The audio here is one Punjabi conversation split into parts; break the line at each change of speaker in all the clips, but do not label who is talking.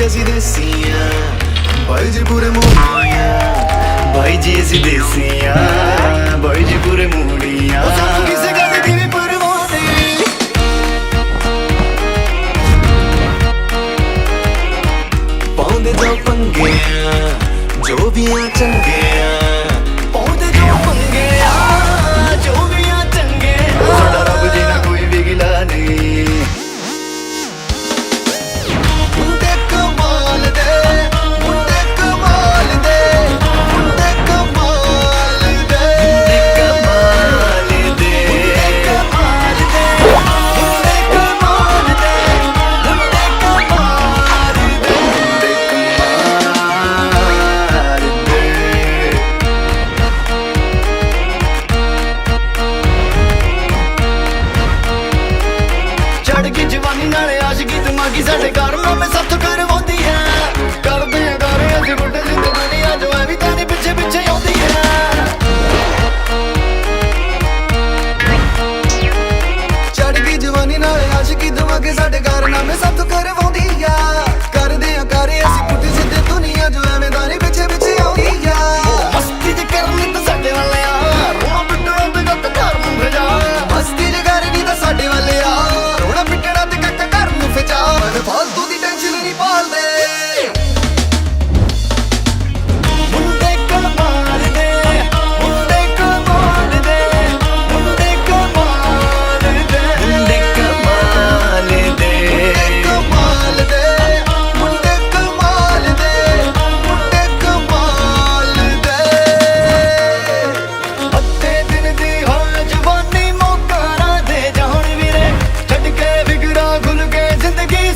ਅਸੀਂ ਦੇਸੀਆਂ ਬਾਈ ਜੀ ਪੂਰੇ ਮੂੜੀਆਂ ਬਾਈ ਜੀ ਅਸੀਂ ਦੇਸੀਆਂ ਬਾਈ ਜੀ ਪੂਰੇ ਮੂੜੀਆਂ ਸਾਨੂੰ ਕਿਸੇ ਗੱਲ ਦੀ ਵੀ ਪਰਵਾਹ ਨਹੀਂ ਪਾਉਂਦੇ ਜੋ ਪੰਗੇ ਜੋ ਵੀ ਆ ਚੰਗੇ ਪਾਉਂਦੇ ਜੋ ਪੰਗੇ ਜੋ ਵੀ ਆ ਚੰਗੇ ਸਾਡਾ ਰੱਬ ਜੀ ਨਾ ਕੋਈ ਵੀ ਗਿਲਾ ਨਹੀਂ ਸਾਡੇ ਕਾਰਨਾਂ ਮੈਂ ਸਭ ਤੋਂ ਕਰਵਾਉਂਦੀ ਹੈ ਕਰਦੇ ਆ ਗਾਰੇ ਅਸੀਂ ਬੁੱਢੇ ਜਿੰਦ ਦੁਨੀਆ ਜੋ ਐਵੇਂ ਤਾਂ ਨਹੀਂ ਪਿੱਛੇ ਪਿੱਛੇ ਆਉਂਦੀ ਹੈ ਚੜ ਗਈ ਜਵਾਨੀ ਨਾਲ ਆਸ਼ਕੀ ਦਵਾਂਗੇ ਸਾਡੇ ਕਾਰਨਾਂ ਮੈਂ ਸਭ ਤੋਂ ਕਰਵਾਉਂਦੀ ਆ ਕਰਦੇ ਆ ਗਾਰੇ ਅਸੀਂ ਬੁੱਢੇ ਜਿੰਦ ਦੁਨੀਆ ਜੋ ਐਵੇਂ ਤਾਂ ਨਹੀਂ ਪਿੱਛੇ ਪਿੱਛੇ ਆਉਂਦੀ ਆ ਮਸਤੀ ਜੇ ਕਰਨੀ ਤਾਂ ਸਾਡੇ ਵਾਲੇ ਆ ਰੋਣਾ ਪਿੱਟਣਾ ਤੇ ਗੱਤ ਘਰ ਨੂੰ ਭਜਾ ਮਸਤੀ ਜੇ ਕਰਨੀ ਤਾਂ ਸਾਡੇ ਵਾਲੇ ਆ ਰੋਣਾ ਪਿੱਟਣਾ ਤੇ ਗੱਤ ਘਰ ਨੂੰ ਭਜਾ ਫਾਲਤੂ ਦੀ ਟੈਨਸ਼ਨ ਨਹੀਂ ਪਾਲਦੇ ਮੁੰਡੇ ਕਮਾਲ ਦੇ ਮੁੰਡੇ ਕਮਾਲ ਦੇ ਮੁੰਡੇ ਕਮਾਲ ਦੇ ਮੁੰਡੇ ਕਮਾਲ ਦੇ ਕਮਾਲ ਦੇ ਮੁੰਡੇ ਕਮਾਲ ਦੇ ਮੁੰਡੇ ਕਮਾਲ ਦੇ ਅੱਧੇ ਦਿਨ ਦੀ ਹਾਂ ਜਵਾਨੀ ਮੌਕਾਰਾਂ ਦੇ ਜਾਣ ਵੀਰੇ ਛੱਡ ਕੇ ਵਿਗੜਾ ਗੁਲ ਕੇ ਜ਼ਿੰਦਗੀ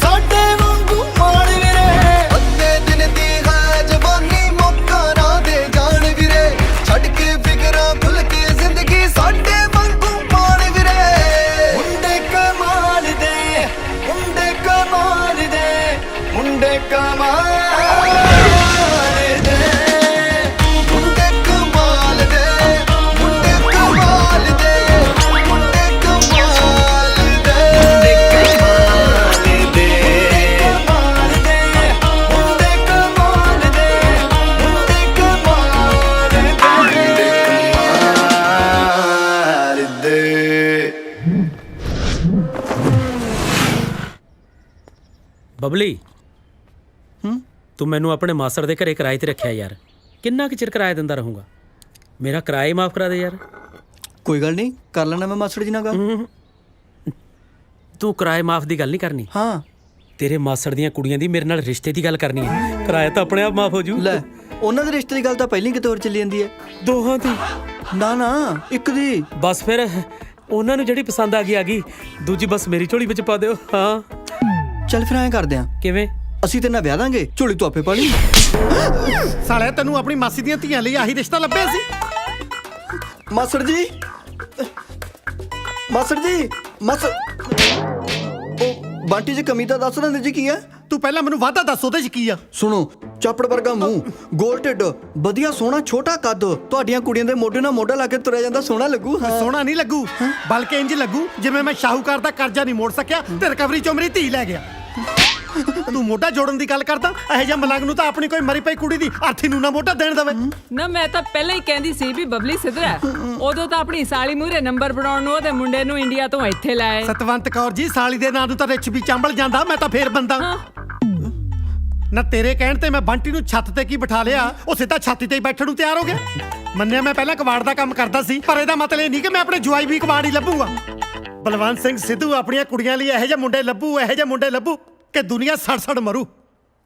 ਬਬਲੀ ਤੂੰ ਮੈਨੂੰ ਆਪਣੇ ਮਾਸੜ ਦੇ ਘਰੇ ਕਿਰਾਏ ਤੇ ਰੱਖਿਆ ਯਾਰ ਕਿੰਨਾ ਕੁ ਚਿਰ ਕਿਰਾਇਆ ਦਿੰਦਾ ਰਹੂੰਗਾ ਮੇਰਾ ਕਿਰਾਇਆ ਹੀ ਮਾਫ ਕਰਾ ਦੇ ਯਾਰ
ਕੋਈ ਗੱਲ ਨਹੀਂ ਕਰ ਲੈਣਾ ਮੈਂ ਮਾਸੜ ਜੀ ਨਾਲ ਗੱਲ
ਤੂੰ ਕਿਰਾਏ ਮਾਫ ਦੀ ਗੱਲ ਨਹੀਂ ਕਰਨੀ
ਹਾਂ
ਤੇਰੇ ਮਾਸੜ ਦੀਆਂ ਕੁੜੀਆਂ ਦੀ ਮੇਰੇ ਨਾਲ ਰਿਸ਼ਤੇ ਦੀ ਗੱਲ ਕਰਨੀ ਹੈ ਕਿਰਾਇਆ ਤਾਂ ਆਪਣੇ ਆਪ ਮਾਫ ਹੋ ਜੂ
ਲੈ ਉਹਨਾਂ ਦੇ ਰਿਸ਼ਤੇ ਦੀ ਗੱਲ ਤਾਂ ਪਹਿਲਾਂ ਕਿਤੇ ਹੋਰ ਚੱਲੀ ਜਾਂਦੀ ਹੈ
ਦੋਹਾਂ ਦੀ
ਨਾ ਇੱਕ ਦੀ
ਬਸ ਫਿਰ ਉਹਨਾਂ ਨੂੰ ਜਿਹੜੀ ਪਸੰਦ ਆ ਗਈ ਦੂਜੀ ਬਸ ਮੇਰੀ ਝੋਲੀ ਵਿੱਚ ਪਾ ਦਿਓ ਹਾਂ
ਚੱਲ ਫਿਰ ਐਂ ਕਰਦੇ ਆਂ
ਕਿਵੇਂ
ਅਸੀਂ ਤੇ ਨਾ ਵਿਆਹ ਦਾਂਗੇ ਝੋਲੀ ਤੂੰ ਆਪੇ ਪਾ ਲਈ
ਸਾਲਿਆ ਤੈਨੂੰ ਆਪਣੀ ਮਾਸੀ ਦੀਆਂ ਧੀਆਂ ਲਈ ਆਹੀ ਰਿਸ਼ਤਾ ਲੱਭਿਆ ਸੀ
ਮਾਸੜ ਜੀ ਉਹ ਬਾਂਟੀ 'ਚ ਕਮੀ ਤਾਂ ਦੱਸ ਦਿੰਦੇ ਜੀ ਕੀ ਹੈ
ਤੂੰ ਪਹਿਲਾਂ ਮੈਨੂੰ ਵਾਅਦਾ ਦੱਸ ਉਹਦੇ 'ਚ ਕੀ ਆ
ਸੁਣੋ ਚਾਪੜ ਵਰਗਾ ਮੂੰਹ ਗੋਲ ਢਿੱਡ ਵਧੀਆ ਸੋਹਣਾ ਛੋਟਾ ਕੱਦ ਤੁਹਾਡੀਆਂ ਕੁੜੀਆਂ ਦੇ ਮੋਢੇ ਨਾਲ ਮੋਢਾ ਲਾ ਕੇ ਤੁਰਿਆ ਜਾਂਦਾ ਸੋਹਣਾ ਲੱਗੂ
ਸੋਹਣਾ ਨਹੀਂ ਲੱਗੂ ਬਲਕਿ ਇੰਜ ਲੱਗੂ ਜਿਵੇਂ ਮੈਂ ਸ਼ਾਹੂਕਾਰ ਦਾ ਕਰਜ਼ਾ ਨਹੀਂ ਮੋੜ ਸਕਿਆ ਤੇ ਰਿਕਵਰੀ ਚੋਂ ਮੇਰੀ ਧੀ ਲੈ ਗਿਆ ਤੂੰ ਮੋਢਾ ਜੋੜਨ ਦੀ ਗੱਲ ਕਰਦਾ ਇਹੋ ਜਿਹਾ ਮਲੰਗ ਨੂੰ ਤਾਂ ਆਪਣੀ ਕੋਈ ਮਰੀ ਪਈ ਕੁੜੀ ਦੀ ਅਰਥੀ ਨੂੰ ਨਾ ਮੋਢਾ ਦੇਣ ਦੇਵੇ
ਨਾ ਮੈਂ ਤਾਂ ਪਹਿਲਾਂ ਹੀ ਕਹਿੰਦੀ ਸੀ ਵੀ ਬਬਲੀ ਸਿੱਧਰਾ ਉਦੋਂ ਤਾਂ ਆਪਣੀ ਸਾਲੀ ਮੂਹਰੇ ਨੰਬਰ ਬਣਾਉਣ ਨੂੰ ਉਹਦੇ ਮੁੰਡੇ ਨੂੰ ਇੰਡੀਆ ਤੋਂ ਇੱਥੇ ਲਾਏ
ਸਤਵੰਤ ਕੌਰ ਜੀ ਸਾਲੀ ਦੇ ਨਾਂ ਨੂੰ ਤਾਂ ਰਿਛ ਵੀ ਚੰਬਲ ਜਾਂਦਾ ਮੈਂ ਤਾਂ ਫੇਰ ਬੰਦਾ ਨਾ ਤੇਰੇ ਕਹਿਣ ਤੇ ਮੈਂ ਬੰਟੀ ਨੂੰ ਛੱਤ ਤੇ ਕੀ ਬਿਠਾ ਲਿਆ ਉਹ ਸਿੱਧਾ ਛਾਤੀ ਤੇ ਹੀ ਬੈਠਣ ਨੂੰ ਤਿਆਰ ਹੋ ਗਿਆ ਮੰਨਿਆ ਮੈਂ ਪਹਿਲਾਂ ਕਬਾੜ ਦਾ ਕੰਮ ਕਰਦਾ ਸੀ ਪਰ ਇਹਦਾ ਮਤਲਬ ਇਹ ਨਹੀਂ ਕਿ ਮੈਂ ਆਪਣੇ ਜਵਾਈ ਵੀ ਕਬਾੜ ਹੀ ਲੱਭੂਗਾ ਬਲਵੰਤ ਸਿੰਘ ਸਿੱਧੂ ਆਪਣੀਆਂ ਕੁੜੀਆਂ ਲਈ ਇਹੋ ਜਿਹੇ ਮੁੰਡੇ ਲੱਭੂ ਕਿ ਦੁਨੀਆ ਸੜ ਮਰੂ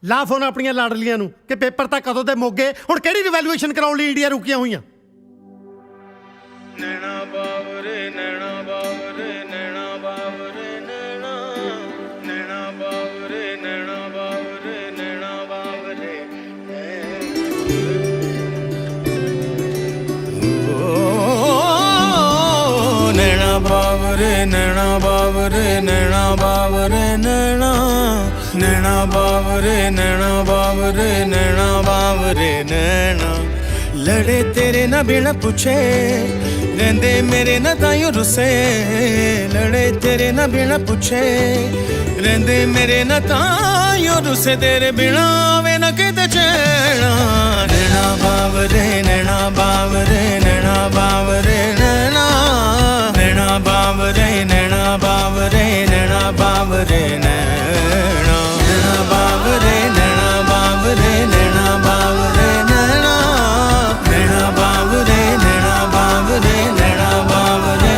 ਲਾ ਫੋਨ ਆਪਣੀਆਂ ਲਾਡਲੀਆਂ ਨੂੰ ਕਿ ਪੇਪਰ ਤਾਂ ਕਦੋਂ ਦੇ ਮੋਗੇ ਹੁਣ ਕਿਹੜੀ ਰਿਵੈਲੂਏਸ਼ਨ ਕਰਾਉਣ ਲਈ ਇੰਡੀਆ ਰੁਕੀਆਂ ਹੋਈਆਂ
ਨੈਣਾ ਬਾਵਰੇ ਨੈਣਾ ਬਾਵਰੇ ਨੈਣਾ ਬਾਵਰੇ ਨੈਣਾ ਨੈਣਾ ਬਾਵਰੇ ਨੈਣਾ ਬਾਵਰੇ ਨੈਣਾ ਬਾਵਰੇ ਨੈਣਾ ਬਾਵਰੇ ਨੈਣਾ ਬਾਵਰੇ ਨੈਣਾ ਬਾਵਰੇ ਨੈਣਾ ਨੈਣਾ ਬਾਵਰੇ ਨੈਣਾ ਬਾਵਰੇ ਨੈਣਾ ਬਾਵਰੇ ਨੈਣਾ ਲੜੇ ਤੇਰੇ ਨਾ ਬਿਨ ਪੁੱਛੇ ਰਹਿੰਦੇ ਮੇਰੇ ਨਾ ਤਾਈਓ ਰੁੱਸੇ ਲੜੇ ਤੇਰੇ ਨਾ ਬਿਨਾ ਪੁੱਛੇ ਰਹਿੰਦੇ ਮੇਰੇ ਨਾ ਤਾਈਓ ਰੁੱਸੇ ਤੇਰੇ ਬਿਨਾ ਆਵੇ ਨਾ ਕਿਤੇ ਚੈਣਾ ਨੈਣਾ ਬਾਵਰੇ ਨੈਣਾ ਬਾਵਰੇ ਨੈਣਾ ਬਾਵਰੇ ਨੈਣਾ ਨੈਣਾ ਬਾਵਰੇ ਨੈਣਾ ਬਾਵਰੇ ਨੈਣਾ ਬਾਵਰੇ ਨੈਣਾ ਨੈਣਾ ਬਾਵਰੇ ਨੈਣਾ ਬਾਵਰੇ ਨੈਣਾ ਬਾਵਰੇ ਨੈਣਾ ਨੈਣਾ ਬਾਵਰੇ ਨੈਣਾ ਬਾਵਰੇ ਨੈਣਾ ਬਾਵਰੇ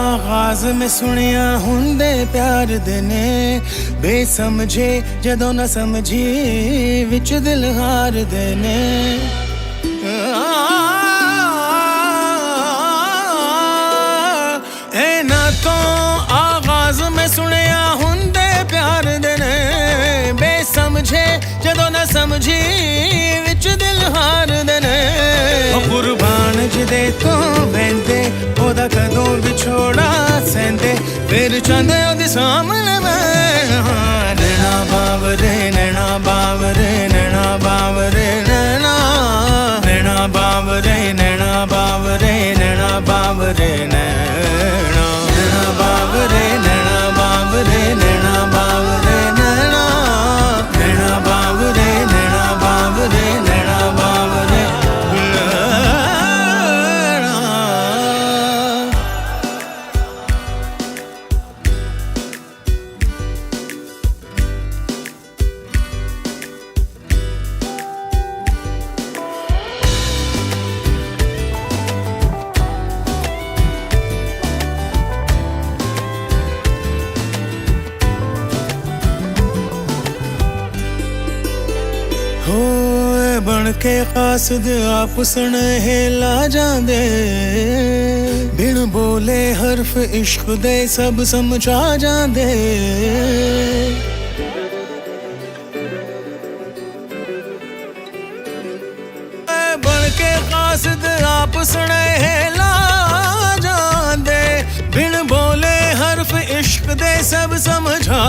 ਆਵਾਜ਼ ਮੈਂ ਸੁਣਿਆ ਹੁੰਦੇ ਪਿਆਰ ਦੇ ਨੇ ਬੇਸਮਝੇ ਜਦੋਂ ਨਾ ਸਮਝੀ ਵਿੱਚ ਦਿਲ ਹਾਰਦੇ ਨੇ ਇਹਨਾਂ ਤੋਂ ਆਵਾਜ਼ ਮੈਂ ਸੁਣਿਆ ਹੁੰਦੇ ਪਿਆਰ ਦੇ ਨੇ ਬੇਸਮਝੇ ਜਦੋਂ ਨਾ ਸਮਝੀ ਵਿੱਚ ਦਿਲ ਹਾਰਦੇ ਨੇ ਉਹ ਕੁਰਬਾਨ ਜਿਹਦੇ ਤੋਂ ਵੈਂਦੇ ਉਹਦਾ ਕਦੋਂ ਵਿਛੋੜਾ ਸਹਿੰਦੇ ਫਿਰ ਚਾਹੁੰਦੇ ਉਹਦੇ ਸਾਹਮਣੇ ਮੈਂ ਨੈਣਾ ਬਾਵਰੇ ਨੈਣਾ ਬਾਵਰੇ ਨੈਣਾ ਬਾਵਰੇ ਨੈਣਾ ਨੈਣਾ ਬਾਵਰੇ ਨੈਣਾ ਬਾਵਰੇ ਨੈਣਾ ਬਾਵਰੇ ਨੈਣਾ ਨੈਣਾ ਬਾਵਰੇ ਨੈਣਾ ਬਾਵਰੇ ਨੈਣਾ ਬਾਵਰੇ ਨੈਣਾ ਨੈਣਾ ਬਾਵਰੇ ਨੈਣਾ ਬਾਵਰੇ ਨੈਣਾ ਬਾਵਰੇ ਹੋਏ ਬਣ ਕੇ ਕਾਸਦ ਆਪ ਸੁਨਹਿਲਾ ਜਾਂਦੇ ਬਿਨ ਬੋਲੇ ਹਰਫ ਇਸ਼ਕ ਦੇ ਸਭ ਸਮਝਾ ਜਾਂਦੇ ਬਣ ਕੇ ਕਾਸਦ ਆਪ ਸੁਨਹਿਲਾ ਜਾਂਦੇ ਬਿਨ ਬੋਲੇ ਹਰਫ ਇਸ਼ਕ ਦੇ ਸਭ ਸਮਝਾ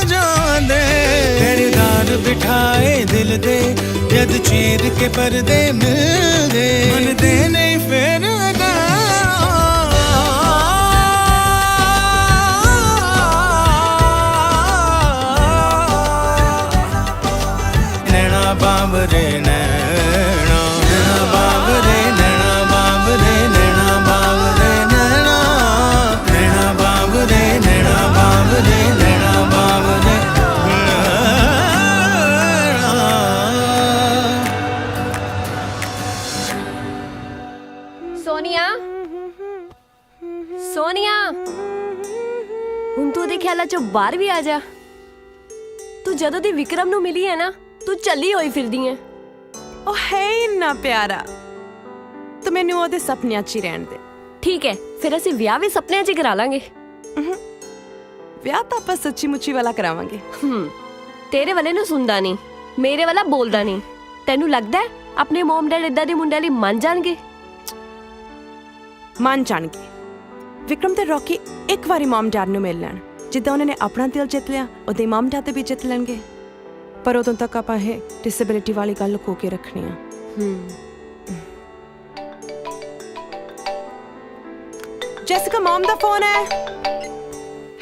ਜਾਂਦੇ ਤੇਰੇ ਦਾਰ ਬਿਠਾਏ ਦਿਲ ਦੇ ਜਦ ਚੀਰ ਕੇ ਪਰਦੇ ਮਿਲਦੇ ਮਨ ਦੇ ਨਹੀਂ ਫੇਰ ਨੈਣਾ ਬਾਵਰੇ ਨੈਣਾ ਨੈਣਾ ਬਾਵਰੇ ਨੈਣਾ ਬਾਵਰੇ ਨੈਣਾ ਬਾਵਰੇ ਨੈਣਾ ਨੈਣਾ ਬਾਵਰੇ ਨੈਣਾ ਬਾਵਰੇ ਨੈਣਾ ਬਾਵਰੇ
ਸੋਨੀਆ ਸੋਨੀਆ ਹੁਣ ਤੂੰ ਉਹਦੇ ਖਿਆਲਾਂ ਚੋਂ ਬਾਹਰ ਵੀ ਆ ਜਾ ਤੂੰ ਜਦੋਂ ਦੀ ਵਿਕਰਮ ਨੂੰ ਮਿਲੀ ਹੈ ਨਾ ਤੂੰ ਚੱਲੀ ਹੋਈ ਫਿਰਦੀ ਹੈ
ਉਹ ਹੈ ਇੰਨਾ ਪਿਆਰਾ ਤੂੰ ਮੈਨੂੰ ਉਹਦੇ ਸੁਪਨਿਆਂ 'ਚ ਹੀ ਰਹਿਣ ਦੇ
ਠੀਕ ਹੈ ਫਿਰ ਅਸੀਂ ਵਿਆਹ ਵੀ ਸੁਪਨਿਆਂ 'ਚ ਹੀ ਕਰਾ ਲਾਂਗੇ
ਵਿਆਹ ਤਾਂ ਆਪਾਂ ਸੱਚੀ ਮੁੱਚੀ ਵਾਲਾ ਕਰਾਵਾਂਗੇ
ਤੇਰੇ ਵਾਲੇ ਨੂੰ ਸੁਣਦਾ ਨਹੀਂ ਮੇਰੇ ਵਾਲਾ ਬੋਲਦਾ ਨਹੀਂ ਤੈਨੂੰ ਲੱਗਦਾ ਹੈ ਆਪਣੇ ਮਮ ਡੈਡ ਇਦਾਂ ਦੇ ਮੁੰਡਿਆਂ ਲਈ ਮੰਨ ਜਾਣਗੇ
ਮੰਨ ਜਾਣਗੇ ਵਿਕਰਮ ਤੇ ਰੌਕੀ ਇੱਕ ਵਾਰੀ ਮਮ ਡੈਡ ਨੂੰ ਮਿਲ ਲੈਣ ਜਿੱਦਾਂ ਉਹਨਾਂ ਨੇ ਆਪਣਾ ਦਿਲ ਜਿੱਤ ਲਿਆ ਉਹਦੇ ਮਮ ਡੈਡ ਤੇ ਵੀ ਜਿੱਤ ਲੈਣਗੇ ਪਰ ਉਦੋਂ ਤੱਕ ਆਪਾਂ ਇਹ ਡਿਸੇਬਿਲਿਟੀ ਵਾਲੀ ਗੱਲ ਲੁਕੋ ਕੇ ਰੱਖਣੀ ਆ ਜੈਸਿਕਾ ਮਮ ਦਾ ਫੋਨ ਹੈ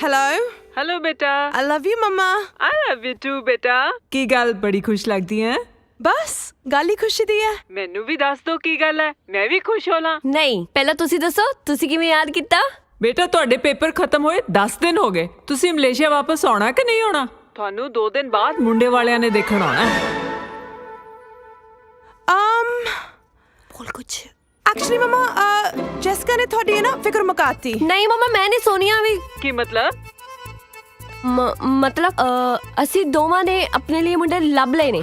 ਹੈਲੋ
हेलो बेटा
I love you mama
I love you too बेटा की गल बड़ी खुश लगदी है
ਬਸ ਗੱਲ ਹੀ ਖੁਸ਼ੀ ਦੀ ਹੈ
ਮੈਨੂੰ ਵੀ ਦੱਸ ਦੋ ਕੀ ਗੱਲ ਹੈ ਮੈਂ ਵੀ ਖੁਸ਼ ਹੋਲਾਂ
ਨਹੀਂ ਪਹਿਲਾਂ ਤੁਸੀਂ ਦੱਸੋ ਤੁਸੀਂ ਕਿਵੇਂ ਯਾਦ ਕੀਤਾ
ਬੇਟਾ ਤੁਹਾਡੇ ਪੇਪਰ ਖਤਮ ਹੋਏ 10 ਦਿਨ ਹੋ ਗਏ ਤੁਸੀਂ ਮਲੇਸ਼ੀਆ ਵਾਪਸ ਆਉਣਾ ਕਿ ਨਹੀਂ ਆਉਣਾ ਤੁਹਾਨੂੰ 2 ਦਿਨ ਬਾਅਦ ਮੁੰਡੇ ਵਾਲਿਆਂ ਨੇ ਦੇਖਣ ਆਉਣਾ
ਬੋਲ ਕੁਛ ਐਕਚੁਅਲੀ ਮਮਾ ਜੈਸਿਕਾ ਨੇ ਤੁਹਾਡੀ ਹੈ ਨਾ ਫਿਕਰ ਮੁਕਾਤੀ
ਨਹੀਂ ਮਮਾ ਮੈਂ ਨਹੀਂ ਸੋਨੀਆ ਵੀ
ਕੀ ਮਤਲਬ
ਮਤਲਬ ਅਸੀਂ ਦੋਵਾਂ ਨੇ ਆਪਣੇ ਲਈ ਮੁੰਡੇ ਲੱਭ ਲਏ ਨੇ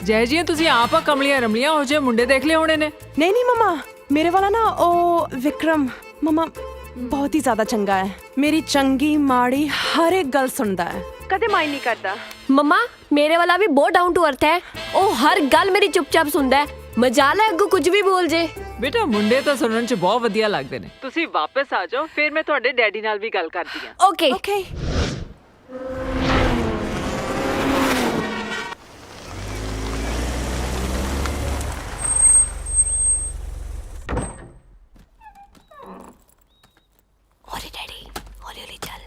ਜੈ ਜੀ ਤੁਸੀਂ ਆਪ ਆ ਕਮਲੀਆਂ ਰਮਲੀਆਂ ਹੋ ਜੇ ਮੁੰਡੇ ਦੇਖ ਲਏ ਹੋਣੇ ਨੇ
ਨਹੀਂ ਨਹੀਂ ਮਮਾ ਮੇਰੇ ਵਾਲਾ ਨਾ ਉਹ ਵਿਕਰਮ ਮਮਾ ਬਹੁਤ ਹੀ ਜ਼ਿਆਦਾ ਚੰਗਾ ਹੈ। ਮੇਰੀ ਚੰਗੀ ਮਾੜੀ ਹਰ ਇੱਕ ਗੱਲ ਸੁਣਦਾ ਹੈ, ਕਦੇ ਮਾਈਂਡ ਨਹੀਂ ਕਰਦਾ।
ਮੰਮਾ ਮੇਰੇ ਵਾਲਾ ਵੀ ਬਹੁਤ ਡਾਊਨ ਟੂ ਅਰਥ ਹੈ। ਉਹ ਹਰ ਗੱਲ ਮੇਰੀ ਚੁੱਪਚਾਪ ਸੁਣਦਾ ਹੈ। ਮਜਾਲ ਹੈ ਅੱਗੋਂ ਕੁਝ ਵੀ ਬੋਲ ਜੇ।
ਬੇਟਾ ਮੁੰਡੇ ਤਾਂ ਸੁਣਨ 'ਚ ਬਹੁਤ ਵਧੀਆ ਲੱਗਦੇ ਨੇ। ਤੁਸੀਂ ਵਾਪਸ ਆ ਜਾਓ, ਫਿਰ ਮੈਂ ਤੁਹਾਡੇ ਡੈਡੀ ਨਾਲ ਵੀ ਗੱਲ ਕਰਦੀ ਹਾਂ।
ਓਕੇ
ਓਕੇ
ਹੌਲੀ ਡੈਡੀ, ਹੌਲੀ ਹੌਲੀ ਚੱਲ।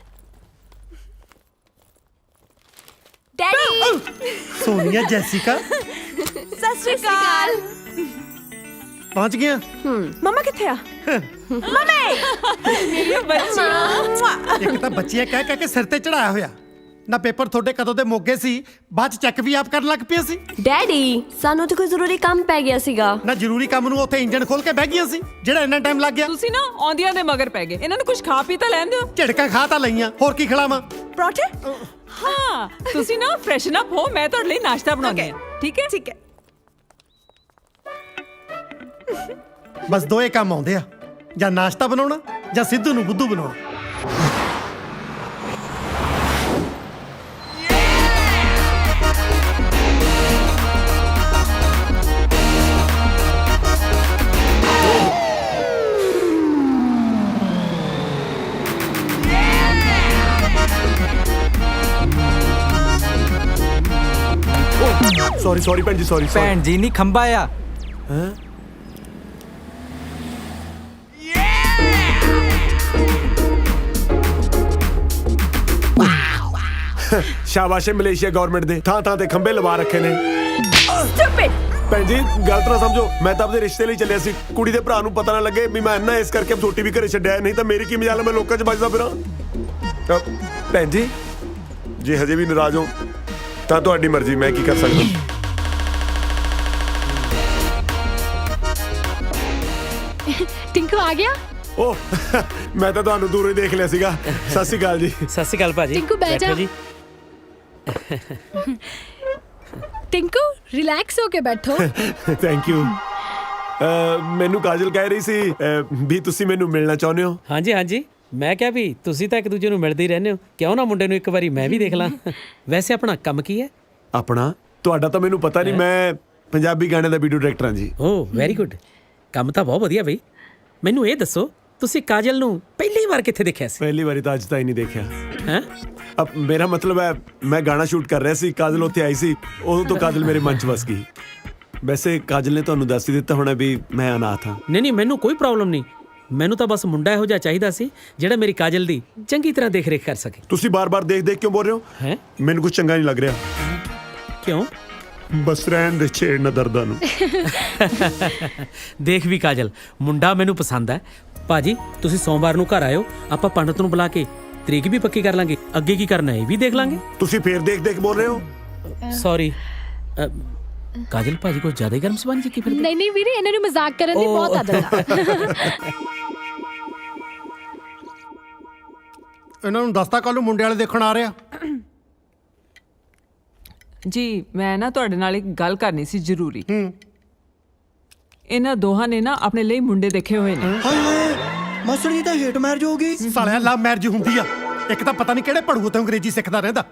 ਡੈਡੀ
ਸੋਨੀਆ ਜੈਸਿਕਾ
ਸਤਿ ਸ਼੍ਰੀ ਅਕਾਲ।
ਪਹੁੰਚ ਗਿਆ।
ਮਮਾ ਕਿੱਥੇ ਆ?
ਇੱਕ ਤਾਂ ਬੱਚੀਆਂ ਕਹਿ ਕੇ ਸਿਰ ਤੇ ਚੜਾਇਆ ਹੋਇਆ ਨਾ। ਪੇਪਰ ਤੁਹਾਡੇ ਕਦੋਂ ਦੇ ਮੋਗੇ ਸੀ, ਬਾਅਦ ਚ ਚੈੱਕ ਵੀ ਆਪ ਕਰਨ ਲੱਗ ਪਿਆ ਸੀ।
ਡੈਡੀ ਸਾਨੂੰ ਤਾਂ ਕੋਈ ਜ਼ਰੂਰੀ ਕੰਮ ਪੈ ਗਿਆ ਸੀਗਾ।
ਨਾ ਜ਼ਰੂਰੀ ਕੰਮ ਨੂੰ ਉੱਥੇ ਇੰਜਣ ਖੋਲ ਕੇ ਬਹਿ ਗਈਆਂ ਸੀ ਜਿਹੜਾ ਇੰਨਾ ਟਾਈਮ ਲੱਗ ਗਿਆ।
ਤੁਸੀਂ ਨਾ ਆਉਂਦੀਆਂ ਦੇ ਮਗਰ ਪੈ ਗਏ। ਇਹਨਾਂ ਨੂੰ ਕੁਝ ਖਾ ਪੀ ਤਾਂ ਲੈਣ ਦਿਓ।
ਝਟਕਾ ਖਾ ਤਾਂ ਲਈਆਂ, ਹੋਰ ਕੀ ਖਿਲਾਵਾਂ?
ਪਰੌਂਠੇ?
ਹਾਂ ਤੁਸੀਂ ਨਾ ਫਰੈਸ਼ਨ ਅਪ ਹੋ, ਮੈਂ ਤੁਹਾਡੇ ਲਈ ਨਾਸ਼ਤਾ ਬਣਾਉਂਦੀ ਹਾਂ। ਠੀਕ ਹੈ
ਠੀਕ ਹੈ।
ਬਸ ਦੋਏ ਕੰਮ ਆਉਂਦੇ ਆ, ਜਾਂ ਨਾਸ਼ਤਾ ਬਣਾਉਣਾ ਜਾਂ ਸਿੱਧੂ ਨੂੰ ਬੁੱਧੂ ਬਣਾਉਣਾ।
ਸੌਰੀ ਭੈਣ ਜੀ, ਸੌਰੀ।
ਭੈਣ ਜੀ ਨਹੀਂ ਖੰਭਾ ਆ।
ਸ਼ਾਬਾਸ਼ ਏ ਮਲੇਸ਼ੀਆ ਗਵਰਨਮੈਂਟ ਦੇ, ਥਾਂ ਥਾਂ ਤੇ ਖੰਭੇ ਲਵਾ ਰੱਖੇ ਨੇ।
ਸਟੂਪਿਡ।
ਭੈਣ ਜੀ ਗਲਤ ਨਾ ਸਮਝੋ, ਮੈਂ ਤਾਂ ਆਪਦੇ ਰਿਸ਼ਤੇ ਲਈ ਚੱਲਿਆ ਸੀ। ਕੁੜੀ ਦੇ ਭਰਾ ਨੂੰ ਪਤਾ ਨਾ ਲੱਗੇ ਵੀ ਮੈਂ ਇੰਨਾ, ਇਸ ਕਰਕੇ ਛੋਟੀ ਵੀ ਘਰੇ ਛੱਡਿਆ। ਨਹੀਂ ਤਾਂ ਮੇਰੀ ਕੀ ਮਜਾਲ, ਮੈਂ ਲੋਕਾਂ 'ਚ ਵੱਜਦਾ ਫਿਰਾਂ। ਭੈਣ ਜੀ ਜੇ ਹਜੇ ਵੀ ਨਾਰਾਜ਼ ਹੋ ਤਾਂ ਤੁਹਾਡੀ ਮਰਜ਼ੀ, ਮੈਂ ਕੀ ਕਰ ਸਕਦਾ।
ਟਿੰਕੂ ਆ ਗਿਆ।
ਓਹ ਮੈਂ ਤਾਂ ਤੁਹਾਨੂੰ ਦੂਰੋਂ ਹੀ ਦੇਖ ਲਿਆ ਸੀਗਾ। ਸਤਿ ਸ਼੍ਰੀ ਅਕਾਲ ਜੀ।
ਸਤਿ ਸ਼੍ਰੀ ਅਕਾਲ ਭਾਜੀ।
ਟਿੰਕੂ ਬਹਿ ਜਾ।
ਬੈਠੋ ਜੀ।
ਟਿੰਕੂ ਰਿਲੈਕਸ ਹੋ ਕੇ ਬੈਠੋ।
Thank you. ਮੈਨੂੰ ਕਾਜਲ ਕਹਿ ਰਹੀ ਸੀ ਵੀ ਤੁਸੀਂ ਮੈਨੂੰ ਮਿਲਣਾ ਚਾਹੁੰਦੇ ਹੋ।
ਹਾਂਜੀ ਹਾਂਜੀ, ਮੈਂ ਕਿਹਾ ਵੀ ਤੁਸੀਂ ਤਾਂ ਇੱਕ ਦੂਜੇ ਨੂੰ ਮਿਲਦੇ ਹੀ ਰਹਿੰਦੇ ਹੋ, ਕਿਉਂ ਨਾ ਮੁੰਡੇ ਨੂੰ ਇੱਕ ਵਾਰੀ ਮੈਂ ਵੀ ਦੇਖ ਲਾਂ। ਵੈਸੇ ਆਪਣਾ ਕੰਮ ਕੀ ਹੈ?
ਆਪਣਾ ਤੁਹਾਡਾ ਤਾਂ ਮੈਨੂੰ ਪਤਾ ਨਹੀਂ, ਮੈਂ ਪੰਜਾਬੀ ਗਾਣੇ ਦਾ ਵੀਡੀਓ ਡਾਇਰੈਕਟਰ ਹਾਂ ਜੀ।
ਓਹ ਵੈਰੀ ਗੁੱਡ, ਕੰਮ ਤਾਂ ਬਹੁਤ ਵਧੀਆ ਬਈ। ਮੈਨੂੰ ਇਹ ਦੱਸੋ ਤੁਸੀਂ ਕਾਜਲ ਨੂੰ ਪਹਿਲੀ ਵਾਰ ਕਿੱਥੇ ਦੇਖਿਆ ਸੀ?
ਪਹਿਲੀ ਵਾਰੀ ਤਾਂ ਅੱਜ ਤਾਂ ਹੀ ਨਹੀਂ ਦੇਖਿਆ।
ਹੈਂ?
ਅਬ ਮੇਰਾ ਮਤਲਬ ਹੈ ਮੈਂ ਗਾਣਾ ਸ਼ੂਟ ਕਰ ਰਿਹਾ ਸੀ, ਕਾਜਲ ਉੱਥੇ ਆਈ ਸੀ, ਉਦੋਂ ਤੋਂ ਕਾਜਲ ਮੇਰੇ ਮਨ 'ਚ ਵਸ ਗਈ। ਵੈਸੇ ਕਾਜਲ ਨੇ ਤੁਹਾਨੂੰ ਦੱਸ ਹੀ ਦਿੱਤਾ ਹੋਣਾ ਵੀ ਮੈਂ ਅਨਾਥ ਹਾਂ।
ਨਹੀਂ ਮੈਨੂੰ ਕੋਈ ਪ੍ਰੋਬਲਮ ਨਹੀਂ। ਮੈਨੂੰ ਤਾਂ ਬਸ ਮੁੰਡਾ ਇਹੋ ਜਿਹਾ ਚਾਹੀਦਾ ਸੀ ਜਿਹੜਾ ਮੇਰੀ ਕਾਜਲ ਦੀ ਚੰਗੀ ਤਰ੍ਹਾਂ ਦੇਖ ਰੇਖ ਕਰ ਸਕੇ।
ਤੁਸੀਂ ਬਾਰ-ਬਾਰ ਦੇਖ ਕਿਉਂ ਬੋਲ ਰਹੇ ਹੋ?
ਹੈਂ?
ਮੈਨੂੰ ਕੁਝ ਚੰਗਾ ਨਹੀਂ ਲੱਗ ਰਿਹਾ।
ਕਿਉਂ?
ਬਸ ਰਹਿਣ ਦੇ, ਛੇੜ ਨਾ ਦਰਦਾਂ ਨੂੰ।
ਦੇਖ ਵੀ ਕਾਜਲ, ਮੁੰਡਾ ਮੈਨੂੰ ਪਸੰਦ ਹੈ। ਭਾਜੀ ਤੁਸੀਂ ਸੋਮਵਾਰ ਨੂੰ ਘਰ ਆਇਓ, ਆਪਾਂ ਪੰਡਤ ਨੂੰ ਬੁਲਾ ਕੇ ਤਰੀਕ ਵੀ ਪੱਕੀ ਕਰ ਲਾਂਗੇ, ਅੱਗੇ ਕੀ ਕਰਨਾ ਇਹ ਵੀ ਦੇਖ ਲਾਂਗੇ।
ਤੁਸੀਂ ਫੇਰ ਦੇਖ ਬੋਲ ਰਹੇ ਹੋ?
ਸੌਰੀ ਕਾਜਲ ਭਾਜੀ ਕੋਈ ਜ਼ਿਆਦਾ ਹੀ ਗਰਮ ਸਬੰਧ ਕੀ ਫਿਰ?
ਨਹੀਂ ਵੀਰੇ, ਇਹਨਾਂ ਨੂੰ ਮਜ਼ਾਕ ਕਰਨ ਦੀ ਬਹੁਤ ਆਦਤ ਆ।
ਇਹਨਾਂ ਨੂੰ ਦੱਸਤਾ ਕੱਲ ਨੂੰ ਮੁੰਡੇ ਵਾਲੇ ਦੇਖਣ ਆ ਰਿਹਾ।
ਜੀ ਮੈਂ ਨਾ ਤੁਹਾਡੇ ਨਾਲ ਇੱਕ ਗੱਲ ਕਰਨੀ ਸੀ ਜ਼ਰੂਰੀ। ਇਹਨਾਂ ਦੋਹਾਂ ਨੇ ਨਾ ਆਪਣੇ ਲਈ ਮੁੰਡੇ ਦੇਖੇ ਹੋਏ ਨੇ।
ਹਾਏ ਮਾਸਟਰ ਜੀ ਤਾਂ ਹੇਟ ਮੈਰਿਜ ਹੋ ਗਈ।
ਸਾਲਿਆ ਲਵ ਮੈਰਿਜ ਹੁੰਦੀ ਆ। ਇੱਕ ਤਾਂ ਪਤਾ ਨਹੀਂ ਕਿਹੜੇ ਭੜੂ ਤੋਂ ਅੰਗਰੇਜ਼ੀ ਸਿੱਖਦਾ ਰਹਿੰਦਾ।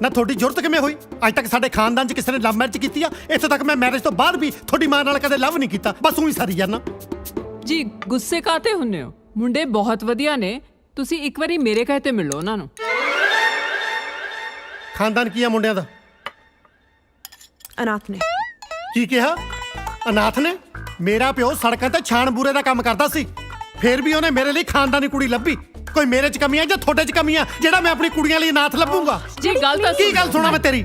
ਨਾ ਤੁਹਾਡੀ ਜ਼ਰੂਰਤ ਕਿਵੇਂ ਹੋਈ? ਅੱਜ ਤੱਕ ਸਾਡੇ ਖਾਨਦਾਨ 'ਚ ਕਿਸੇ ਨੇ ਲਵ ਮੈਰਿਜ ਕੀਤੀ ਆ? ਇੱਥੋਂ ਤੱਕ ਮੈਂ ਮੈਰਿਜ ਤੋਂ ਬਾਅਦ ਵੀ ਤੁਹਾਡੀ ਮਾਂ ਨਾਲ ਕਦੇ ਲਵ ਨਹੀਂ ਕੀਤਾ, ਬਸ ਉਹੀ ਸਾਰੀ ਜਾਨਾ।
ਜੀ ਗੁੱਸੇ ਕਾਤੇ ਹੁੰਨੇ ਹੋ? ਮੁੰਡੇ ਬਹੁਤ ਵਧੀਆ ਨੇ, ਤੁਸੀਂ ਇੱਕ ਵਾਰੀ ਮੇਰੇ ਕਹੇ ਤੇ ਮਿਲੋ ਉਹਨਾਂ ਨੂੰ।
ਖਾਨਦਾਨ ਕੀ ਆ ਮੁੰਡਿਆਂ ਦਾ?
ਅਨਾਥ ਨੇ।
ਕੀ ਕਿਹਾ? ਅਨਾਥ ਨੇ? ਮੇਰਾ ਪਿਓ ਸੜਕਾਂ ਤੇ ਛਾਣ ਬੂਰੇ ਦਾ ਕੰਮ ਕਰਦਾ ਸੀ, ਫੇਰ ਵੀ ਉਹਨੇ ਮੇਰੇ ਲਈ ਖਾਨਦਾਨੀ ਕੁੜੀ ਲੱਭੀ। ਕੋਈ ਮੇਰੇ 'ਚ ਕਮੀਆਂ ਜਾਂ ਤੁਹਾਡੇ 'ਚ ਕਮੀਆਂ ਜਿਹੜਾ ਮੈਂ ਆਪਣੀ ਕੁੜੀਆਂ ਲਈ ਅਨਾਥ ਲੱਭੂੰਗਾ?
ਜੀ ਗੱਲ ਤਾਂ
ਕੀ ਗੱਲ ਸੁਣਾ ਮੈਂ ਤੇਰੀ?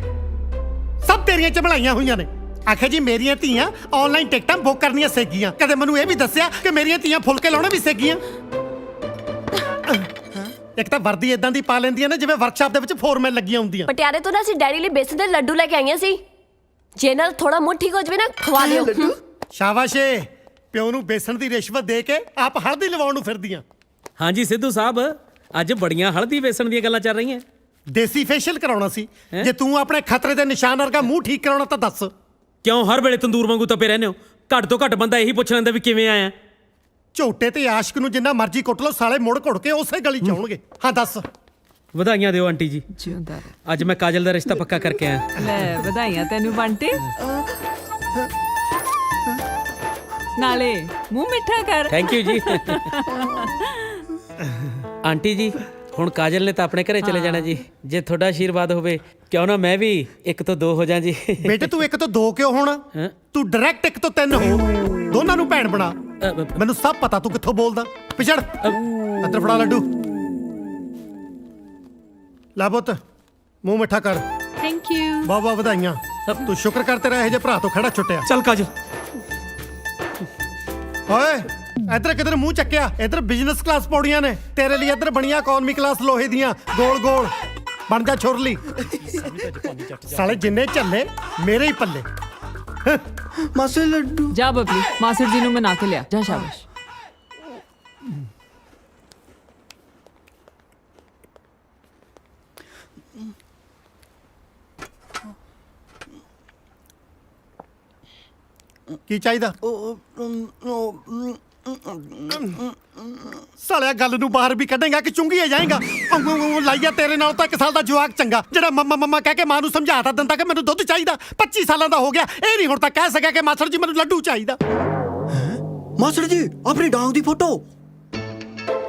ਸਭ ਤੇਰੀਆਂ ਚਮਲਾਈਆਂ ਹੋਈਆਂ ਨੇ। ਆਖਿਆ ਜੀ ਮੇਰੀਆਂ ਧੀਆਂ ਆਨਲਾਈਨ ਟਿਕਟਾਂ ਬੁੱਕ ਕਰਨੀਆਂ ਸਿੱਖ ਗਈਆਂ। ਕਦੇ ਮੈਨੂੰ ਇਹ ਵੀ ਦੱਸਿਆ ਕਿ ਮੇਰੀਆਂ ਧੀਆਂ ਫੁਲਕੇ ਲਾਉਣੇ ਵੀ ਸਿੱਖ ਗਈਆਂ। ਇੱਕ ਤਾਂ ਵਰਦੀ ਇਦਾਂ ਦੀ ਪਾ ਲੈਂਦੀਆਂ ਨੇ ਜਿਵੇਂ ਵਰਕਸ਼ਾਪ ਦੇ ਵਿੱਚ ਫੋਰਮੈਨ ਲੱਗੀਆਂ ਹੁੰਦੀਆਂ।
ਪਟਿਆਲੇ ਤੋਂ ਨਾ ਅਸੀਂ ਡੈਡੀ ਲਈ ਬੇਸਨ ਦੇ ਲੱਡੂ ਲੈ ਕੇ ਆਈਆਂ ਸੀ। ਜੇ ਨਾਲ ਥੋੜਾ ਮੂੰਹ ਠੀਕ ਹੋ ਜਵੇ ਨਾ ਖਵਾ ਦਿਓ।
ਸ਼ਾਬਾਸ਼ ਏ, ਪਿਓ ਨੂੰ ਬੇਸਣ ਦੀ ਰਿਸ਼ਵਤ ਦੇ ਕੇ ਆਪ ਹਲਦੀ ਲਵਾਉਣ ਨੂੰ ਫਿਰਦੀਆਂ।
ਹਾਂਜੀ ਸਿੱਧੂ ਸਾਹਿਬ, ਅੱਜ ਬੜੀਆਂ ਹਲਦੀ ਵੇਸਣ ਦੀਆਂ ਗੱਲਾਂ ਚੱਲ ਰਹੀਆਂ।
ਦੇਸੀ ਫੇਸ਼ੀਅਲ ਕਰਾਉਣਾ ਸੀ। ਜੇ ਤੂੰ ਆਪਣੇ ਖਤਰੇ ਦੇ ਨਿਸ਼ਾਨ ਵਰਗਾ ਮੂੰਹ ਠੀਕ ਕਰਾਉਣਾ ਤਾਂ ਦੱਸ।
ਕਿਉਂ ਹਰ ਵੇਲੇ ਤੰਦੂਰ ਵਾਂਗੂ ਤਪੇ ਰਹਿੰਦੇ ਹੋ? ਘੱਟ ਤੋਂ ਘੱਟ ਬੰਦਾ ਇਹੀ ਪੁੱਛ ਲੈਂਦਾ ਵੀ ਕਿਵੇਂ ਆਇਆ।
ਝੋਟੇ ਤੇ ਆਸ਼ਕ ਨੂੰ ਜਿੰਨਾ ਮਰਜ਼ੀ ਕੁੱਟ ਲਓ, ਸਾਲੇ ਮੁੜ ਘੁੜ ਕੇ ਉਸੇ ਗਲੀ ਚ ਆਉਣਗੇ। ਹਾਂ ਦੱਸ।
ਵਧਾਈਆਂ ਦਿਓ ਆਂਟੀ ਜੀ,
ਜਿਉਂਦਾ ਰਹਿ।
ਅੱਜ ਮੈਂ ਕਾਜਲ ਦਾ ਰਿਸ਼ਤਾ ਪੱਕਾ ਕਰਕੇ ਆਇਆ।
ਲੈ ਵਧਾਈਆਂ ਤੈਨੂੰ ਬੰਟੀ। ਨਾਲੇ ਮੂੰਹ ਮਿੱਠਾ ਕਰ।
ਥੈਂਕ ਯੂ ਜੀ। ਆਂਟੀ ਜੀ ਹੁਣ ਕਾਜਲ ਨੇ ਤਾਂ ਆਪਣੇ ਘਰੇ ਚਲੇ ਜਾਣਾ ਜੀ, ਜੇ ਤੁਹਾਡਾ ਆਸ਼ੀਰਵਾਦ ਹੋਵੇ ਕਿਉਂ ਨਾ ਮੈਂ ਵੀ 1 ਤੋਂ 2 ਹੋ ਜਾ ਜੀ।
ਬੇਟੇ ਤੂੰ 1 ਤੋਂ 2 ਕਿਉਂ ਹੋਣਾ?
ਹੈਂ?
ਤੂੰ ਡਾਇਰੈਕਟ 1 ਤੋਂ 3 ਹੋ, ਦੋਨਾਂ ਨੂੰ ਭੈਣ ਬਣਾ। ਮੈਨੂੰ ਸਭ ਪਤਾ ਤੂੰ ਕਿੱਥੋਂ ਬੋਲਦਾ। ਪਿਛੜ ਇੱਧਰ ਫੜਾ ਲੱਡੂ। ਲੈ ਪੁੱਤ ਮੂੰਹ ਮਿੱਠਾ ਕਰ।
Thank you.
ਵਾਹ ਵਾਹ ਵਧਾਈਆਂ। ਤੂੰ ਸ਼ੁਕਰ ਕਰ ਤੇਰਾ ਇਹੋ ਜਿਹੇ ਭਰਾ ਤੋਂ ਖੜਾ ਛੁੱਟਿਆ।
ਚੱਲ ਕਾਜਲ।
ਓਏ ਇੱਧਰ ਕਿਧਰ ਮੂੰਹ ਚੱਕਿਆ? ਇੱਧਰ ਬਿਜ਼ਨਸ ਕਲਾਸ ਪੌੜੀਆਂ ਨੇ ਤੇਰੇ ਲਈ, ਇੱਧਰ ਬਣੀਆਂ ਇਕਨੋਮੀ ਕਲਾਸ ਲੋਹੇ ਦੀਆਂ ਗੋਲ ਗੋਲ। ਬਣ ਜਾ ਛੁਰਲੀ। ਸਾਲੇ ਜਿੰਨੇ ਝੱਲੇ ਮੇਰੇ ਹੀ ਪੱਲੇ।
ਮਾਸੀ ਲੱਡੂ।
ਜਾ ਬਬਲੀ, ਮਾਸੜ ਜੀ ਨੂੰ ਮਨਾ ਕੇ ਲਿਆ। ਜਾ ਸ਼ਾਬਾਸ਼।
ਕੀ ਚਾਹੀਦਾ? ਸਾਲਿਆ ਗੱਲ ਨੂੰ ਬਾਹਰ ਵੀ ਕੱਢੇਗਾ ਕਿ ਚੁੰਗੀਏ ਜਾਏਗਾ? ਲਾਈਆ ਤੇਰੇ ਨਾਲ ਤਾਂ 1 ਸਾਲ ਦਾ ਜਵਾਕ ਚੰਗਾ, ਜਿਹੜਾ ਮੰਮਾ ਮੰਮਾ ਕਹਿ ਕੇ ਮਾਂ ਨੂੰ ਸਮਝਾਤਾ ਦਿੰਦਾ ਕਿ ਮੈਨੂੰ ਦੁੱਧ ਚਾਹੀਦਾ। 25 ਸਾਲਾਂ ਦਾ ਹੋ ਗਿਆ, ਇਹ ਨਹੀਂ ਹੁਣ ਤੱਕ ਕਹਿ ਸਕਿਆ ਕਿ ਮਾਸੜ ਜੀ ਮੈਨੂੰ ਲੱਡੂ ਚਾਹੀਦਾ।
ਮਾਸਟਰ ਜੀ ਆਪਣੀ ਡਾਂਗ ਦੀ ਫੋਟੋ।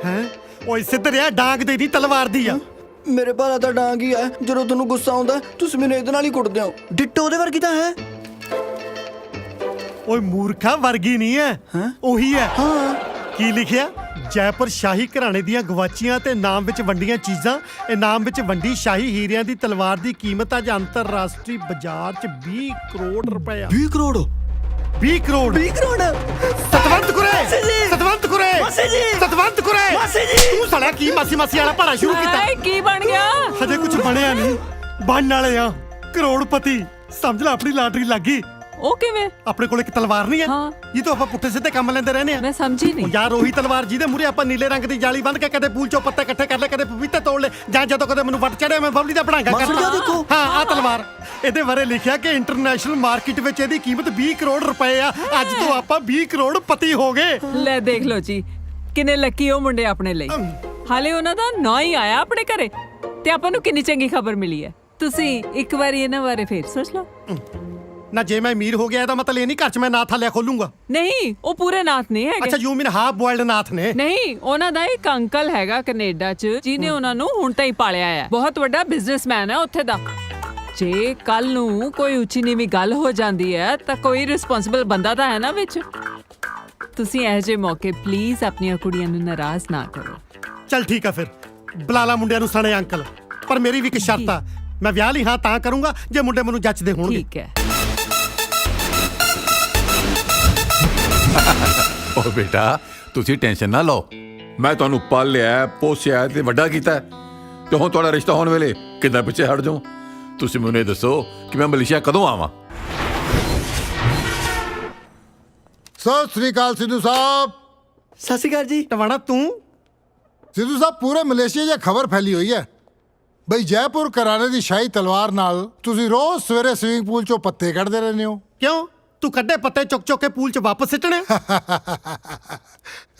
ਹੈ ਓਏ ਸਿੱਧਰਿਆ, ਡਾਂਗ ਦੇ ਦੀ ਤਲਵਾਰ ਦੀ ਆ।
ਮੇਰੇ ਭਾਰਾ ਤਾਂ ਡਾਂਗ ਹੀ ਹੈ, ਜਦੋਂ ਤੁਹਾਨੂੰ ਗੁੱਸਾ ਆਉਂਦਾ ਤੁਸੀਂ ਮੈਨੂੰ ਇਹਦੇ ਨਾਲ ਹੀ ਕੁੱਟਦੇ ਹੋ। ਡਿੱਟੋ ਉਹਦੇ ਵਰਗੀ ਤਾਂ ਹੈ।
ਓਏ ਮੂਰਖਾ ਵਰਗੀ ਨਹੀਂ ਹੈ, ਉਹੀ ਹੈ।
ਹਾਂ
ਕੀ ਲਿਖਿਆ? ਜੈਪੁਰ ਸ਼ਾਹੀ ਘਰਾਣੇ ਦੀਆਂ ਗਵਾਚੀਆਂ ਤੇ ਨਾਮ ਵਿੱਚ ਵੰਡੀਆਂ ਚੀਜ਼ਾਂ, ਇਨਾਮ ਵਿੱਚ ਵੰਡੀ ਸ਼ਾਹੀ ਹੀਰਿਆਂ ਦੀ ਤਲਵਾਰ ਦੀ ਕੀਮਤ ਅੱਜ ਅੰਤਰਰਾਸ਼ਟਰੀ ਬਾਜ਼ਾਰ 'ਚ 20 ਕਰੋੜ ਰੁਪਏ ਆ।
20 ਕਰੋੜ
20 ਕਰੋੜ
20 ਕਰੋੜ।
ਸਤਵੰਤ ਕੁਰੇ,
ਜੀ।
ਸਤਵੰਤ ਕੁਰੇ,
ਮਾਸੀ ਜੀ।
ਸਤਵੰਤ ਕੁਰੇ।
ਮਾਸੀ ਜੀ।
ਤੂੰ ਸਾਲਿਆ ਕੀ ਮਾਸੀ ਮਾਸੀ ਵਾਲਾ ਭਾੜਾ ਸ਼ੁਰੂ ਕੀਤਾ?
ਹਾਏ ਕੀ ਬਣ ਗਿਆ?
ਹਜੇ ਕੁਝ ਬਣਿਆ ਨਹੀਂ, ਬਣਨ ਵਾਲੇ ਆ ਕਰੋੜਪਤੀ। ਸਮਝ ਲੈ ਆਪਣੀ ਲਾਟਰੀ ਲੱਗ ਗਈ।
ਉਹ ਕਿਵੇਂ?
ਆਪਣੇ ਕੋਲ ਇੱਕ ਤਲਵਾਰ ਨਹੀਂ ਹੈ
ਹਾਂ।
ਇਹ ਤਾਂ ਆਪਾਂ ਪੁੱਠੇ ਸਿੱਧੇ ਕੰਮ ਲੈਂਦੇ ਰਹਿੰਦੇ ਆ।
ਮੈਂ ਸਮਝੀ ਨਹੀਂ।
ਯਾਰ ਉਹੀ ਤਲਵਾਰ ਜਿਹਦੇ ਮੂਰੇ ਆਪਾਂ ਨੀਲੇ ਰੰਗ ਦੀ ਜਾਲੀ ਬੰਨ੍ਹ ਕੇ ਕਦੇ ਪੂਲ ਚੋਂ ਪੱਤੇ ਇਕੱਠੇ ਕਰ ਲੈ, ਕਦੇ ਪਪੀਤੇ ਤੋੜ ਲੈ, ਜਾਂ ਜਦੋਂ ਕਦੇ ਮੈਨੂੰ ਵੱਟ ਚੜਿਆ ਮੈਂ ਬਬਲੀ ਦਾ ਬਣਾਗਾ
ਮਾਸਟਰ ਜੀ, ਆਹ ਦੇਖੋ।
ਹਾਂ ਆਹ ਤਲਵਾਰ। ਇਹਦੇ ਬਾਰੇ ਲਿਖਿਆ ਕਿ ਇੰਟਰਨੈਸ਼ਨਲ ਮਾਰਕੀਟ ਵਿੱਚ ਇਹਦੀ ਕੀਮਤ 20 ਕਰੋੜ ਰੁਪਏ ਆ। ਅੱਜ ਤੋਂ ਆਪਾਂ 20 ਕਰੋੜ ਪਤੀ ਹੋ ਗਏ।
ਲੈ ਦੇਖ ਲਓ ਜੀ, ਕਿੰਨੇ ਲੱਕੀ ਉਹ ਮੁੰਡੇ ਆਪਣੇ ਲਈ। ਹਾਲੇ ਉਹਨਾਂ ਦਾ ਨਾਂ ਹੀ ਆਇਆ ਆਪਣੇ ਘਰੇ ਤੇ ਆਪਾਂ ਨੂੰ ਕਿੰਨੀ ਚੰਗੀ ਖਬਰ ਮਿਲੀ ਹੈ। ਤੁਸੀਂ ਇੱਕ ਵਾਰੀ ਇਹਨਾਂ ਬਾਰੇ ਫੇਰ ਸੋਚ ਲਓ।
ਨਾ ਜੇ ਮੈਂ ਅਮੀਰ ਹੋ ਗਿਆ ਇਹਦਾ ਮਤਲਬ ਇਹ ਨਹੀਂ ਘਰ 'ਚ ਮੈਂ ਨਾਥ ਹਲਿਆ ਖੋਲੂੰਗਾ।
ਨਹੀਂ, ਉਹ ਪੂਰੇ ਨਾਥ ਨਹੀਂ ਹੈਗੇ।
ਅੱਛਾ ਯੂ ਮੀਨ ਹਾਫ ਬੋਇਲਡ ਨਾਥ ਨੇ?
ਨਹੀਂ, ਉਹਨਾਂ ਦਾ ਇੱਕ ਅੰਕਲ ਹੈਗਾ ਕੈਨੇਡਾ 'ਚ ਜਿਹਨੇ ਉਹਨਾਂ ਨੂੰ ਹੁਣ ਤਾਂ ਹੀ ਪਾਲਿਆ ਹੈ। ਬਹੁਤ ਵੱਡਾ ਬਿਜ਼ਨਸਮੈਨ ਹੈ ਉੱਥੇ ਦਾ। ਜੇ ਕੱਲ ਨੂੰ ਕੋਈ ਉੱਚੀ ਨੀਵੀਂ ਗੱਲ ਹੋ ਜਾਂਦੀ ਹੈ ਤਾਂ ਕੋਈ ਰਿਸਪੌਂਸਿਬਲ ਬੰਦਾ ਤਾਂ ਹੈ ਨਾ ਵਿੱਚ। ਤੁਸੀਂ ਇਹੋ ਜਿਹੇ ਮੌਕੇ ਪਲੀਜ਼ ਆਪਣੀਆਂ ਕੁੜੀਆਂ ਨੂੰ ਨਾਰਾਜ਼ ਨਾ ਕਰੋ।
ਚੱਲ ਠੀਕ ਆ ਫਿਰ, ਬੁਲਾਲਾ ਮੁੰਡਿਆਂ ਨੂੰ ਸਣੇ ਅੰਕਲ। ਪਰ ਮੇਰੀ ਵੀ ਇੱਕ ਸ਼ਰਤ ਆ, ਮੈਂ ਵਿਆਹ ਲਈ ਹਾਂ ਤਾਂ ਕਰੂੰਗਾ ਜੇ ਮੁੰਡੇ ਮੈਨੂੰ ਜੱਚਦੇ ਹੋਣਗੇ।
ਠੀਕ ਹੈ।
ਓ ਬੇਟਾ ਤੁਸੀਂ ਟੈਨਸ਼ਨ ਨਾ ਲਓ, ਮੈਂ ਤੁਹਾਨੂੰ ਪਾਲਿਆ ਪੋਸਿਆ ਤੇ ਵੱਡਾ ਕੀਤਾ ਤੇ ਹੁਣ ਤੁਹਾਡਾ ਰਿਸ਼ਤਾ ਹੋਣ ਵੇਲੇ ਕਿੱਦਾਂ ਪਿੱਛੇ ਹਟ ਜਾਉ? ਤੁਸੀਂ ਮੈਨੂੰ ਇਹ ਦੱਸੋ ਕਿ ਮੈਂ ਮਲੇਸ਼ੀਆ ਕਦੋਂ ਆਵਾਂ?
ਸਤਿ ਸ੍ਰੀ ਅਕਾਲ ਸਿੱਧੂ ਸਾਹਿਬ।
ਸਤਿ ਸ਼੍ਰੀ ਅਕਾਲ ਜੀ।
ਟਵਾਣਾ ਤੂੰ?
ਸਿੱਧੂ ਸਾਹਿਬ ਪੂਰੇ ਮਲੇਸ਼ੀਆ 'ਚ ਖਬਰ ਫੈਲੀ ਹੋਈ ਹੈ ਬਈ ਜੈਪੁਰ ਘਰਾਣੇ ਦੀ ਸ਼ਾਹੀ ਤਲਵਾਰ ਨਾਲ ਤੁਸੀਂ ਰੋਜ਼ ਸਵੇਰੇ ਸਵਿਮਿੰਗ ਪੂਲ 'ਚੋਂ ਪੱਤੇ ਕੱਢਦੇ ਰਹਿੰਦੇ ਹੋ।
ਕਿਉਂ? ਤੂੰ ਕੱਢੇ ਪੱਤੇ ਚੁੱਕ ਚੁੱਕ ਕੇ ਪੂਲ 'ਚ ਵਾਪਸ ਸਿੱਟਣੇ?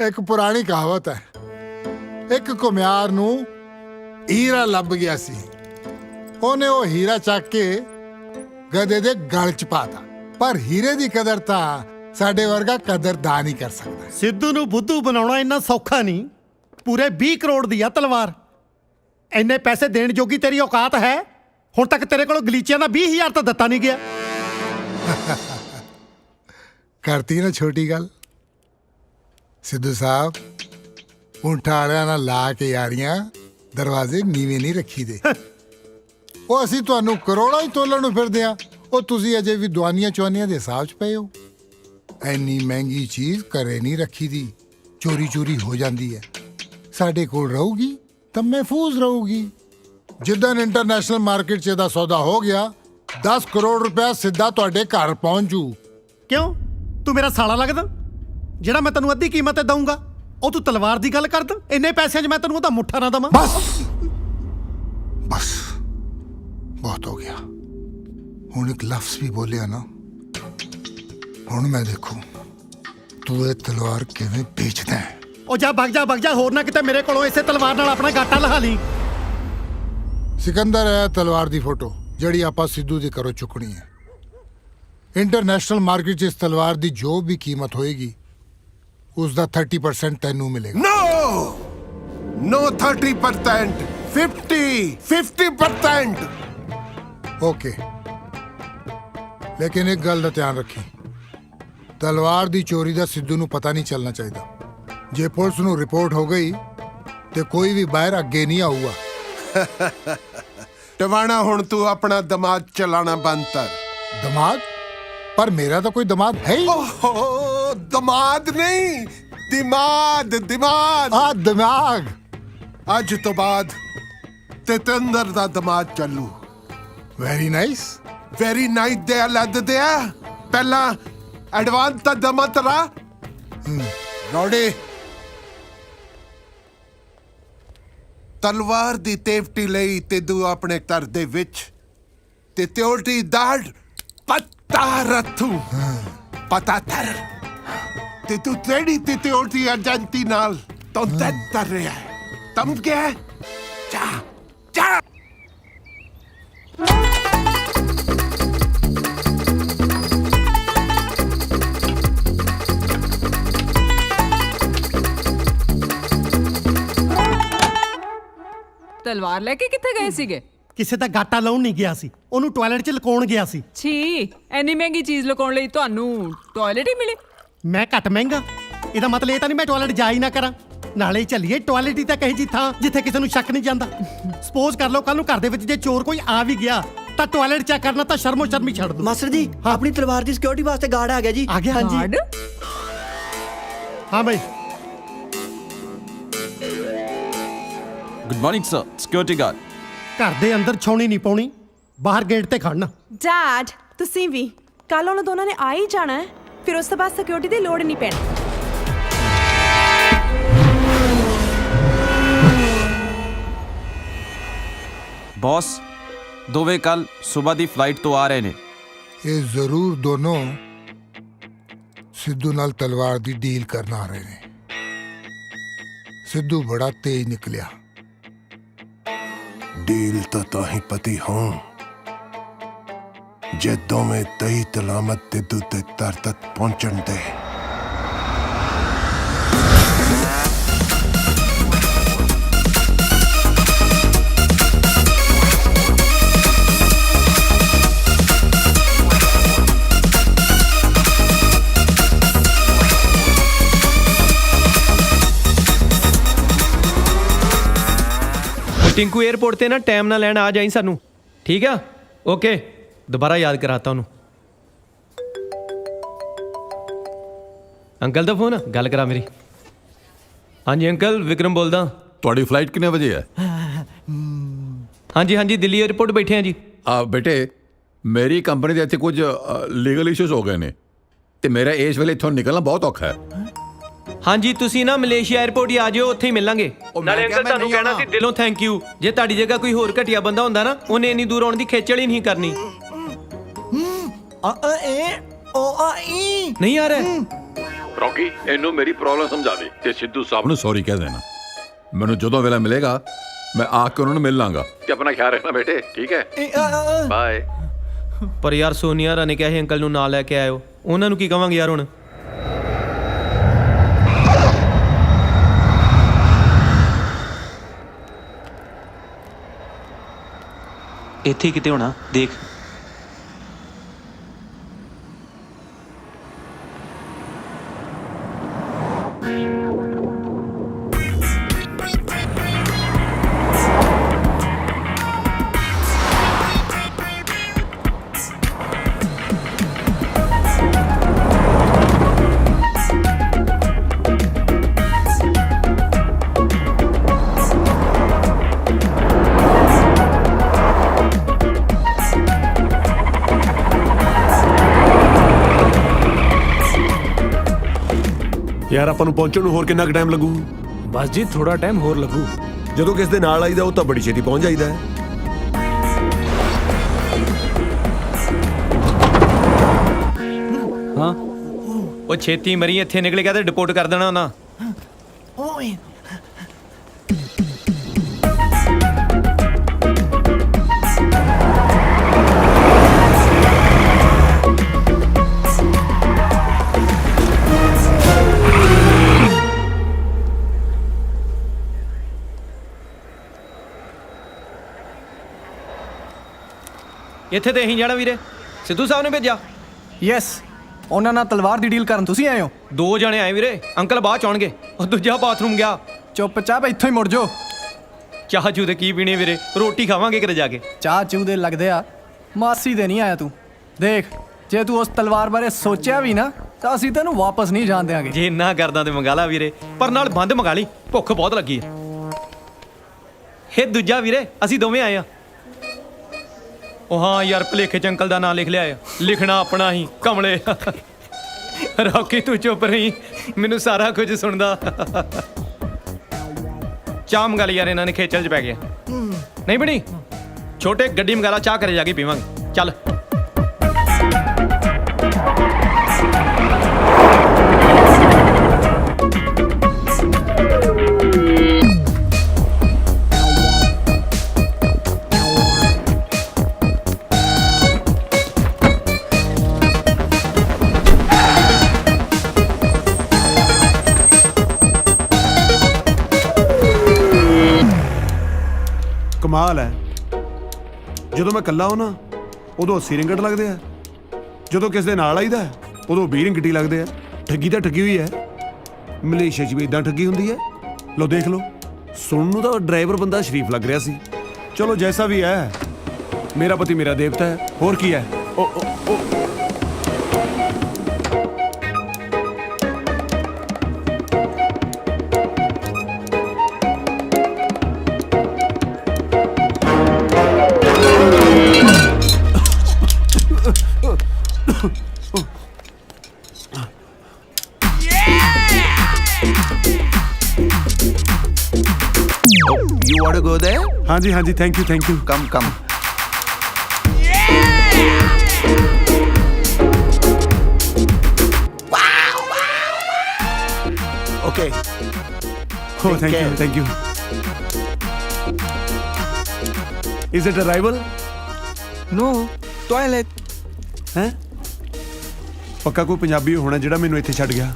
ਇੱਕ ਪੁਰਾਣੀ ਕਹਾਵਤ ਹੈ, ਇੱਕ ਘੁਮਿਆਰ ਨੂੰ ਹੀਰਾ ਲੱਭ ਗਿਆ ਸੀ, ਉਹਨੇ ਉਹ ਹੀਰਾ ਚੱਕ ਕੇ ਗਧੇ ਦੇ ਗਲ 'ਚ ਪਾਤਾ। ਪਰ ਹੀਰੇ ਦੀ ਕਦਰ ਤਾਂ ਸਾਡੇ ਵਰਗਾ ਕਦਰਦਾਨ ਹੀ ਕਰ ਸਕਦਾ।
ਸਿੱਧੂ ਨੂੰ ਬੁੱਧੂ ਬਣਾਉਣਾ ਇੰਨਾ ਸੌਖਾ ਨਹੀਂ। ਪੂਰੇ 20 ਕਰੋੜ ਦੀ ਆ ਤਲਵਾਰ। ਇੰਨੇ ਪੈਸੇ ਦੇਣ ਜੋਗੀ ਤੇਰੀ ਔਕਾਤ ਹੈ? ਹੁਣ ਤੱਕ ਤੇਰੇ ਕੋਲੋਂ ਗਲੀਚਿਆਂ ਦਾ 20,000 ਤਾਂ ਦਿੱਤਾ ਨਹੀਂ ਗਿਆ।
ਕਰਤੀ ਨਾ ਛੋਟੀ ਗੱਲ। ਸਿੱਧੂ ਸਾਹਿਬ ਊਂਠਾਂ ਵਾਲਿਆਂ ਨਾਲ ਲਾ ਕੇ ਯਾਰੀਆਂ ਦਰਵਾਜ਼ੇ ਨੀਵੇਂ ਨਹੀਂ ਰੱਖੀਦੇ। ਉਹ ਅਸੀਂ ਤੁਹਾਨੂੰ ਕਰੋੜਾਂ ਹੀ ਤੋਲਣ ਨੂੰ ਫਿਰਦੇ ਆ, ਉਹ ਤੁਸੀਂ ਅਜੇ ਵੀ ਦੁਆਨੀਆਂ ਚਵਾਨੀਆਂ ਦੇ ਹਿਸਾਬ 'ਚ ਪਏ ਹੋ। ਐਨੀ ਮਹਿੰਗੀ ਚੀਜ਼ ਘਰੇ ਨਹੀਂ ਰੱਖੀ ਦੀ, ਚੋਰੀ ਚੋਰੀ ਹੋ ਜਾਂਦੀ ਹੈ। ਸਾਡੇ ਕੋਲ ਰਹੂਗੀ ਤਾਂ ਮਹਿਫੂਜ਼ ਰਹੂਗੀ। ਜਿੱਦਾਂ ਇੰਟਰਨੈਸ਼ਨਲ ਮਾਰਕੀਟ 'ਚ ਇਹਦਾ ਸੌਦਾ ਹੋ ਗਿਆ, 10 ਕਰੋੜ ਰੁਪਇਆ ਸਿੱਧਾ ਤੁਹਾਡੇ ਘਰ ਪਹੁੰਚੂ।
ਕਿਉਂ? ਤੂੰ ਮੇਰਾ ਸਾਲਾ ਲੱਗਦਾ? ਜਿਹੜਾ ਮੈਂ ਤੈਨੂੰ ਅੱਧੀ ਕੀਮਤ ਤੇ ਦਊਂਗਾ ਉਹ ਤੂੰ ਤਲਵਾਰ ਦੀ ਗੱਲ ਕਰਦਾ? ਇੰਨੇ ਪੈਸਿਆਂ 'ਚ ਮੈਂ ਤੈਨੂੰ ਉਹਦਾ ਮੁੱਠਾ ਨਾ ਦਵਾਂ?
ਬਸ ਬਸ ਬਹੁਤ ਹੋ ਗਿਆ। ਹੁਣ ਇੱਕ ਲਫ਼ਜ਼ ਵੀ ਬੋਲਿਆ ਨਾ, ਹੁਣ ਮੈਂ ਦੇਖੋ ਤੂੰ ਇਹ ਤਲਵਾਰ ਕਿਵੇਂ ਵੇਚਦਾ ਹੈ?
ਉਹ ਜਾ ਭੱਗ ਜਾ ਹੋਰ ਨਾ ਕਿਤੇ ਮੇਰੇ ਕੋਲੋਂ ਇਸੇ ਤਲਵਾਰ ਨਾਲ ਆਪਣਾ ਗਾਟਾ ਲਹਾ ਲਈ।
ਸਿਕੰਦਰ ਹੈ ਤਲਵਾਰ ਦੀ ਫੋਟੋ ਜਿਹੜੀ ਆਪਾਂ ਸਿੱਧੂ ਦੇ ਘਰੋਂ ਚੁੱਕਣੀ ਹੈ। ਇੰਟਰਨੈਸ਼ਨਲ ਮਾਰਕੀਟ 'ਚ ਇਸ ਤਲਵਾਰ ਦੀ ਜੋ ਵੀ ਕੀਮਤ ਹੋਏਗੀ ਉਸ ਦਾ 30% ਤੈਨੂੰ ਮਿਲੇਗਾ।
नो 30%, 50%
ਓਕੇ, ਲੇਕਿਨ ਇੱਕ ਗੱਲ ਦਾ ਧਿਆਨ ਰੱਖੀ, ਤਲਵਾਰ ਦੀ ਚੋਰੀ ਦਾ ਸਿੱਧੂ ਨੂੰ ਪਤਾ ਨਹੀਂ ਚੱਲਣਾ ਚਾਹੀਦਾ। ਜੇ ਪੁਲਿਸ ਨੂੰ ਰਿਪੋਰਟ ਹੋ ਗਈ ਤੇ ਕੋਈ ਵੀ ਬਾਹਰ ਅੱਗੇ ਨਹੀਂ ਆਊਗਾ।
ਟਵਾਣਾ ਹੁਣ ਤੂੰ ਆਪਣਾ ਦਿਮਾਗ ਚਲਾਣਾ ਬੰਦ ਕਰ।
ਦਿਮਾਗ? ਪਰ ਮੇਰਾ ਤਾਂ ਕੋਈ ਦਿਮਾਗ ਹੈ ਹੀ।
ਓਹ ਦਿਮਾਗ ਨਹੀਂ, ਦਿਮਾਗ।
ਦਿਮਾਗ
ਅੱਜ ਤੋਂ ਬਾਅਦ ਤੇ ਅੰਦਰ ਦਾ ਦਿਮਾਗ ਚੱਲੂ।
Very nice.
ਵੈਰੀ ਨਾਈਟ ਦੇ ਲੱਦ ਦਿਆ ਪਹਿਲਾਂ ਐਡਵਾਂਸ ਤਾਂ ਜਮਾ ਤਰਾ ਰੋੜੇ। ਤਲਵਾਰ ਦੀ ਤੇਵਟੀ ਲਈ ਤੇ ਦੂ ਆਪਣੇ ਘਰ ਦੇ ਵਿੱਚ ਤੇ ਤਿਉਲਟੀ ਦਾੜ ਪੱਤਾ ਰੱਥੂ ਪਤਾ ਥਰ ਤੇ ਤੂੰ ਤੇੜੀ ਤੇ ਤਿਉਲਟੀ ਅਜੰਤੀ ਨਾਲ ਤੋਂ ਤਰ ਰਿਹਾ ਤਮ ਗਿਆ ਚਾ ਚਾ।
ਤਲਵਾਰ ਲੈ ਕੇ ਕਿੱਥੇ ਗਏ ਸੀਗੇ?
ਕਿਸੇ ਦਾ ਗਾਟਾ ਲਾਉਣ ਨਹੀਂ ਗਿਆ ਸੀ, ਉਹਨੂੰ ਟਾਇਲਟ 'ਚ ਲੁਕਾਉਣ ਗਿਆ ਸੀ।
ਛੀ, ਐਨੀ ਮਹਿੰਗੀ ਚੀਜ਼ ਲੁਕਾਉਣ ਲਈ ਤੁਹਾਨੂੰ ਟਾਇਲਟ ਹੀ ਮਿਲੇ?
ਮੈਂ ਘੱਟ ਮਹਿੰਗਾ, ਇਹਦਾ ਮਤਲਬ ਇਹ ਤਾਂ ਨਹੀਂ ਮੈਂ ਟਾਇਲਟ ਜਾ ਹੀ ਨਾ ਕਰਾਂ। ਨਾਲੇ ਚੱਲੀਏ ਟਾਇਲਟ ਹੀ ਤਾਂ ਕਹੀ ਜੀ ਥਾਂ ਜਿੱਥੇ ਕਿਸੇ ਨੂੰ ਸ਼ੱਕ ਨਹੀਂ ਜਾਂਦਾ। ਸਪੋਜ਼ ਕਰ ਲਓ ਕੱਲ ਨੂੰ ਘਰ ਦੇ ਵਿੱਚ ਜੇ ਚੋਰ ਕੋਈ ਆ ਵੀ ਗਿਆ ਤਾਂ ਟਾਇਲਟ ਚੈੱਕ ਕਰਨਾ ਤਾਂ ਸ਼ਰਮੋ ਸ਼ਰਮੀ ਛੱਡ ਦੋ।
ਮਾਸਟਰ ਜੀ ਆਪਣੀ ਤਲਵਾਰ ਦੀ ਸਿਕਿਉਰਿਟੀ ਵਾਸਤੇ ਗਾਰਡ ਆ ਗਿਆ ਜੀ।
ਆ ਗਿਆ?
ਗਾਰਡ?
ਹਾਂ ਬਈ।
Good morning sir, security guard.
ਘਰ ਦੇ ਅੰਦਰ ਛਾਉਣੀ ਨਹੀਂ ਪਾਉਣੀ, ਬਾਹਰ ਗੇਟ ਤੇ ਖੜਨਾ।
ਡੈਡ ਤੁਸੀਂ ਵੀ ਕੱਲ ਉਹਨਾਂ ਦੋਨਾਂ ਨੇ ਆ ਹੀ ਜਾਣਾ ਹੈ, ਫਿਰ ਉਸ ਤੋਂ ਬਾਅਦ ਸਿਕਿਉਰਿਟੀ ਦੀ ਲੋੜ ਨਹੀਂ ਪੈਣੀ।
ਬੌਸ ਦੋਵੇਂ ਕੱਲ ਸਵੇਰ ਦੀ ਫਲਾਈਟ ਤੋਂ ਆ ਰਹੇ ਨੇ।
ਇਹ ਜ਼ਰੂਰ ਦੋਨੋਂ ਸਿੱਧੂ ਨਾਲ ਤਲਵਾਰ ਦੀ ਡੀਲ ਕਰਨ ਆ ਰਹੇ ਨੇ। ਸਿੱਧੂ ਬੜਾ ਤੇਜ਼ ਨਿਕਲਿਆ।
ਡੀਲ ਤਾਂ ਹੀ ਪਤੀ ਹੋਂ ਜੇ ਦੋਵੇਂ ਤਈ ਤਲਾਮਤ ਤੇ ਦੁੱਤੇ ਤਰ ਤੱਕ ਪਹੁੰਚਣ ਦੇ।
टिंकू एयरपोर्ट ते ना टाइम ना लैन आ जाई सानू, ठीक है? ओके, दोबारा याद कराता हूँ। अंकल दा फोन गल करा मेरी। हाँ जी अंकल, विक्रम बोलदा।
ਤੁਹਾਡੀ ਫਲਾਈਟ ਕਿੰਨੇ ਵਜੇ ਹੈ?
हाँ जी हाँ जी, दिल्ली एयरपोर्ट बैठे हैं जी।
ਬੇਟੇ ਮੇਰੀ ਕੰਪਨੀ ਦੇ ਇੱਥੇ ਕੁਝ ਲੀਗਲ ਇਸ਼ੂਜ਼ ਹੋ ਗਏ ਨੇ ਤੇ ਮੇਰਾ ਇਸ ਵੇਲੇ ਇੱਥੋਂ ਨਿਕਲਣਾ ਬਹੁਤ ਔਖਾ ਹੈ।
हाँ जी तुसी ना मलेशिया एयरपोर्ट ही आ जाओ, उत्थे ही मिलांगे। नाले अंकल तुहानू कहना सी दिलों थैंक यू। जे तुहाडी जगह कोई होर घटिया बंदा हुंदा ना, उहने इन्नी दूर आउण दी खेचल ही नहीं करनी। नहीं आ रहा
ਰੌਕੀ ਇਹਨੂੰ ਮੇਰੀ ਪ੍ਰੋਬਲਮ ਸਮਝਾ ਦੇ ਤੇ ਸਿੱਧੂ ਸਾਹਿਬ ਨੂੰ ਸੌਰੀ ਕਹਿ ਦੇਣਾ। ਮੈਨੂੰ ਜਦੋਂ ਵੇਲਾ ਮਿਲੇਗਾ ਮੈਂ ਆ ਕੇ ਉਹਨਾਂ ਨੂੰ ਮਿਲ ਲਾਂਗਾ ਤੇ ਆਪਣਾ ਖਿਆਲ ਰੱਖਣਾ ਬੇਟੇ, ਠੀਕ ਹੈ? ਬਾਏ।
पर यार सोनिया रा ने कहा है अंकल नू नाल लैके आयो, उन्हां नू की कहांगे यार हुण?
ਇੱਥੇ ਕਿਤੇ ਹੋਣਾ, ਦੇਖ।
ਯਾਰ ਆਪਾਂ ਨੂੰ ਪਹੁੰਚਣ ਨੂੰ ਹੋਰ ਕਿੰਨਾ ਕੁ ਟਾਈਮ ਲੱਗੂ?
ਬਸ ਜੀ ਥੋੜਾ ਟਾਈਮ ਹੋਰ ਲੱਗੂ।
ਜਦੋਂ ਕਿਸ ਦੇ ਨਾਲ ਆਈਦਾ ਉਹ ਤਾਂ ਬੜੀ ਛੇਤੀ ਪਹੁੰਚ ਜਾਈਦਾ ਹੈ।
ਹਾਂ
ਉਹ ਛੇਤੀ ਮਰੀ, ਇੱਥੇ ਨਿਕਲ ਗਿਆ ਤੇ ਡਿਪੋਰਟ ਕਰ ਦੇਣਾ ਉਹਨਾਂ।
ਓਏ
ਇੱਥੇ ਤੇ ਅਸੀਂ ਜਾਣਾ ਵੀਰੇ, ਸਿੱਧੂ ਸਾਹਿਬ ਨੇ ਭੇਜਿਆ।
ਯੈਸ, ਉਹਨਾਂ ਨਾਲ ਤਲਵਾਰ ਦੀ ਡੀਲ ਕਰਨ ਤੁਸੀਂ ਆਏ ਹੋ?
2 ਜਣੇ ਆਏ ਵੀਰੇ, ਅੰਕਲ ਬਾਅਦ ਚ ਆਉਣਗੇ। ਉਹ ਦੂਜਾ ਬਾਥਰੂਮ ਗਿਆ।
ਚੁੱਪਚਾਪ ਇੱਥੋਂ ਹੀ ਮੁੜ ਜਾਓ।
ਚਾਹ ਚੂ ਤੇ ਕੀ ਪੀਣੀ ਵੀਰੇ, ਰੋਟੀ ਖਾਵਾਂਗੇ ਕਿਤੇ ਜਾ ਕੇ।
ਚਾਹ ਚੂ ਦੇ ਲੱਗਦੇ ਆ, ਮਾਸੀ ਦੇ ਨਹੀਂ ਆਇਆ ਤੂੰ। ਦੇਖ, ਜੇ ਤੂੰ ਉਸ ਤਲਵਾਰ ਬਾਰੇ ਸੋਚਿਆ ਵੀ ਨਾ ਤਾਂ ਅਸੀਂ ਤੈਨੂੰ ਵਾਪਸ ਨਹੀਂ ਜਾਣ ਦਿਆਂਗੇ।
ਜੇ ਇੰਨਾ ਕਰਦਾ ਤੇ ਮੰਗਾ ਲਾ ਵੀਰੇ, ਪਰ ਨਾਲ ਬੰਦ ਮੰਗਾ ਲਈ, ਭੁੱਖ ਬਹੁਤ ਲੱਗੀ ਹੈ। ਇਹ ਦੂਜਾ ਵੀਰੇ, ਅਸੀਂ ਦੋਵੇਂ ਆਏ ਆ। ਉਹ ਹਾਂ ਯਾਰ, ਭਲੇਖੇ ਚ ਅੰਕਲ ਦਾ ਨਾਂ ਲਿਖ ਲਿਆ ਆ, ਲਿਖਣਾ ਆਪਣਾ ਹੀ ਕਮਲੇ। ਰੌਕੀ ਤੂੰ ਚੁੱਪ ਰਹੀ, ਮੈਨੂੰ ਸਾਰਾ ਕੁਝ ਸੁਣਦਾ। ਚਾਹ ਮੰਗਾ ਲਈ ਯਾਰ, ਇਹਨਾਂ ਨੇ ਖੇਚਲ ਚ ਪੈ ਗਿਆ। ਨਹੀਂ ਬਣੀ, ਛੋਟੇ ਗੱਡੀ ਮੰਗਾ ਲਾ, ਚਾਹ ਕਰੇ ਜਾ ਕੇ ਪੀਵਾਂਗੇ। ਚੱਲ।
ਕਮਾਲ ਹੈ, ਜਦੋਂ ਮੈਂ ਇਕੱਲਾ ਹੋਣਾ ਉਦੋਂ 80 ਰਿੰਗਟ ਲੱਗਦੇ ਆ, ਜਦੋਂ ਕਿਸੇ ਦੇ ਨਾਲ ਆਈਦਾ ਉਦੋਂ 20 ਰਿੰਗਟ ਹੀ ਲੱਗਦੇ ਆ। ਠੱਗੀ ਤਾਂ ਠੱਗੀ ਹੋਈ ਹੈ, ਮਲੇਸ਼ੀਆ 'ਚ ਵੀ ਇਦਾਂ ਠੱਗੀ ਹੁੰਦੀ ਹੈ। ਲੋ ਦੇਖ ਲਓ, ਸੁਣਨ ਨੂੰ ਤਾਂ ਡਰਾਈਵਰ ਬੰਦਾ ਸ਼ਰੀਫ ਲੱਗ ਰਿਹਾ ਸੀ। ਚਲੋ ਜੈਸਾ ਵੀ ਹੈ, ਮੇਰਾ ਪਤੀ ਮੇਰਾ ਦੇਵਤਾ ਹੈ, ਹੋਰ ਕੀ ਹੈ।
You want to go there?
ਹਾਂਜੀ ਹਾਂਜੀ, thank you thank you.
Come, come. Okay.
Oh, thank you, thank you. Is it arrival?
No, toilet.
ਹੈ ਪੱਕਾ ਕੋਈ ਪੰਜਾਬੀ ਹੋਣਾ ਜਿਹੜਾ ਮੈਨੂੰ ਇੱਥੇ ਛੱਡ ਗਿਆ।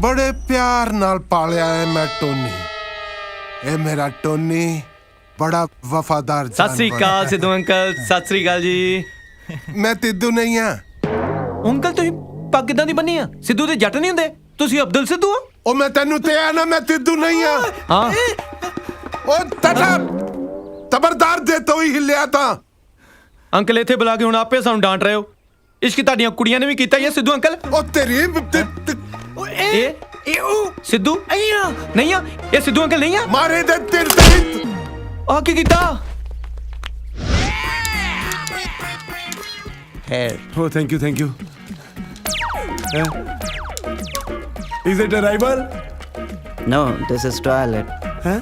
ਬੜੇ ਪਿਆਰ ਨਾਲ ਪਾਲਿਆ ਹੈ ਮੈਂ ਟੋਨੀ। ਇਹ ਮੇਰਾ ਟੋਨੀ ਬੜਾ ਵਫਾਦਾਰ ਜਾਨਵਰ ਹੈ।
ਸਤਿ ਸ੍ਰੀ ਅਕਾਲ ਸਿੱਧੂ ਅੰਕਲ। ਸਤਿ ਸ੍ਰੀ ਅਕਾਲ ਜੀ।
ਮੈਂ ਤਿੱਦੂ ਨਹੀਂ ਆ।
ਅੰਕਲ ਤੁਸੀਂ ਪੱਗ ਕਿੱਦਾਂ ਦੀ ਬੰਨੀ ਆ? ਸਿੱਧੂ ਦੇ ਜੱਟ ਨਹੀਂ ਹੁੰਦੇ, ਤੁਸੀਂ ਅਬਦੁਲ ਸਿੱਧੂ ਆ?
ਉਹ ਮੈਂ ਤੈਨੂੰ ਤੇ ਆ ਨਾ, ਮੈਂ ਤਿੱਦੂ ਨਹੀਂ ਆ।
ਹਾਂ।
ਉਹ ਤਟਾ ਤਬਰਦਾਰ ਦੇ ਤੋਂ ਹੀ ਹਿੱਲਿਆ ਤਾਂ।
ਅੰਕਲ ਇੱਥੇ ਬੁਲਾ ਕੇ ਹੁਣ ਆਪੇ ਸਾਨੂੰ ਡਾਂਟ ਰਹੇ ਹੋ। ਇਸ਼ਕ ਤੁਹਾਡੀਆਂ ਕੁੜੀਆਂ ਨੇ ਵੀ ਕੀਤਾ ਹੀ ਆ ਸਿੱਧੂ ਅੰਕਲ।
ਉਹ ਤੇਰੀ
ਇਹ ਸਿੱਧੂ ਨਹੀਂ ਆ, ਇਹ ਸਿੱਧੂ ਅੰਕਲ ਨਹੀਂ ਆ।
ਮਾਰੇ ਦੇ ਤਿਰ ਤੇ
ਆ ਕੀ ਕੀਤਾ?
Oh, thank you, thank you. Is it arrival?
No, this is toilet.
Huh?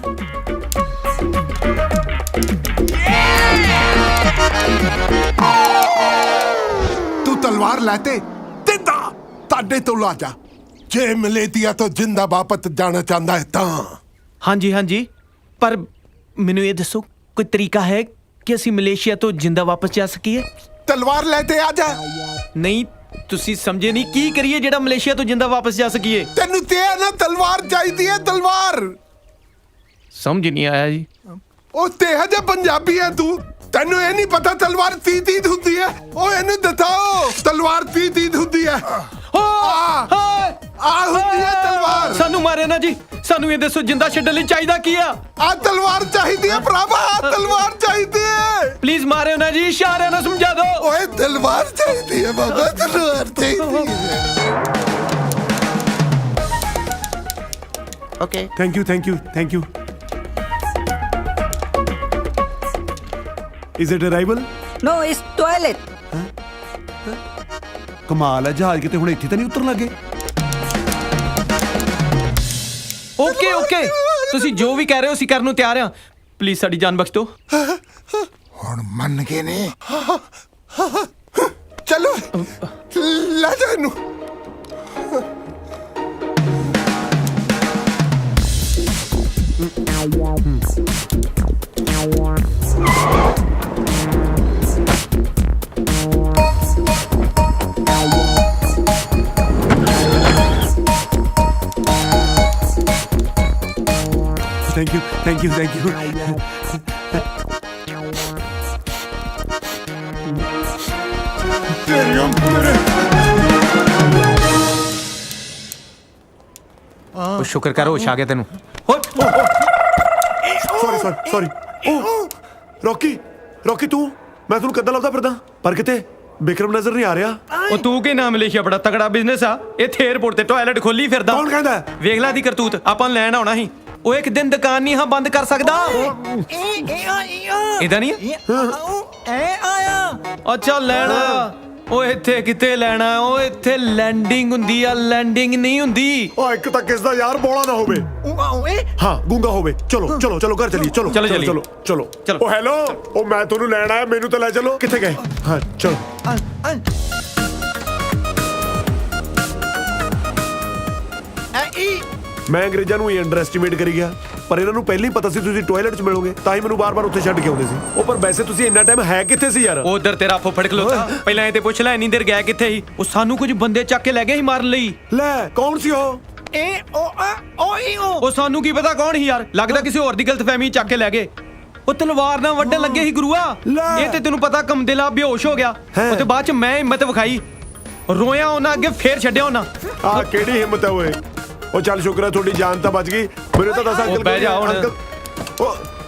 ਤੂੰ ਤਲਵਾਰ ਲਾਤੇ ਤਿੱਦਾ ਤੁਹਾਡੇ ਤੋਂ ਲਾ ਜਾ। ਜੇ ਮਲੇਸ਼ੀਆ ਤੋਂ ਜਿੰਦਾ ਵਾਪਸ ਜਾਣਾ ਚਾਹੁੰਦਾ ਹੈ ਤਾਂ।
ਹਾਂਜੀ ਹਾਂਜੀ, ਪਰ ਮੈਨੂੰ ਇਹ ਦੱਸੋ ਕੋਈ ਤਰੀਕਾ ਹੈ ਕਿ ਅਸੀਂ ਮਲੇਸ਼ੀਆ ਤੋਂ ਜਿੰਦਾ ਵਾਪਸ ਜਾ ਸਕੀਏ?
ਤਲਵਾਰ ਲੈ ਤੇ ਆ ਜਾ।
ਨਹੀਂ, ਤੁਸੀਂ ਸਮਝੇ ਨਹੀਂ, ਕੀ ਕਰੀਏ ਜਿਹੜਾ ਮਲੇਸ਼ੀਆ ਤੋਂ ਜਿੰਦਾ ਵਾਪਸ ਜਾ ਸਕੀਏ?
ਤੈਨੂੰ ਤੇ ਨਾ ਤਲਵਾਰ ਚਾਹੀਦੀ ਹੈ, ਤਲਵਾਰ।
ਸਮਝ ਨਹੀਂ ਆਇਆ ਜੀ।
ਉਹ ਤੇ ਹਜੇ ਪੰਜਾਬੀ ਹੈ ਤੂੰ, ਤੈਨੂੰ ਇਹ ਨਹੀਂ ਪਤਾ ਤਲਵਾਰ 30 ਹੁੰਦੀ ਹੈ? ਉਹ ਇਹਨੂੰ ਦਿਖਾਓ, ਤਲਵਾਰ 30 ਹੁੰਦੀ ਹੈ। ਆ ਹੁੰਦੀ ਹੈ ਤਲਵਾਰ।
ਸਾਨੂੰ ਮਾਰੇ ਨਾ ਜੀ, ਸਾਨੂੰ ਇਹ ਦੱਸੋ ਜਿੰਦਾ ਛੱਡਣ ਲਈ ਚਾਹੀਦਾ ਕੀ ਆ?
ਆ ਤਲਵਾਰ ਚਾਹੀਦੀ ਹੈ ਭਰਾਵਾ, ਆ ਤਲਵਾਰ ਚਾਹੀਦੀ ਹੈ।
ਪਲੀਜ਼ ਮਾਰਿਓ ਨਾ ਜੀ, ਇਸ਼ਾਰਿਆਂ ਨਾਲ ਸਮਝਾ ਦਿਓ।
ਓਏ ਤਲਵਾਰ ਚਾਹੀਦੀ ਹੈ ਬਾਬਾ, ਤਲਵਾਰ ਚਾਹੀਦੀ ਹੈ।
Okay.
Thank you, thank you, thank you. Is it arrival?
No, it's toilet.
ਕਮਾਲ ਹੈ, ਜਹਾਜ਼ ਕਿਤੇ ਹੁਣ ਇੱਥੇ ਤਾਂ ਨਹੀਂ ਉਤਰਨ ਲੱਗੇ?
ਓਕੇ ਓਕੇ ਤੁਸੀਂ ਜੋ ਵੀ ਕਹਿ ਰਹੇ ਹੋ ਅਸੀਂ ਕਰਨ ਨੂੰ ਤਿਆਰ ਆ ਪਲੀਜ਼ ਸਾਡੀ ਜਾਨ ਬਖਸ਼ ਦਿਓ
ਹੁਣ ਮੰਨ ਗਏ ਨੇ
ਚਲੋ ਲੈ ਜਾ ਇਹਨੂੰ
thank you thank you thank you
ਉਹ ਸ਼ੁਕਰ ਕਰ ਹੋਸ਼ ਆ ਗਿਆ ਤੈਨੂੰ
ਸੌਰੀ ਸੌਰੀ ਰੌਕੀ ਰੌਕੀ ਤੂੰ ਮੈਂ ਤੁਹਾਨੂੰ ਕਦੋਂ ਲੱਭਦਾ ਫਿਰਦਾ ਪਰ ਕਿਤੇ ਵਿਕਰਮ ਨਜ਼ਰ ਨਹੀਂ ਆ ਰਿਹਾ
ਉਹ ਤੂੰ ਕੀ ਨਾਮ ਲਿਖਿਆ ਬੜਾ ਤਗੜਾ ਬਿਜ਼ਨਸ ਆ ਇੱਥੇ 에어ਪੋਰਟ ਤੇ ਟਾਇਲਟ ਖੋਲੀ ਫਿਰਦਾ
ਕੌਣ ਕਹਿੰਦਾ
ਵੇਖ ਲੈ ਦੀ ਕਰਤੂਤ ਆਪਾਂ ਨੂੰ ਲੈਣ ਆਉਣਾ ਸੀ ਉਹ ਇੱਕ ਦਿਨ ਦੁਕਾਨ ਨਹੀਂ ਹਾਂ ਬੰਦ ਕਰ ਸਕਦਾ ਇਹਦਾ ਨਹੀਂ ਅੱਛਾ ਲੈਣਾ ਉਹ ਇੱਥੇ ਕਿਤੇ ਲੈਣਾ ਉਹ ਇੱਥੇ ਲੈਂਡਿੰਗ ਹੁੰਦੀ ਆ ਲੈਂਡਿੰਗ ਨਹੀਂ ਹੁੰਦੀ
ਉਹ ਇੱਕ ਤਾਂ ਕਿਸ ਦਾ ਯਾਰ ਬੋਲਾ ਨਾ ਹੋਵੇ ਹਾਂ ਗੂੰਗਾ ਹੋਵੇ ਚਲੋ ਚਲੋ ਚਲੋ ਘਰ ਚਲੀਏ ਚਲੋ
ਚਲੋ ਚੱਲੀਏ।
ਚਲੋ ਚਲੋ
ਚਲੋ।
ਉਹ ਹੈਲੋ ਉਹ ਮੈਂ ਤੁਹਾਨੂੰ ਲੈਣ ਆਇਆ ਮੈਨੂੰ ਤਾਂ ਲੈ ਚਲੋ ਕਿੱਥੇ ਗਏ ਹਾਂ ਚਲੋ ਮੈਂ ਅੰਗਰੇਜ਼ਾਂ ਨੂੰ ਹੀ ਅੰਡਰ ਐਸਟੀਮੇਟ ਕਰੀ ਗਿਆ ਪਰ ਇਹਨਾਂ ਨੂੰ ਪਹਿਲਾਂ ਹੀ ਪਤਾ ਸੀ ਤੁਸੀਂ ਟਾਇਲਟ 'ਚ ਮਿਲੋਗੇ ਤਾਂ ਹੀ ਮੈਨੂੰ ਬਾਰ-ਬਾਰ ਉੱਥੇ ਛੱਡ ਕੇ ਆਉਂਦੇ ਸੀ ਉਹ ਪਰ ਵੈਸੇ ਤੁਸੀਂ ਇੰਨਾ ਟਾਈਮ ਹੈ ਕਿੱਥੇ ਸੀ ਯਾਰ
ਉਧਰ ਤੇਰਾ ਫੁੱਫੜ ਖਲੋਤਾ ਪਹਿਲਾਂ ਇਹ ਤੇ ਪੁੱਛ ਲੈ ਇੰਨੀ ਦੇਰ ਗਿਆ ਕਿੱਥੇ ਸੀ ਉਹ ਸਾਨੂੰ ਕੁਝ ਬੰਦੇ ਚੱਕ ਕੇ ਲੈ ਗਏ ਸੀ ਮਾਰਨ ਲਈ
ਲੈ ਕੌਣ ਸੀ ਉਹ
ਉਹ ਸਾਨੂੰ ਕੀ ਪਤਾ ਕੌਣ ਸੀ ਯਾਰ ਲੱਗਦਾ ਕਿਸੇ ਹੋਰ ਦੀ ਗਲਤਫਹਿਮੀ ਚੱਕ ਕੇ ਲੈ ਗਏ ਉਹ ਤਲਵਾਰ ਨਾਲ ਵੱਢਣ ਲੱਗੇ ਸੀ ਗੁਰੂਆ ਇਹ ਤੇ ਤੈਨੂੰ ਪਤਾ ਕਮਦਿਲਾ ਬੇਹੋਸ਼ ਹੋ ਗਿਆ ਉਹ ਤੇ ਬਾਅਦ ਚ ਮੈਂ ਹਿੰਮਤ ਵਿਖਾਈ ਰੋਇਆ ਉਹਨਾਂ ਅੱਗੇ ਫੇਰ ਛੱਡਿਆ ਉਹਨਾਂ
ਆ ਕਿਹੜੀ ਹਿੰਮਤ ਹੈ ਓਏ ਉਹ ਚੱਲ ਸ਼ੁਕਰ ਹੈ ਤੁਹਾਡੀ ਜਾਨ ਤਾਂ ਬਚ ਗਈ ਮੈਨੂੰ ਤਾਂ ਦੱਸ ਅੰਕਲ
ਬਹਿ ਜਾ ਹੁਣ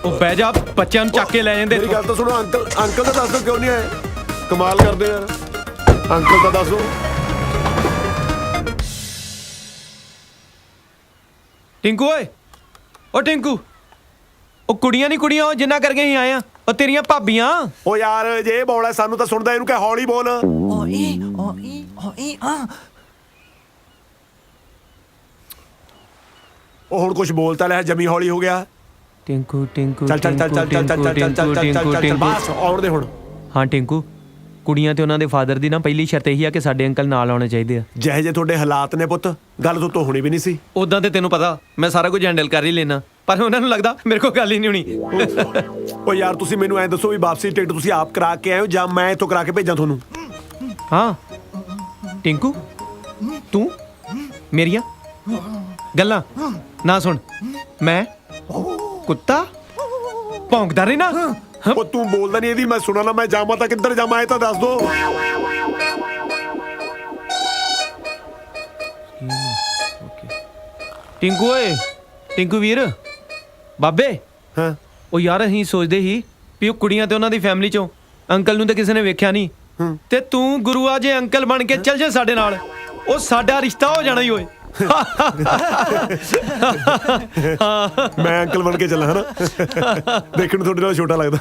ਉਹ ਬਹਿ ਜਾ ਬੱਚਿਆਂ ਨੂੰ ਚੱਕ ਕੇ ਲੈ ਜਾਂਦੇ
ਮੇਰੀ ਗੱਲ ਤਾਂ ਸੁਣੋ ਅੰਕਲ ਤਾਂ ਦੱਸ ਦਿਓ ਕਿਉਂ ਨਹੀਂ ਆਏ ਕਮਾਲ ਕਰਦੇ ਯਾਰ ਅੰਕਲ ਤਾਂ ਦੱਸੋ
ਟਿੰਕੂ ਓਏ ਉਹ ਟਿੰਕੂ ਉਹ ਕੁੜੀਆਂ ਨਹੀਂ ਕੁੜੀਆਂ ਉਹ ਜਿੰਨਾ ਕਰਕੇ ਹੀ ਆਏ ਆ ਉਹ ਤੇਰੀਆਂ ਭਾਬੀਆਂ
ਉਹ ਯਾਰ ਜੇ ਬੋਲਾ ਸਾਨੂੰ ਤਾਂ ਸੁਣਦਾ ਇਹਨੂੰ ਕਹਿ ਹੌਲੀ ਬੋਲ ਉਹ ਹੁਣ ਕੁਝ ਬੋਲਤਾ ਲੈ ਜਮੀ ਹੌਲੀ ਹੋ ਗਿਆ
ਟਿੰਕੂ ਟਿੰਕੂ
ਚੱਲ ਚੱਲ ਚੱਲ ਚੱਲ ਚੱਲ ਚੱਲ ਚੱਲ ਚੱਲ ਚੱਲ ਚੱਲ ਬਸ ਆਉਣ ਦੇ ਹੁਣ
ਹਾਂ ਟਿੰਕੂ ਕੁੜੀਆਂ ਤੇ ਉਹਨਾਂ ਦੇ ਫਾਦਰ ਦੀ ਨਾ ਪਹਿਲੀ ਸ਼ਰਤ ਇਹੀ ਆ ਕਿ ਸਾਡੇ ਅੰਕਲ ਨਾਲ ਆਉਣੇ ਚਾਹੀਦੇ ਆ
ਜਿਹੇ ਜੇ ਤੁਹਾਡੇ ਹਾਲਾਤ ਨੇ ਪੁੱਤ ਗੱਲ ਤੋਂ ਹੋਣੀ ਵੀ ਨਹੀਂ ਸੀ
ਉਦਾਂ ਤੇ ਤੈਨੂੰ ਪਤਾ ਮੈਂ ਸਾਰਾ ਕੁਝ ਹੈਂਡਲ ਕਰ ਹੀ ਲੈਣਾ ਪਰ ਉਹਨਾਂ ਨੂੰ ਲੱਗਦਾ ਮੇਰੇ ਕੋਲ ਗੱਲ ਹੀ ਨਹੀਂ ਹੋਣੀ
ਉਹ ਯਾਰ ਤੁਸੀਂ ਮੈਨੂੰ ਐਂ ਦੱਸੋ ਵੀ ਵਾਪਸੀ ਟਿਕਟ ਤੁਸੀਂ ਆਪ ਕਰਾ ਕੇ ਆਏ ਹੋ ਜਾਂ ਮੈਂ ਇੱਥੋਂ ਕਰਾ ਕੇ ਭੇਜਾਂ ਤੁਹਾਨੂੰ
ਹਾਂ ਟਿੰਕੂ ਤੂੰ ਮੇਰੀਆਂ ਗੱਲਾਂ ਨਾ ਸੁਣ ਮੈਂ ਕੁੱਤਾ ਭੌਂਕਦਾ ਰਹਿਣਾ
ਉਹ ਤੂੰ ਬੋਲਦਾ ਨਹੀਂ ਇਹਦੀ ਮੈਂ ਸੁਣਾ ਨਾ ਮੈਂ ਜਾਵਾਂ ਤਾਂ ਕਿੱਧਰ ਜਾਵਾਂ ਇਹ ਤਾਂ ਦੱਸ ਦੋ
ਟਿੰਕੂ ਓਏ ਟਿੰਕੂ ਵੀਰ ਬਾਬੇ
ਹਾਂ
ਉਹ ਯਾਰ ਅਸੀਂ ਸੋਚਦੇ ਸੀ ਵੀ ਉਹ ਕੁੜੀਆਂ ਤੇ ਉਹਨਾਂ ਦੀ ਫੈਮਿਲੀ ਚੋਂ ਅੰਕਲ ਨੂੰ ਤਾਂ ਕਿਸੇ ਨੇ ਵੇਖਿਆ ਨਹੀਂ ਤੇ ਤੂੰ ਗੁਰੂਆ ਜੇ ਅੰਕਲ ਬਣ ਕੇ ਚੱਲ ਜਾ ਸਾਡੇ ਨਾਲ ਉਹ ਸਾਡਾ ਰਿਸ਼ਤਾ ਹੋ ਜਾਣਾ ਹੀ ਓਏ
ਮੈਂ ਅੰਕਲ ਬਣ ਕੇ ਚੱਲਾਂ ਹਨਾ ਦੇਖਣ ਨੂੰ ਤੁਹਾਡੇ ਨਾਲ ਛੋਟਾ ਲੱਗਦਾ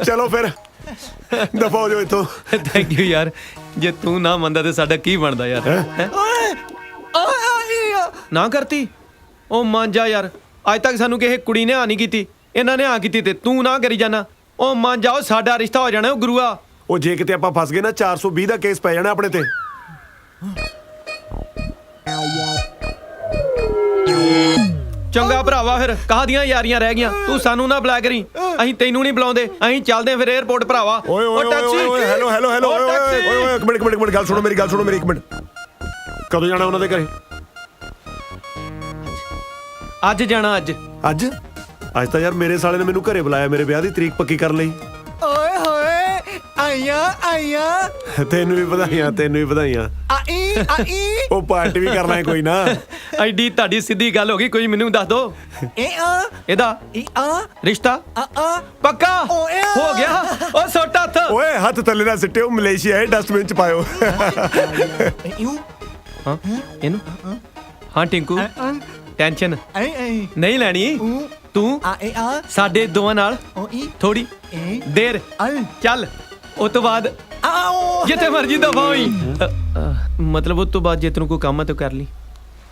ਚਲੋ ਫਿਰ ਦਫਾ ਹੋ ਜਾਓ ਇੱਥੋਂ
ਥੈਂਕ ਯੂ ਯਾਰ ਜੇ ਤੂੰ ਨਾ ਮੰਨਦਾ ਤੇ ਸਾਡਾ ਕੀ ਬਣਦਾ ਯਾਰ ਨਾ ਕਰਤੀ ਉਹ ਮੰਨ ਜਾ ਯਾਰ ਅੱਜ ਤੱਕ ਸਾਨੂੰ ਕਿਸੇ ਕੁੜੀ ਨੇ ਆ ਨਹੀਂ ਕੀਤੀ ਇਹਨਾਂ ਨੇ ਆ ਕੀਤੀ ਤੇ ਤੂੰ ਨਾ ਕਰੀ ਜਾਣਾ ਉਹ ਮੰਨ ਜਾਓ ਸਾਡਾ ਰਿਸ਼ਤਾ ਹੋ ਜਾਣਾ ਉਹ ਗੁਰੂਆ
ਉਹ ਜੇ ਕਿਤੇ ਆਪਾਂ ਫਸ ਗਏ ਨਾ 420 ਦਾ ਕੇਸ ਪੈ ਜਾਣਾ ਆਪਣੇ ਤੇ
ਚੰਗਾ ਭਰਾਵਾ ਫਿਰ ਕਾਹਦੀਆਂ ਯਾਰੀਆਂ ਰਹਿ ਗਈਆਂ ਤੂੰ ਸਾਨੂੰ ਨਾ ਬੁਲਾ ਕਰੀ ਅਸੀਂ ਤੈਨੂੰ ਨਹੀਂ ਬੁਲਾਉਂਦੇ ਅਸੀਂ ਚੱਲਦੇ ਫਿਰ 에어ਪੋਰਟ ਭਰਾਵਾ
ਓਏ ਓਏ ਓਏ ਹੈਲੋ ਹੈਲੋ ਹੈਲੋ ਓਏ ਇੱਕ ਮਿੰਟ ਗੱਲ ਸੁਣੋ ਮੇਰੀ ਇੱਕ ਮਿੰਟ ਕਦੋਂ ਜਾਣਾ ਉਹਨਾਂ ਦੇ ਘਰੇ
ਅੱਜ ਜਾਣਾ ਅੱਜ
ਤਾਂ ਯਾਰ ਮੇਰੇ ਸਾਲੇ ਨੇ ਮੈਨੂੰ ਘਰੇ ਬੁਲਾਇਆ ਮੇਰੇ ਵਿਆਹ ਦੀ ਤਰੀਕ ਪੱਕੀ ਕਰਨ ਲਈ
ਓਏ ਹੋਏ ਆਈਆਂ
ਤੈਨੂੰ ਵੀ ਵਧਾਈਆਂ
ਆਈ
ਉਹ ਪਾਰਟੀ ਵੀ ਕਰਨਾ ਹੈ ਕੋਈ ਨਾ
ਐਡੀ ਤੁਹਾਡੀ ਸਿੱਧੀ ਗੱਲ ਹੋ ਗਈ ਕੋਈ ਮੈਨੂੰ ਦੱਸ ਦੋ ਇਹਦਾ ਰਿਸ਼ਤਾ ਪੱਕਾ ਹੋ ਗਿਆ ਉਹ ਸੁੱਟ ਹੱਥ
ਓਏ ਹੱਥ ਥੱਲੇ ਨਾ ਸਿੱਟਿਓ ਮਲੇਸ਼ੀਆ ਹੈ ਡਸਟਬਿਨ ਚ ਪਾਇਓ
ਹਾਂ ਇਹਨੂੰ ਹਾਂ ਟਿੰਕੂ ਟੈਨਸ਼ਨ ਨਹੀਂ ਲੈਣੀ ਤੂੰ ਸਾਡੇ ਦੋਵਾਂ ਨਾਲ ਥੋੜੀ ਦੇਰ ਚੱਲ ਉਸ ਤੋਂ ਬਾਅਦ ਜਿੱਥੇ ਮਰਜੀ ਦਫਾ ਹੋਈ ਮਤਲਬ ਉਸ ਤੋਂ ਬਾਅਦ ਜੇ ਤੈਨੂੰ ਕੋਈ ਕੰਮ ਹੈ ਤਾਂ ਕਰ ਲਈ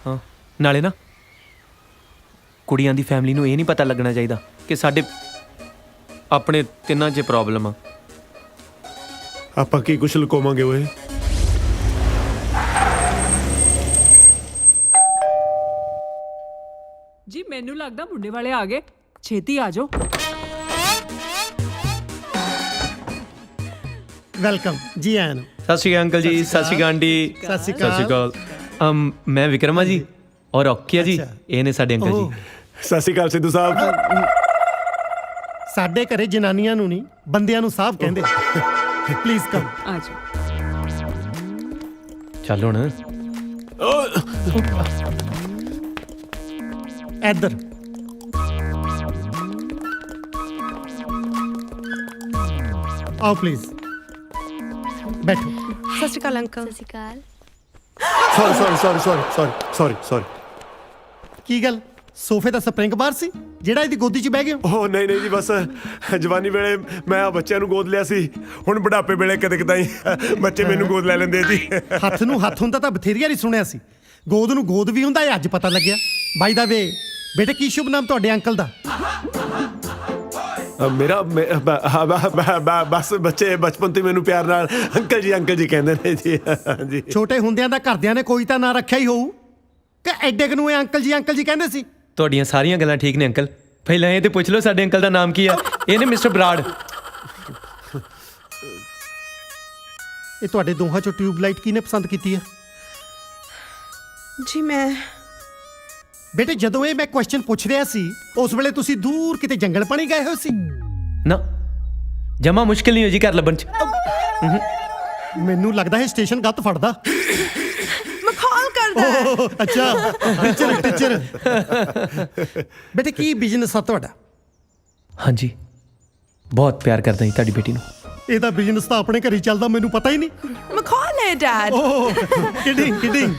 ਹਾਂ ਨਾਲੇ ਨਾ ਕੁੜੀਆਂ ਦੀ ਫੈਮਿਲੀ ਨੂੰ ਇਹ ਨਹੀਂ ਪਤਾ ਲੱਗਣਾ ਚਾਹੀਦਾ ਕਿ ਸਾਡੇ ਆਪਣੇ ਤਿੰਨਾਂ 'ਚ ਪ੍ਰੋਬਲਮ ਆ।
ਆਪਾਂ ਕੀ ਕੁਛ ਲੁਕਾਵਾਂਗੇ ਓਏ।
ਜੀ ਮੈਨੂੰ ਲੱਗਦਾ ਮੁੰਡੇ ਵਾਲੇ ਆ ਗਏ, ਛੇਤੀ ਆ ਜਾਓ।
ਵੈਲਕਮ ਜੀ ਆਇਆਂ ਨੂੰ।
ਸਤਿ ਸ਼੍ਰੀ ਅਕਾਲ ਅੰਕਲ ਜੀ, ਸਤਿ ਸ਼੍ਰੀ ਅਕਾਲ ਆਂਟੀ।
ਸਤਿ ਸ਼੍ਰੀ ਅਕਾਲ।
ਮੈਂ ਵਿਕਰਮਾ ਜੀ ਔਰ ਔਕੀਆ ਜੀ, ਇਹ ਨੇ ਸਾਡੇ ਅੰਕਲ ਜੀ।
ਸਤਿ ਸ਼੍ਰੀ ਅਕਾਲ ਸਿੱਧੂ ਸਾਹਿਬ।
ਸਾਡੇ ਘਰੇ ਜਨਾਨੀਆਂ ਨੂੰ ਨਹੀਂ ਬੰਦਿਆਂ ਨੂੰ ਸਾਹਿਬ ਕਹਿੰਦੇ। Please come.
ਆ ਜਾਓ।
ਚੱਲ ਹੁਣ
ਇੱਧਰ ਆਓ ਪਲੀਜ਼ ਬੈਠੋ।
ਸਤਿ ਸ਼੍ਰੀ ਅਕਾਲ ਅੰਕਲ।
ਸਤਿ ਸ਼੍ਰੀ ਅਕਾਲ।
ਸੌਰੀ।
ਕੀ ਗੱਲ ਸੋਫੇ ਦਾ ਸਪਰਿੰਗ ਬਾਰ ਸੀ ਜਿਹੜਾ ਇਹਦੀ ਗੋਦੀ 'ਚ ਬਹਿ ਗਏ ਹੋ?
ਓ ਨਹੀਂ ਜੀ, ਬਸ ਜਵਾਨੀ ਵੇਲੇ ਮੈਂ ਆ ਬੱਚਿਆਂ ਨੂੰ ਗੋਦ ਲਿਆ ਸੀ, ਹੁਣ ਬੁਢਾਪੇ ਵੇਲੇ ਕਦੇ ਕਦਾਈ ਬੱਚੇ ਮੈਨੂੰ ਗੋਦ ਲੈ ਲੈਂਦੇ ਜੀ।
ਹੱਥ ਨੂੰ ਹੱਥ ਹੁੰਦਾ ਤਾਂ ਬਥੇਰੀਆਂ ਨਹੀਂ ਸੁਣਿਆ ਸੀ, ਗੋਦ ਨੂੰ ਗੋਦ ਵੀ ਹੁੰਦਾ, ਇਹ ਅੱਜ ਪਤਾ ਲੱਗਿਆ। ਬਾਈ ਦਾ ਵੇ ਬੇਟੇ, ਕੀ ਸ਼ੁਭ ਨਾਮ ਤੁਹਾਡੇ ਅੰਕਲ ਦਾ?
ਮੇਰਾ ਬਸ ਬੱਚੇ ਬਚਪਨ ਤੋਂ ਮੈਨੂੰ ਪਿਆਰ ਨਾਲ ਅੰਕਲ ਜੀ ਕਹਿੰਦੇ ਨੇ ਜੀ। ਹਾਂਜੀ,
ਛੋਟੇ ਹੁੰਦਿਆਂ ਦਾ ਘਰਦਿਆਂ ਨੇ ਕੋਈ ਤਾਂ ਨਾਂ ਰੱਖਿਆ ਹੀ ਹੋਊ ਕਿ ਐਡੇ ਕੁ ਨੂੰ ਇਹ ਅੰਕਲ ਜੀ ਕਹਿੰਦੇ ਸੀ?
ਤੁਹਾਡੀਆਂ ਸਾਰੀਆਂ ਗੱਲਾਂ ਠੀਕ ਨੇ ਅੰਕਲ, ਪਹਿਲਾਂ ਇਹ ਤੇ ਪੁੱਛ ਲਓ ਸਾਡੇ ਅੰਕਲ ਦਾ ਨਾਮ ਕੀ ਆ। ਇਹ ਨੇ ਮਿਸਟਰ ਬਰਾੜ।
ਇਹ ਤੁਹਾਡੇ ਦੋਹਾਂ ਚੋਂ ਟਿਊਬਲਾਈਟ ਕਿਹਨੇ ਪਸੰਦ ਕੀਤੀ ਹੈ?
ਜੀ ਮੈਂ
ਬੇਟੇ ਜਦੋਂ ਇਹ ਮੈਂ ਕੁਐਸਚਨ ਪੁੱਛ ਰਿਹਾ ਸੀ ਉਸ ਵੇਲੇ ਤੁਸੀਂ ਦੂਰ ਕਿਤੇ ਜੰਗਲ ਪਾਣੀ ਗਏ ਹੋਏ ਸੀ?
ਨਾ, ਜਮਾ ਮੁਸ਼ਕਿਲ ਨਹੀਂ ਹੋ ਜੀ ਘਰ ਲੱਭਣ 'ਚ।
ਮੈਨੂੰ ਲੱਗਦਾ ਹੈ ਸਟੇਸ਼ਨ ਗੱਤ ਫੜਦਾ।
ਮਖੌਲ ਕਰਦਾ।
ਅੱਛਾ, ਟੀਚਰ। ਬੇਟੇ ਕੀ ਬਿਜ਼ਨਸ ਆ ਤੁਹਾਡਾ?
ਹਾਂਜੀ, ਬਹੁਤ ਪਿਆਰ ਕਰਦਾ ਜੀ ਤੁਹਾਡੀ ਬੇਟੀ ਨੂੰ।
ਇਹਦਾ ਬਿਜ਼ਨਸ ਤਾਂ ਆਪਣੇ ਘਰੇ ਚੱਲਦਾ, ਮੈਨੂੰ ਪਤਾ ਹੀ ਨਹੀਂ।
ਮਖੌਲ ਹੈ ਡੈਡ।
ਕਿਡਿੰਗ।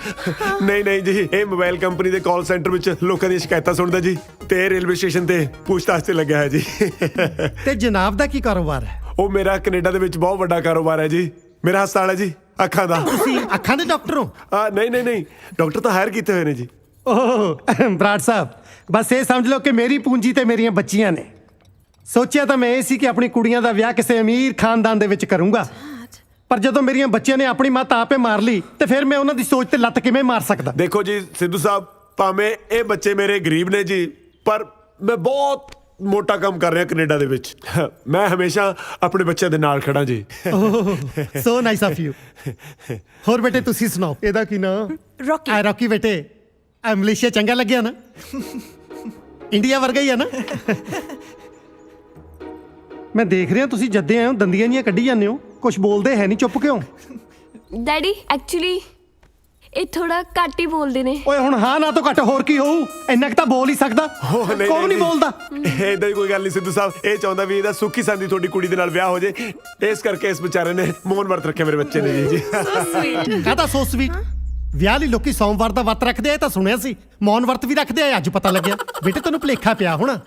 ਨਹੀਂ ਜੀ, ਇਹ ਮੋਬਾਈਲ ਕੰਪਨੀ ਦੇ ਕਾਲ ਸੈਂਟਰ ਵਿੱਚ ਲੋਕਾਂ ਦੀਆਂ ਸ਼ਿਕਾਇਤਾਂ ਸੁਣਦਾ ਜੀ, ਤੇ ਰੇਲਵੇ ਸਟੇਸ਼ਨ ਤੇ ਪੁੱਛਤਾਛ ਤੇ ਲੱਗਿਆ ਹੈ ਜੀ।
ਤੇ ਜਨਾਬ ਦਾ ਕੀ ਕਾਰੋਬਾਰ ਹੈ?
ਉਹ ਮੇਰਾ ਕੈਨੇਡਾ ਦੇ ਵਿੱਚ ਬਹੁਤ ਵੱਡਾ ਕਾਰੋਬਾਰ ਹੈ ਜੀ। ਮੇਰਾ ਹਸਪਤਾਲ ਹੈ ਜੀ ਅੱਖਾਂ ਦਾ।
ਤੁਸੀਂ ਅੱਖਾਂ ਦੇ ਡਾਕਟਰ ਹੋ?
ਨਹੀਂ, ਡਾਕਟਰ ਤਾਂ ਹਾਇਰ ਕੀਤੇ ਹੋਏ ਨੇ ਜੀ।
ਬਰਾੜ ਸਾਹਿਬ, ਬਸ ਇਹ ਸਮਝ ਲਓ ਕਿ ਮੇਰੀ ਪੂੰਜੀ ਤੇ ਮੇਰੀਆਂ ਬੱਚੀਆਂ ਨੇ। ਸੋਚਿਆ ਤਾਂ ਮੈਂ ਇਹ ਸੀ ਕਿ ਆਪਣੀ ਕੁੜੀਆਂ ਦਾ ਵਿਆਹ ਕਿਸੇ ਅਮੀਰ ਖਾਨਦਾਨ ਦੇ ਵਿੱਚ ਕਰੂੰਗਾ, ਪਰ ਜਦੋਂ ਮੇਰੀਆਂ ਬੱਚੀਆਂ ਨੇ ਆਪਣੀ ਮਾਂ ਆਪੇ ਮਾਰ ਲਈ ਤੇ ਫਿਰ ਮੈਂ ਉਹਨਾਂ ਦੀ ਸੋਚ ਤੇ ਲੱਤ ਕਿਵੇਂ ਮਾਰ ਸਕਦਾ?
ਦੇਖੋ ਜੀ ਸਿੱਧੂ ਸਾਹਿਬ, ਭਾਵੇਂ ਇਹ ਬੱਚੇ ਮੇਰੇ ਗਰੀਬ ਨੇ ਜੀ, ਪਰ ਮੈਂ ਬਹੁਤ ਮੋਟਾ ਕੰਮ ਕਰ ਰਿਹਾ ਕੈਨੇਡਾ ਦੇ ਵਿੱਚ। ਮੈਂ ਹਮੇਸ਼ਾ ਆਪਣੇ ਬੱਚਿਆਂ ਦੇ ਨਾਲ ਖੜਾ ਜੀ।
So nice of you. ਹੋਰ ਬੇਟੇ ਤੁਸੀਂ ਸੁਣਾਓ, ਇਹਦਾ ਕੀ ਨਾਂ?
ਰੌਕੀ।
ਰੌਕੀ ਬੇਟੇ, ਆ ਮਲੇਸ਼ੀਆ ਚੰਗਾ ਲੱਗਿਆ ਨਾ? ਇੰਡੀਆ ਵਰਗਾ ਹੀ ਆ ਨਾ? ਮੈਂ ਦੇਖ ਰਿਹਾ ਤੁਸੀਂ ਜੱਦੇ ਆਏ ਹੋ ਦੰਦੀਆਂ ਜੀਆਂ ਕੱਢੀ ਜਾਂਦੇ ਹੋ, ਕੁਝ ਬੋਲਦੇ ਹੈ ਨਹੀਂ, ਚੁੱਪ ਕਿਉਂ?
ਡੈਡੀ ਐਕਚੁਅਲੀ ਇਹ ਥੋੜਾ ਘੱਟ ਹੀ ਬੋਲਦੇ ਨੇ।
ਓਏ ਹੁਣ ਹਾਂ ਨਾ ਤੋਂ ਘੱਟ ਹੋਰ ਕੀ ਹੋਊ? ਇੰਨਾ ਕੁ ਤਾਂ ਬੋਲ ਹੀ ਸਕਦਾ। ਕੋਈ ਨਹੀਂ ਬੋਲਦਾ।
ਏਦਾਂ ਦੀ ਕੋਈ ਗੱਲ ਨਹੀਂ ਸਿੱਧੂ ਸਾਹਿਬ, ਇਹ ਚਾਹੁੰਦਾ ਵੀ ਇਹਦਾ ਸੁੱਖੀ ਸੰਦੀ ਤੁਹਾਡੀ ਕੁੜੀ ਦੇ ਨਾਲ ਵਿਆਹ ਹੋ ਜੇ, ਇਸ ਕਰਕੇ ਇਸ ਵਿਚਾਰੇ ਨੇ ਮੌਨ ਵਰਤ ਰੱਖਿਆ ਮੇਰੇ ਬੱਚੇ ਨੇ ਜੀ।
ਕਹਤਾ ਸੋ ਸਵੀਟ। ਵਿਆਹ ਲਈ ਲੋਕੀ ਸੋਮਵਾਰ ਦਾ ਵਰਤ ਰੱਖਦੇ ਆ, ਇਹ ਤਾਂ ਸੁਣਿਆ ਸੀ। ਮੌਨ ਵਰਤ ਵੀ ਰੱਖਦੇ ਆ, ਅੱਜ ਪਤਾ ਲੱਗਿਆ। ਬੇਟੇ ਤੈਨੂੰ ਭੁਲੇਖਾ ਪਿਆ ਹੋਣਾ,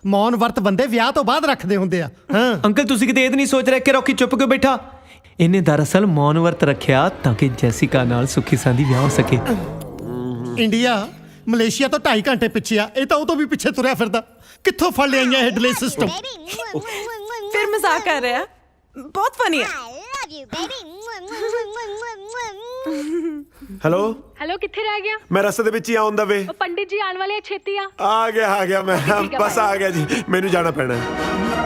ਮੌਨ ਵਰਤ ਬੰਦੇ ਵਿਆਹ ਤੋਂ ਬਾਅਦ ਰੱਖਦੇ ਹੁੰਦੇ ਆ। ਹਾਂ
ਅੰਕਲ, ਤੁਸੀਂ ਕਿਤੇ ਇਹ ਨਹੀਂ ਸੋਚ ਰਹੇ ਕਿ ਰੌਕੀ ਚੁੱਪ ਕਿਉਂ ਬੈਠਾ? ਇਹਨੇ ਦਰਅਸਲ ਮੌਨ ਵਰਤ ਰੱਖਿਆ ਤਾਂ ਕਿ ਜੈਸਿਕਾ ਨਾਲ ਸੁੱਖੀ ਸਾਂਦੀ ਵਿਆਹ ਹੋ ਸਕੇ।
ਇੰਡੀਆ ਮਲੇਸ਼ੀਆ ਤੋਂ 2.5 ਘੰਟੇ ਪਿੱਛੇ ਆ, ਇਹ ਤਾਂ ਉਹ ਤੋਂ ਵੀ ਪਿੱਛੇ ਤੁਰਿਆ ਫਿਰਦਾ। ਕਿੱਥੋਂ ਫੜ ਲਿਆਈਆਂ ਇਹ ਡਿਲੇ ਸਿਸਟਮ?
ਫਿਰ ਮਜ਼ਾਕ ਕਰ ਰਿਹਾ, ਬਹੁਤ ਫਨੀ ਹੈ।
ਹੈਲੋ,
ਕਿੱਥੇ ਰਹਿ ਗਿਆ?
ਮੈਂ ਰਸਤੇ ਦੇ ਵਿੱਚ ਹੀ ਆਉਣ ਦਾ ਵੇ।
ਉਹ ਪੰਡਿਤ ਜੀ ਆਉਣ ਵਾਲੇ, ਛੇਤੀ ਆ।
ਆ ਗਿਆ ਮੈਂ, ਬਸ ਆ ਗਿਆ ਜੀ। ਮੈਨੂੰ ਜਾਣਾ ਪੈਣਾ ਹੈ,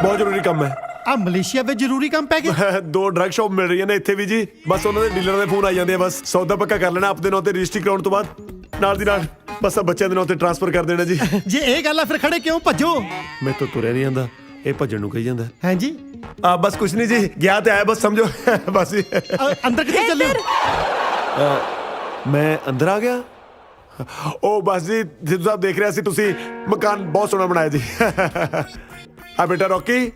ਬਹੁਤ ਜ਼ਰੂਰੀ ਕੰਮ ਹੈ।
ਆ ਮਲੇਸ਼ੀਆ ਵਿੱਚ ਜ਼ਰੂਰੀ ਕੰਮ ਪੈ ਗਿਆ?
2 ਡਰੱਗ ਸ਼ਾਪ ਮਿਲ ਰਹੀਆਂ ਨੇ ਇੱਥੇ ਵੀ ਜੀ, ਬਸ ਉਹਨਾਂ ਦੇ ਡੀਲਰਾਂ ਦੇ ਫੋਨ ਆ ਜਾਂਦੇ ਆ। ਬਸ ਸੌਦਾ ਪੱਕਾ ਕਰ ਲੈਣਾ, ਆਪਣੇ ਨਾਂ ਤੇ ਰਜਿਸਟਰੀ ਕਰਾਉਣ ਤੋਂ ਬਾਅਦ ਨਾਲ ਦੀ ਨਾਲ ਬਸ ਆ ਬੱਚਿਆਂ ਦੇ ਨਾਂ ਤੇ ਟ੍ਰਾਂਸਫਰ ਕਰ ਦੇਣਾ ਜੀ।
ਜੇ ਇਹ ਗੱਲ ਆ ਫਿਰ ਖੜੇ ਕਿਉਂ? ਭੱਜੋ।
ਮੈਂ ਤਾਂ ਤੁਰਿਆ ਨਹੀਂ ਜਾਂਦਾ, ਇਹ ਭੱਜਣ ਨੂੰ ਕਹੀ ਜਾਂਦਾ।
ਹੈ ਜੀ,
ਬਸ ਕੁਛ ਨਹੀਂ ਜੀ, ਗਿਆ ਤੇ ਆਇਆ ਬਸ, ਸਮਝੋ। ਬਸ ਜੀ।
ਅੰਦਰ ਕਿੱਥੇ ਚੱਲੇ ਹੋ?
ਮੈਂ ਅੰਦਰ ਆ ਗਿਆ। ਉਹ ਬਸ ਜੀ, ਜਿੱਦ ਸਾਹਿਬ ਦੇਖ ਰਿਹਾ ਸੀ ਤੁਸੀਂ ਮਕਾਨ ਬਹੁਤ ਸੋਹਣਾ ਬਣਾਇਆ ਜੀ। ਆ ਬੇਟਾ ਰੌਕੀ,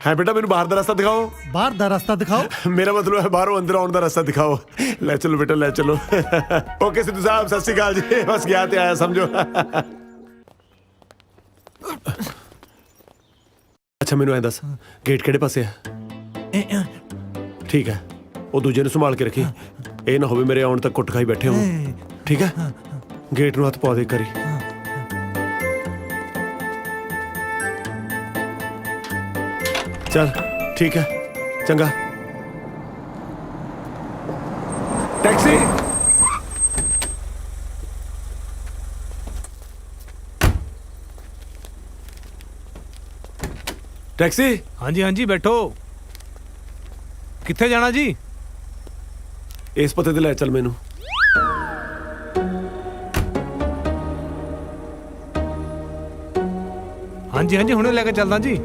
ਹੈ ਬੇਟਾ ਮੈਨੂੰ ਬਾਹਰ ਦਾ ਰਸਤਾ ਦਿਖਾਓ।
ਬਾਹਰ ਦਾ ਰਸਤਾ ਦਿਖਾਓ?
ਮੇਰਾ ਮਤਲਬ ਹੈ ਬਾਹਰੋਂ ਅੰਦਰ ਆਉਣ ਦਾ ਰਸਤਾ ਦਿਖਾਓ। ਲੈ ਚਲੋ ਬੇਟਾ, ਲੈ ਚਲੋ। ਓਕੇ ਸਿੱਧੂ ਸਾਹਿਬ, ਸਤਿ ਸ਼੍ਰੀ ਅਕਾਲ ਜੀ। ਬਸ ਗਿਆ ਤੇ ਆਇਆ, ਸਮਝੋ। ਅੱਛਾ ਮੈਨੂੰ ਐਂ ਦੱਸ, ਗੇਟ ਕਿਹੜੇ ਪਾਸੇ ਆ? ਠੀਕ ਹੈ, ਉਹ ਦੂਜੇ ਨੂੰ ਸੰਭਾਲ ਕੇ ਰੱਖੀ, ਇਹ ਨਾ ਹੋਵੇ ਮੇਰੇ ਆਉਣ ਤੱਕ ਕੁੱਟ ਖਾਈ ਬੈਠੇ ਹੋ। ਠੀਕ ਹੈ, ਗੇਟ ਨੂੰ ਹੱਥ ਪਾ ਦੇ ਕਰੀ। चल ठीक है चंगा टैक्सी टैक्सी
हाँ जी बैठो कित्थे जाना जी
इस पते ते लै चल मैनू
हाँ जी हुणे लेके चलदा जी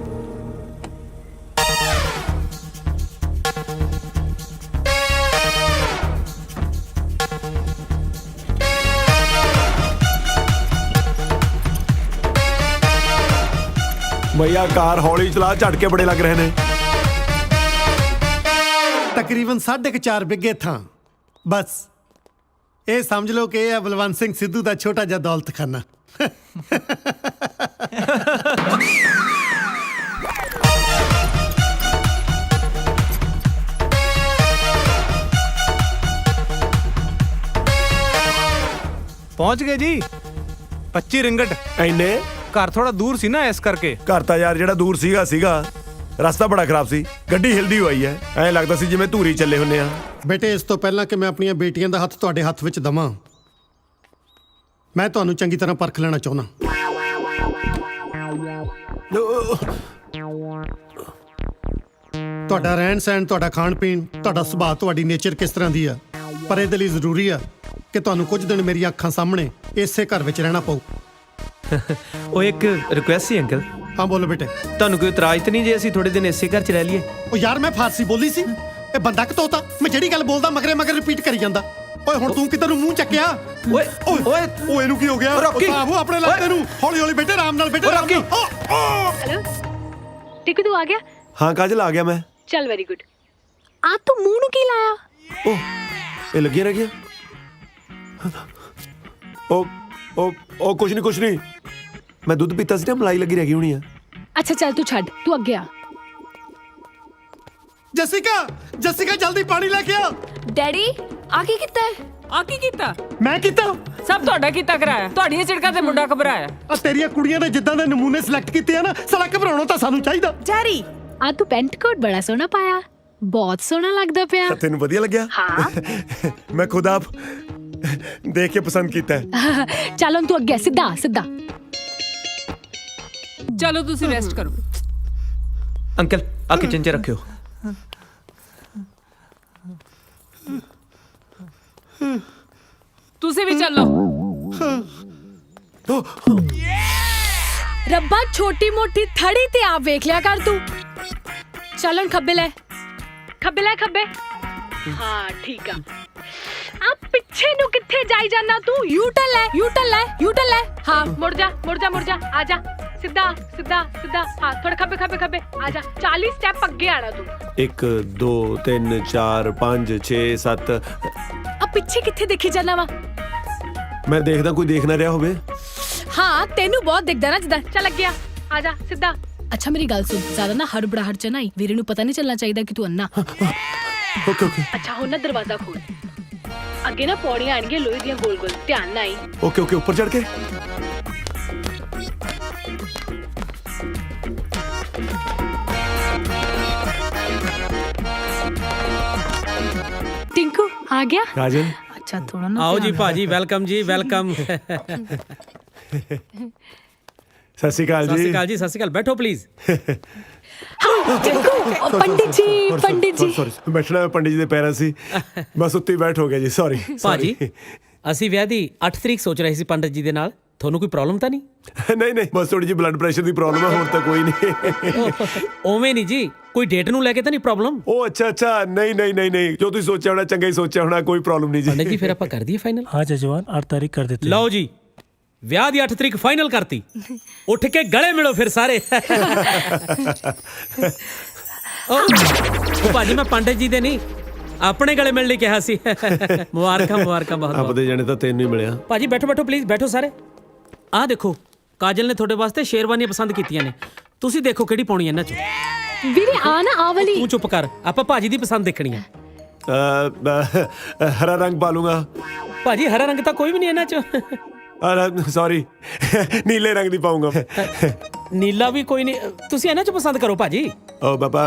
भैया कार हौली चला झटके बड़े लग रहे ने
ਤਕਰੀਬਨ 4.5 ਬਿੱਗੇ ਥਾਂ ਬਸ ਇਹ ਸਮਝ ਲਓ ਕਿ ਇਹ ਹੈ ਬਲਵੰਤ ਸਿੰਘ ਸਿੱਧੂ ਦਾ ਛੋਟਾ ਜਿਹਾ ਦੌਲਤਖਾਨਾ
पहुंच गए जी 25 रिंगट
ਇੰਨੇ
घर थोड़ा दूर सी ना इस करके
ਘਰ ਤਾਂ ਯਾਰ ਜਿਹੜਾ ਦੂਰ ਸੀਗਾ ਰਸਤਾ ਬੜਾ ਖਰਾਬ ਸੀ ਗੱਡੀ ਹਿਲਦੀ ਹੋਈ ਹੈ ਐਂ ਲੱਗਦਾ ਸੀ ਜਿਵੇਂ ਧੂਰੀ ਚੱਲੇ ਹੁੰਨੇ ਆ
ਬੇਟੇ ਇਸ ਤੋਂ ਪਹਿਲਾਂ ਕਿ ਮੈਂ ਆਪਣੀਆਂ ਬੇਟੀਆਂ ਦਾ ਹੱਥ ਤੁਹਾਡੇ ਹੱਥ ਵਿੱਚ ਦਵਾਂ ਮੈਂ ਤੁਹਾਨੂੰ ਚੰਗੀ ਤਰ੍ਹਾਂ ਪਰਖ ਲੈਣਾ ਚਾਹੁੰਦਾ ਤੁਹਾਡਾ ਰਹਿਣ ਸਹਿਣ ਤੁਹਾਡਾ ਖਾਣ ਪੀਣ ਤੁਹਾਡਾ ਸੁਭਾਅ ਤੁਹਾਡੀ ਨੇਚਰ ਕਿਸ ਤਰ੍ਹਾਂ ਦੀ ਆ ਪਰ ਇਹਦੇ ਲਈ ਜ਼ਰੂਰੀ ਆ ਕਿ ਤੁਹਾਨੂੰ ਕੁਝ ਦਿਨ ਮੇਰੀਆਂ ਅੱਖਾਂ ਸਾਹਮਣੇ ਇਸੇ ਘਰ ਵਿੱਚ ਰਹਿਣਾ ਪਊ
ਉਹ ਇੱਕ ਰਿਕੁਐਸਟ ਸੀ ਅੰਕਲ
ਹਾਂ ਬੋਲੋ ਬੇਟੇ
ਤੁਹਾਨੂੰ ਕੋਈ ਇਤਰਾਜ਼ ਤਾਂ ਨਹੀਂ ਜੇ ਅਸੀਂ ਥੋੜੇ ਦਿਨ ਇਸੇ ਘਰ 'ਚ ਰਹਿ ਲਈਏ
ਉਹ ਯਾਰ ਮੈਂ ਫਾਰਸੀ ਬੋਲੀ ਸੀ ਇਹ ਬੰਦਾ ਕਿ ਤੋਤਾ ਮੈਂ ਜਿਹੜੀ ਗੱਲ ਬੋਲਦਾ ਮਗਰੇ ਮਗਰ ਰਿਪੀਟ ਕਰੀ ਜਾਂਦਾ ਓਏ ਹੁਣ ਤੂੰ ਕਿੱਧਰ ਨੂੰ ਮੂੰਹ ਚੱਕਿਆ
ਓਏ ਓਏ
ਓਏ ਇਹਨੂੰ ਕੀ ਹੋ ਗਿਆ
ਰੌਕੀ
ਆਹੋ ਆਪਣੇ ਲੱਗਦੇ ਨੂੰ ਹੌਲੀ ਹੌਲੀ ਬੇਟੇ ਆਰਾਮ ਨਾਲ ਬੇਟੇ
ਰੌਕੀ
हेलो टिकू तू आ गया
ਹਾਂ ਕਾਜਲ ਆ ਗਿਆ ਮੈਂ
चल वेरी गुड आ तू मुंह नु की लाया
ਓ ਇਹ ਲੱਗਿਆ ਰਹਿ ਗਿਆ ਉਹ ਕੁਛ ਨਹੀਂ ਮੈਂ ਦੁੱਧ ਪੀਤਾ ਸੀ ਨਾ ਮਲਾਈ ਲੱਗੀ ਰਹਿ ਗਈ ਹੋਣੀ ਆ
अच्छा चल तू छड़ तू अगे आ
ਜਸਿਕਾ ਜਲਦੀ ਪਾਣੀ ਲੈ ਕੇ ਆ
डैडी आ की किता है
ਆ ਕੀ ਕੀਤਾ
ਮੈਂ ਕੀਤਾ
ਸਭ ਤੁਹਾਡਾ ਕੀਤਾ ਕਰਾਇਆ ਤੁਹਾਡੀਆਂ ਝਿੜਕਾਂ ਤੇ ਮੁੰਡਾ ਘਬਰਾਇਆ
ਆ ਤੇਰੀਆਂ ਕੁੜੀਆਂ ਦੇ ਜਿੱਦਾਂ ਦੇ ਨਮੂਨੇ ਸਿਲੈਕਟ ਕੀਤੇ ਆ ਨਾ ਸਾਲਾ ਘਬਰਾਉਣਾ ਤਾਂ ਸਾਨੂੰ ਚਾਹੀਦਾ
ਜੈਰੀ
आ तू पेंट कोट बड़ा सोहना पाया बहुत सोहना लगदा पिया
ਤੈਨੂੰ ਵਧੀਆ ਲੱਗਿਆ
हाँ
ਮੈਂ ਖੁਦ ਆਪ ਦੇਖ ਕੇ ਪਸੰਦ ਕੀਤਾ ਹੈ
चल हुन तू अगे सीधा सीधा
ਚਲੋ ਤੁਸੀਂ ਰੈਸਟ ਕਰੋ
ਅੰਕਲ ਆ ਕਿਚਨ 'ਚ ਰੱਖਿਓ
ਤੁਸੀਂ ਵੀ ਚੱਲੋ
रब्बा छोटी मोटी थड़ी ते आप वेख लिया कर तू चलन खब्बे ले खब्बे हाँ ठीक आ आप पीछे नु किथे जाई जाना तू यूटर्न ले हाँ मुड़ जा आ जा सीधा हाँ थोड़ा खब्बे आ जा 40 स्टेप अगे आना तू
1 2 3 4 5 6 7
अब पीछे किथे देखी जाना वा
ਮੈਂ ਦੇਖਦਾ ਕੋਈ ਦੇਖ ਨਾ ਰਿਹਾ ਹੋਵੇ
हाँ तेनू बहुत दिखदा ना जिदा चल अगे आ जा सीधा अच्छा मेरी गल सुन ज्यादा ना हड़बड़ाहट च ना वीरे नु पता नहीं चलना चाहिए कि तू अन्ना
ओके
अच्छा हो ना दरवाजा खोल अगे ना पौड़ियां आएंगे लोहे दियां गोल गोल ध्यान ना आई
ओके ऊपर चढ़ के
टिंकू आ गया
काजल
अच्छा थोड़ा ना
आओ जी भाजी वेलकम जी वेलकम
ਸਤਿ ਸ਼੍ਰੀ ਅਕਾਲ
ਸਤਿ
ਜੀ
ਸ਼੍ਰੀ ਅਕਾਲ ਜੀ ਸਤਿ ਸ਼੍ਰੀ ਅਕਾਲ ਬੈਠੋ ਪਲੀਜ਼
टिंकू पंडित जी
ਸੌਰੀ ਬੈਠਣਾ ਮੈਂ ਪੰਡਿਤ ਜੀ ਦੇ ਪੈਰਾਂ ਸੀ ਬਸ ਉੱਤੇ ਹੀ ਬੈਠ ਹੋ ਗਿਆ ਜੀ ਸੌਰੀ
ਭਾਜੀ ਅਸੀਂ ਵਿਆਹ ਦੀ 8 ਤਰੀਕ ਸੋਚ ਰਹੇ ਸੀ ਪੰਡਤ ਜੀ ਦੇ ਨਾਲ ਤੁਹਾਨੂੰ ਕੋਈ ਪ੍ਰੋਬਲਮ ਤਾਂ ਨਹੀਂ
ਨਹੀਂ ਬਸ ਥੋੜੀ ਜਿਹੀ ਬਲੱਡ ਪ੍ਰੈਸ਼ਰ ਦੀ ਪ੍ਰੋਬਲਮ ਹੈ ਹੋਰ ਤਾਂ ਕੋਈ ਨਹੀਂ
ਓਵੇਂ ਨਹੀਂ ਜੀ ਕੋਈ ਡੇਟ ਨੂੰ ਲੈ ਕੇ ਤਾਂ ਨਹੀਂ ਪ੍ਰੋਬਲਮ
ਉਹ ਅੱਛਾ ਨਹੀਂ ਜੋ ਤੁਸੀਂ ਸੋਚਿਆ ਹੋਣਾ ਚੰਗਾ ਹੀ ਸੋਚਿਆ ਹੋਣਾ ਕੋਈ ਪ੍ਰੋਬਲਮ ਨਹੀਂ
ਪੰਡਤ ਜੀ
ਜੀ
ਫਿਰ ਆਪਾਂ ਕਰ ਦਈਏ ਫਾਈਨਲ
हाँ जजमान 8 तारीख कर देते
ਲਓ ਜੀ ਵਿਆਹ ਦੀ 8 ਤਰੀਕ ਫਾਈਨਲ ਕਰਤੀ ਉੱਠ ਕੇ ਗਲੇ ਮਿਲੋ ਫਿਰ ਸਾਰੇ ਉਹ ਭਾਜੀ ਮੈਂ ਪੰਡਤ ਜੀ ਦੇ ਨਹੀਂ ਆਪਣੇ ਗਲੇ ਮਿਲਣ ਲਈ ਕਿਹਾ ਸੀ ਮੁਬਾਰਕਾਂ ਬਹੁਤ
ਆਪਦੇ ਜਾਣੇ ਤਾਂ ਤੈਨੂੰ ਹੀ ਮਿਲਿਆ
ਭਾਜੀ ਬੈਠੋ ਪਲੀਜ਼ ਬੈਠੋ ਸਾਰੇ ਆਹ ਦੇਖੋ ਕਾਜਲ ਨੇ ਤੁਹਾਡੇ ਵਾਸਤੇ ਸ਼ੇਰਵਾਨੀਆਂ ਪਸੰਦ ਕੀਤੀਆਂ ਨੇ ਤੁਸੀਂ ਦੇਖੋ ਕਿਹੜੀ ਪਾਉਣੀ ਇਹਨਾਂ ਚੋਂ
ਵੀਰੇ ਆ ਨਾ ਆ ਵਾਲੀ
ਤੂੰ ਚੁੱਪ ਕਰ ਆਪਾਂ ਭਾਜੀ ਦੀ ਪਸੰਦ ਦੇਖਣੀ ਹੈ
ਹਰਾ ਰੰਗ ਪਾ ਲੂੰਗਾ
ਭਾਜੀ ਹਰਾ ਰੰਗ ਤਾਂ ਕੋਈ ਵੀ ਨਹੀਂ ਇਹਨਾਂ ਚੋਂ
ਸੌਰੀ ਨੀਲੇ ਰੰਗ ਦੀ ਪਾਉਂਗਾ
ਨੀਲਾ ਵੀ ਕੋਈ ਨਹੀਂ ਤੁਸੀਂ ਇਹਨਾਂ ਚੋਂ ਪਸੰਦ ਕਰੋ ਭਾਜੀ
ओ पापा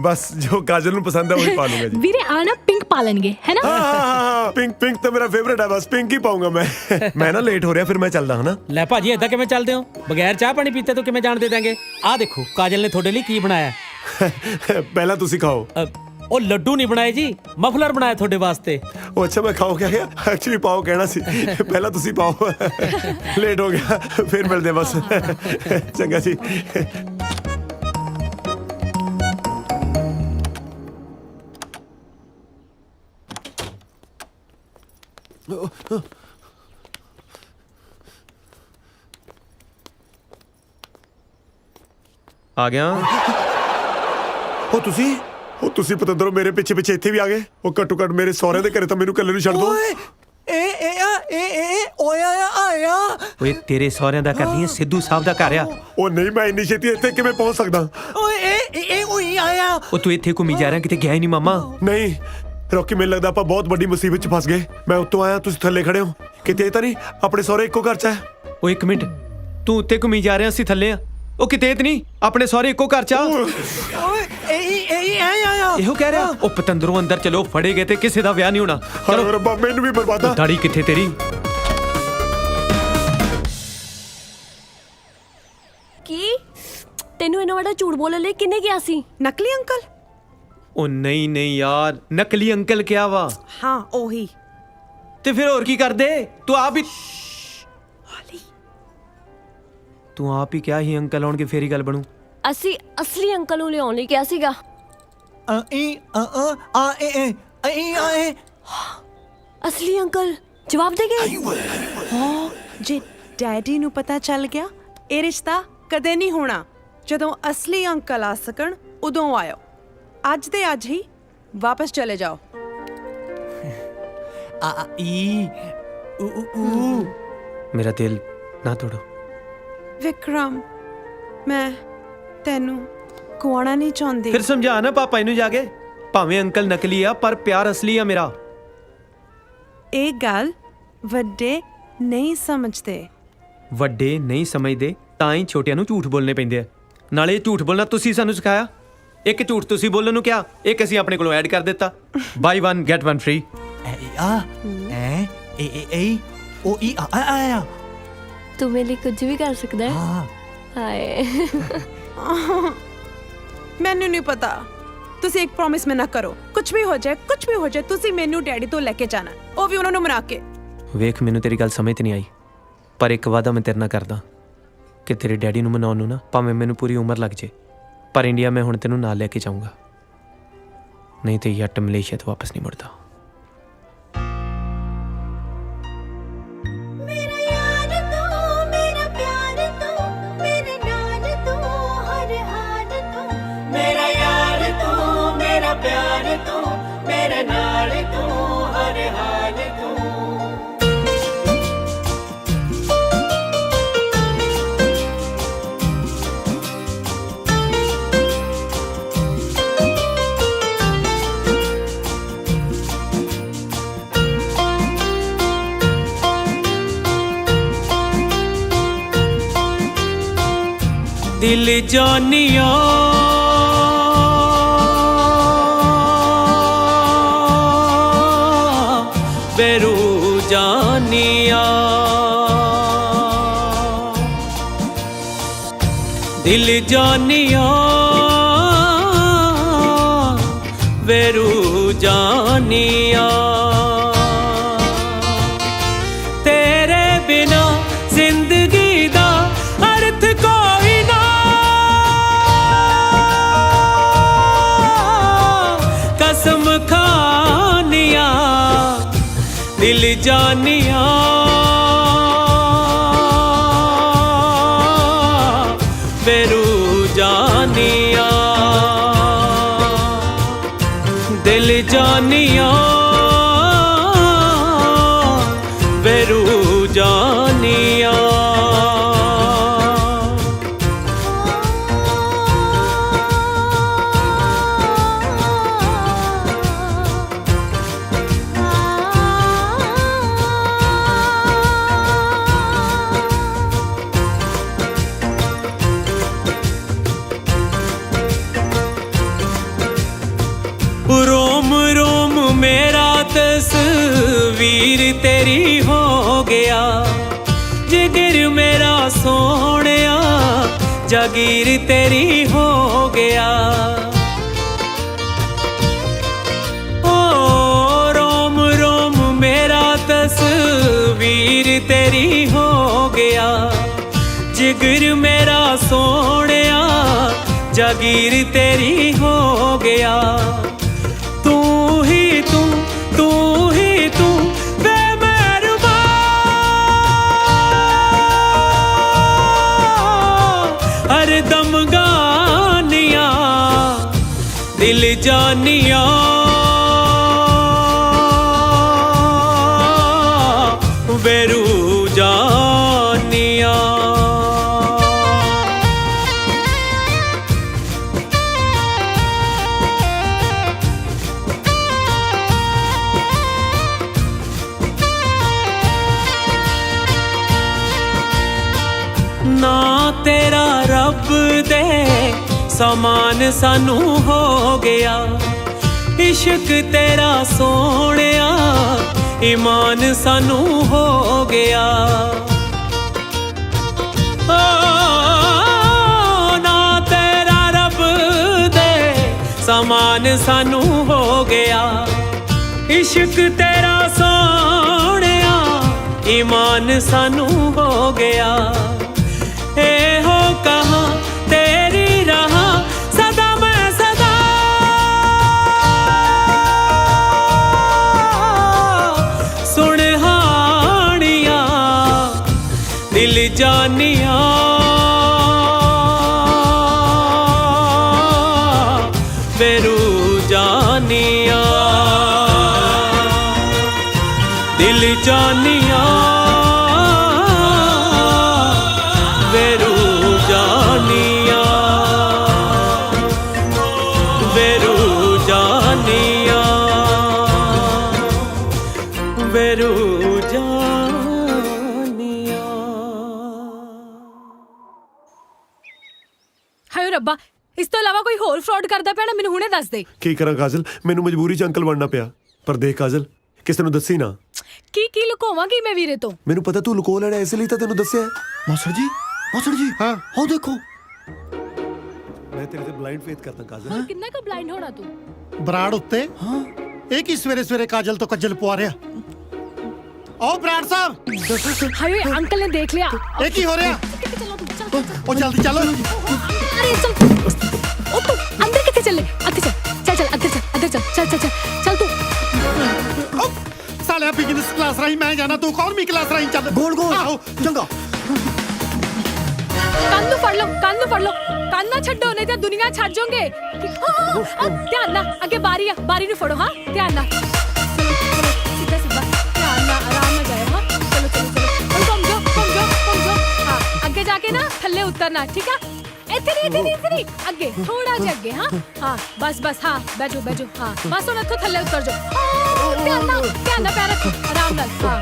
बस जो काजल ਨੂੰ ਪਸੰਦ ਹੈ वही पा लूंगा जी।
ਵੀਰੇ ਆ ਨਾ ਪਿੰਕ ਪਾ ਲੈਣਗੇ ਹੈ ਨਾ।
हाँ, पिंक तो मेरा फेवरेट है, बस पिंक ही पाऊंगा मैं ना लेट हो रहा फिर मैं चलदा हूं ना।
ਲੈ ਭਾਜੀ ਏਦਾਂ ਕਿਵੇਂ ਚੱਲਦੇ ਹੋ? ਬਗੈਰ ਚਾਹ ਪਾਣੀ ਪੀਤੇ ਤੋਂ ਕਿਵੇਂ ਜਾਣ ਦੇ ਦਾਂਗੇ? ਆਹ ਦੇਖੋ ਕਾਜਲ ਨੇ ਤੁਹਾਡੇ ਲਈ ਕੀ ਬਣਾਇਆ।
पहला तुसी खाओ।
ਉਹ ਲੱਡੂ ਨਹੀਂ ਬਣਾਏ ਜੀ, ਮਫਲਰ ਬਣਾਇਆ ਤੁਹਾਡੇ ਵਾਸਤੇ।
ਉਹ ਅੱਛਾ ਮੈਂ ਖਾਓ क्या एक्चुअली पाओ कहना सी, पहला तुसी पाओ। लेट हो गया फिर मिलते हैं बस। चंगा जी।
ਆ ਗਿਆ।
ਉਹ ਤੁਸੀਂ ਪਤੰਦਰੋਂ ਮੇਰੇ ਪਿੱਛੇ ਪਿੱਛੇ ਇੱਥੇ ਵੀ ਆ ਗਏ। ਉਹ ਘੱਟੋ ਘੱਟ ਮੇਰੇ ਸਹੁਰੇ ਦੇ ਘਰੇ ਤਾਂ ਮੈਨੂੰ ਇਕੱਲੇ ਨੂੰ ਛੱਡ ਦਿਓ।
ਓਏ ਤੇਰੇ ਸਹੁਰਿਆਂ ਦਾ ਘਰ ਨਹੀਂ, ਸਿੱਧੂ ਸਾਹਿਬ ਦਾ ਘਰ ਆ।
ਉਹ ਨਹੀਂ, ਮੈਂ ਇੰਨੀ ਛੇਤੀ ਇੱਥੇ ਕਿਵੇਂ ਪਹੁੰਚ ਸਕਦਾ?
ਉਹ ਤੂੰ ਇੱਥੇ ਘੁੰਮੀ ਜਾ ਰਿਹਾ, ਕਿਤੇ ਗਿਆ ਹੀ ਨਹੀਂ ਮਾਮਾ।
ਨਹੀਂ ਰੌਕੀ, ਮੈਨੂੰ ਲੱਗਦਾ ਆਪਾਂ ਬਹੁਤ ਵੱਡੀ ਮੁਸੀਬਤ 'ਚ ਫਸ ਗਏ। ਮੈਂ ਉੱਤੋਂ ਆਇਆ, ਤੁਸੀਂ ਥੱਲੇ ਖੜੇ ਹੋ। ਕਿਤੇ ਤਾਂ ਨਹੀਂ ਆਪਣੇ ਸਹੁਰੇ ਇੱਕੋ ਘਰ 'ਚ ਹੈ?
ਓ ਇੱਕ ਮਿੰਟ, ਤੂੰ ਉੱਤੇ ਘੁੰਮੀ ਜਾ ਰਿਹਾ, ਅਸੀਂ ਥੱਲੇ ਆ। ਉਹ ਕਿਤੇ ਨਹੀਂ ਆਪਣੇ ਸਹੁਰੇ ਇੱਕੋ ਘਰ 'ਚ ਆ। ਇਹੋ ਕਹਿ ਰਿਹਾ। ਉਹ ਪਤੰਦਰੋਂ ਅੰਦਰ ਚਲੋ, ਫੜੇ ਗਏ ਤੇ ਕਿਸੇ ਦਾ ਵਿਆਹ ਨਹੀਂ ਹੋਣਾ।
ਚਲੋ ਰੱਬਾ ਮੈਨੂੰ ਵੀ ਬਰਬਾਦਾ।
ਦਾੜੀ ਕਿੱਥੇ ਤੇਰੀ?
ਕੀ ਤੈਨੂੰ ਇਹਨਾਂ ਵੱਡਾ ਝੂਠ ਬੋਲਣ ਲਈ ਕਿੰਨੇ ਗਿਆ ਸੀ?
ਨਕਲੀ ਅੰਕਲ?
ਉਹ ਨਹੀਂ ਯਾਰ, ਨਕਲੀ ਅੰਕਲ ਕਿਹਾ ਵਾ।
ਹਾਂ ਉਹੀ।
ਤੇ ਫਿਰ ਹੋਰ ਕੀ ਕਰਦੇ? ਤੂੰ ਆਪ ਹੀ ਕਿਹਾ ਸੀ ਅੰਕਲ ਆਉਣਗੇ ਫੇਰ ਹੀ ਗੱਲ ਬਣੂ।
ਅਸੀਂ ਅਸਲੀ ਅੰਕਲ ਨੂੰ ਲਿਆਉਣ ਲਈ ਕਿਹਾ ਸੀਗਾ। ਅਸਲੀ ਅੰਕਲ ਜਵਾਬ ਦੇ ਗਏ।
ਹਾਂ, ਜੇ ਡੈਡੀ ਨੂੰ ਪਤਾ ਚੱਲ ਗਿਆ ਇਹ ਰਿਸ਼ਤਾ ਕਦੇ ਨਹੀਂ ਹੋਣਾ। ਜਦੋਂ ਅਸਲੀ ਅੰਕਲ ਆ ਸਕਣ ਉਦੋਂ ਆਇਓ। ਅੱਜ ਦੇ ਅੱਜ ਹੀ ਵਾਪਸ ਚਲੇ ਜਾਓ।
ਮੇਰਾ ਦਿਲ ਨਾ ਤੋੜੋ
ਵਿਕਰਮ, ਮੈਂ ਤੈਨੂੰ ਗਵਾਉਣਾ ਨਹੀਂ ਚਾਹੁੰਦੀ।
ਫਿਰ ਸਮਝਾ ਨਾ ਪਾਪਾ ਇਹਨੂੰ ਜਾ ਕੇ, ਭਾਵੇਂ ਅੰਕਲ ਨਕਲੀ ਆ ਪਰ ਪਿਆਰ ਅਸਲੀ ਆ ਮੇਰਾ।
ਇਹ ਗੱਲ ਵੱਡੇ ਨਹੀਂ ਸਮਝਦੇ।
ਵੱਡੇ ਨਹੀਂ ਸਮਝਦੇ ਤਾਂ ਹੀ ਛੋਟਿਆਂ ਨੂੰ ਝੂਠ ਬੋਲਣੇ ਪੈਂਦੇ ਆ। ਨਾਲੇ ਝੂਠ ਬੋਲਣਾ ਤੁਸੀਂ ਸਾਨੂੰ ਸਿਖਾਇਆ। ਇੱਕ ਝੂਠ ਤੁਸੀਂ ਬੋਲਣ ਨੂੰ ਕਿਹਾ, ਇੱਕ ਅਸੀਂ ਆਪਣੇ ਕੋਲੋਂ ਐਡ ਕਰ ਦਿੱਤਾ। ਬਾਈ 1 ਗੈਟ 1 ਫ੍ਰੀ।
ਤੂੰ ਮੇਰੇ ਲਈ ਕੁਝ ਵੀ ਕਰ ਸਕਦਾ ਹੈ। ਹਾਏ
ਮੈਨੂੰ ਨਹੀਂ ਪਤਾ। ਤੁਸੀਂ ਇੱਕ ਪ੍ਰੋਮਿਸ ਮੈਂ ਨਾ ਕਰੋ। ਕੁਝ ਵੀ ਹੋ ਜਾਏ ਤੁਸੀਂ ਮੈਨੂੰ ਡੈਡੀ ਤੋਂ ਲੈ ਕੇ ਜਾਣਾ, ਉਹ ਵੀ ਉਹਨਾਂ ਨੂੰ ਮਨਾ ਕੇ।
ਵੇਖ ਮੈਨੂੰ ਤੇਰੀ ਗੱਲ ਸਮਝ ਤੇ ਨਹੀਂ ਆਈ, ਪਰ ਇੱਕ ਵਾਅਦਾ ਮੈਂ ਤੇਰੇ ਨਾਲ ਕਰਦਾ ਕਿ ਤੇਰੇ ਡੈਡੀ ਨੂੰ ਮਨਾਉਣ ਨੂੰ ਨਾ ਭਾਵੇਂ ਮੈਨੂੰ ਪੂਰੀ ਉਮਰ ਲੱਗ ਜੇ, ਪਰ ਇੰਡੀਆ ਮੈਂ ਹੁਣ ਤੈਨੂੰ ਨਾਲ ਲੈ ਕੇ ਜਾਊਂਗਾ। ਨਹੀਂ ਤੇ ਯੱਟ ਮਲੇਸ਼ੀਆ ਤੋਂ ਵਾਪਸ ਨਹੀਂ ਮੁੜਦਾ।
दिल जानिया बेरू जानिया, दिल जानिया बेरू जानिया। तेरे बिना जिंदगी दा अर्थ कोई ना, कसम खानिया दिल जानिया बेरू जानिया, दिल जानिया बेरू जानिया। जागीर तेरी हो गया जिगर मेरा सोहणिया जागीर तेरी हो गया ओ रोम रोम मेरा तस्वीर तेरी हो गया जिगर मेरा सोहणिया जागीर तेरी हो गया तू ही तू वे मेहरबा हर दम गानिया दिल जानिया बेरू जानिया ना तेरा रब दे समान सानू हो गया इश्क तेरा सोहणिया ईमान सानू हो गया ओ ना तेरा रब दे समान सानू हो गया इश्क तेरा सोहणिया ईमान सानू हो गया ए हो कहाँ तेरी रहा सदा मैं सदा सुनहानिया दिल जानिया बेरू जानिया दिल जानिया बेरू जानिया बेरू जानिया बेरू जानिया
ਹਾਏ ਰੱਬਾ ਇਸ ਤੋਂ ਇਲਾਵਾ ਕੋਈ ਹੋਰ ਫਰਾਡ ਕਰਦਾ ਪਿਆ ਨਾ ਮੈਨੂੰ ਹੁਣੇ ਦੱਸ ਦੇ
ਕੀ ਕਰਾਂ ਕਾਜਲ ਮੈਨੂੰ ਮਜਬੂਰੀ 'ਚ ਅੰਕਲ ਬਣਨਾ ਪਿਆ ਪਰ ਦੇਖ ਕਾਜਲ ਕਿਸੇ ਨੂੰ ਦੱਸੀ ਨਾ
ਕੀ ਲੁਕਾਵਾਂਗੀ ਮੈਂ ਵੀਰੇ ਤੋਂ
ਮੈਨੂੰ ਪਤਾ ਤੂੰ ਲੁਕੋ ਲੈਣਾ ਇਸ ਲਈ ਤਾਂ ਤੈਨੂੰ ਦੱਸਿਆ
ਮਾਸਟਰ ਜੀ ਹਾਂ ਉਹ ਦੇਖੋ
ਮੈਂ ਤੇਰੇ ਤੇ ਬਲਾਈਂਡ ਫੇਥ ਕਰਦਾ ਕਾਜਲ
ਕਿੰਨਾ ਕੁ ਬਲਾਈਂਡ ਹੋਣਾ ਤੂੰ
ਬਰਾੜ ਉੱਤੇ ਹਾਂ ਇਹ ਕੀ ਸਵੇਰੇ ਸਵੇਰੇ ਕਾਜਲ ਤੋਂ ਕੱਜਲ ਪਵਾ ਰਿਹਾ ਆਓ ਬਰਾੜ ਸਾਹਿਬ
ਹਾਏ ਅੰਕਲ ਨੇ ਦੇਖ ਲਿਆ
ਇਹ ਕੀ ਹੋ ਰਿਹਾ ਉਹ ਜਲਦੀ ਚੱਲੋ
ਅਰੇ ਚੱਲ ਉਹ ਤੂੰ ਅੰਦਰ ਕਿੱਥੇ ਚੱਲੇ ਅੱਗੇ ਚੱਲ ਅੱਗੇ ਚੱਲ ਤੂੰ
ਸਾਲਿਆ ਬਿਜ਼ਨਸ ਕਲਾਸ ਰਾਹੀਂ ਮੈਂ ਜਾਣਾ ਤੂੰ ਇਕਨੋਮੀ ਕਲਾਸ ਰਾਹੀਂ ਚੱਲ ਗੋਲ ਆਹੋ ਚੰਗਾ
ਕੰਨ ਨੂੰ ਫੜ ਲਓ ਕੰਨ ਨਾ ਛੱਡੋ ਨਹੀਂ ਤਾਂ ਦੁਨੀਆ ਛੱਡ ਜਾਓਗੇ ਧਿਆਨ ਨਾਲ ਅੱਗੇ ਬਾਰੀ ਆ ਬਾਰੀ ਨੂੰ ਫੜੋ ਹਾਂ ਧਿਆਨ ਨਾਲ ਸਿੱਧਾ ਧਿਆਨ ਨਾਲ ਆਰਾਮ ਨਾਲ ਜਾਓ ਹਾਂ ਚਲੋ ਘੁੰਮ ਜਾਓ ਹਾਂ ਅੱਗੇ ਜਾ ਕੇ ਨਾ ਥੱਲੇ ਉਤਰਨਾ ਠੀਕ ਆ ਇੱਥੇ ਨਹੀਂ ਅੱਗੇ ਥੋੜਾ ਜਿਹਾ ਅੱਗੇ ਹਾਂ ਬਸ ਹਾਂ ਬੈਠੋ ਹਾਂ ਬਸ ਹੁਣ ਇੱਥੋਂ ਥੱਲੇ ਉਤਰ ਜਾਓ ਧਿਆਨ ਨਾਲ ਪੈਰ ਰੱਖੋ ਆਰਾਮ ਨਾਲ ਹਾਂ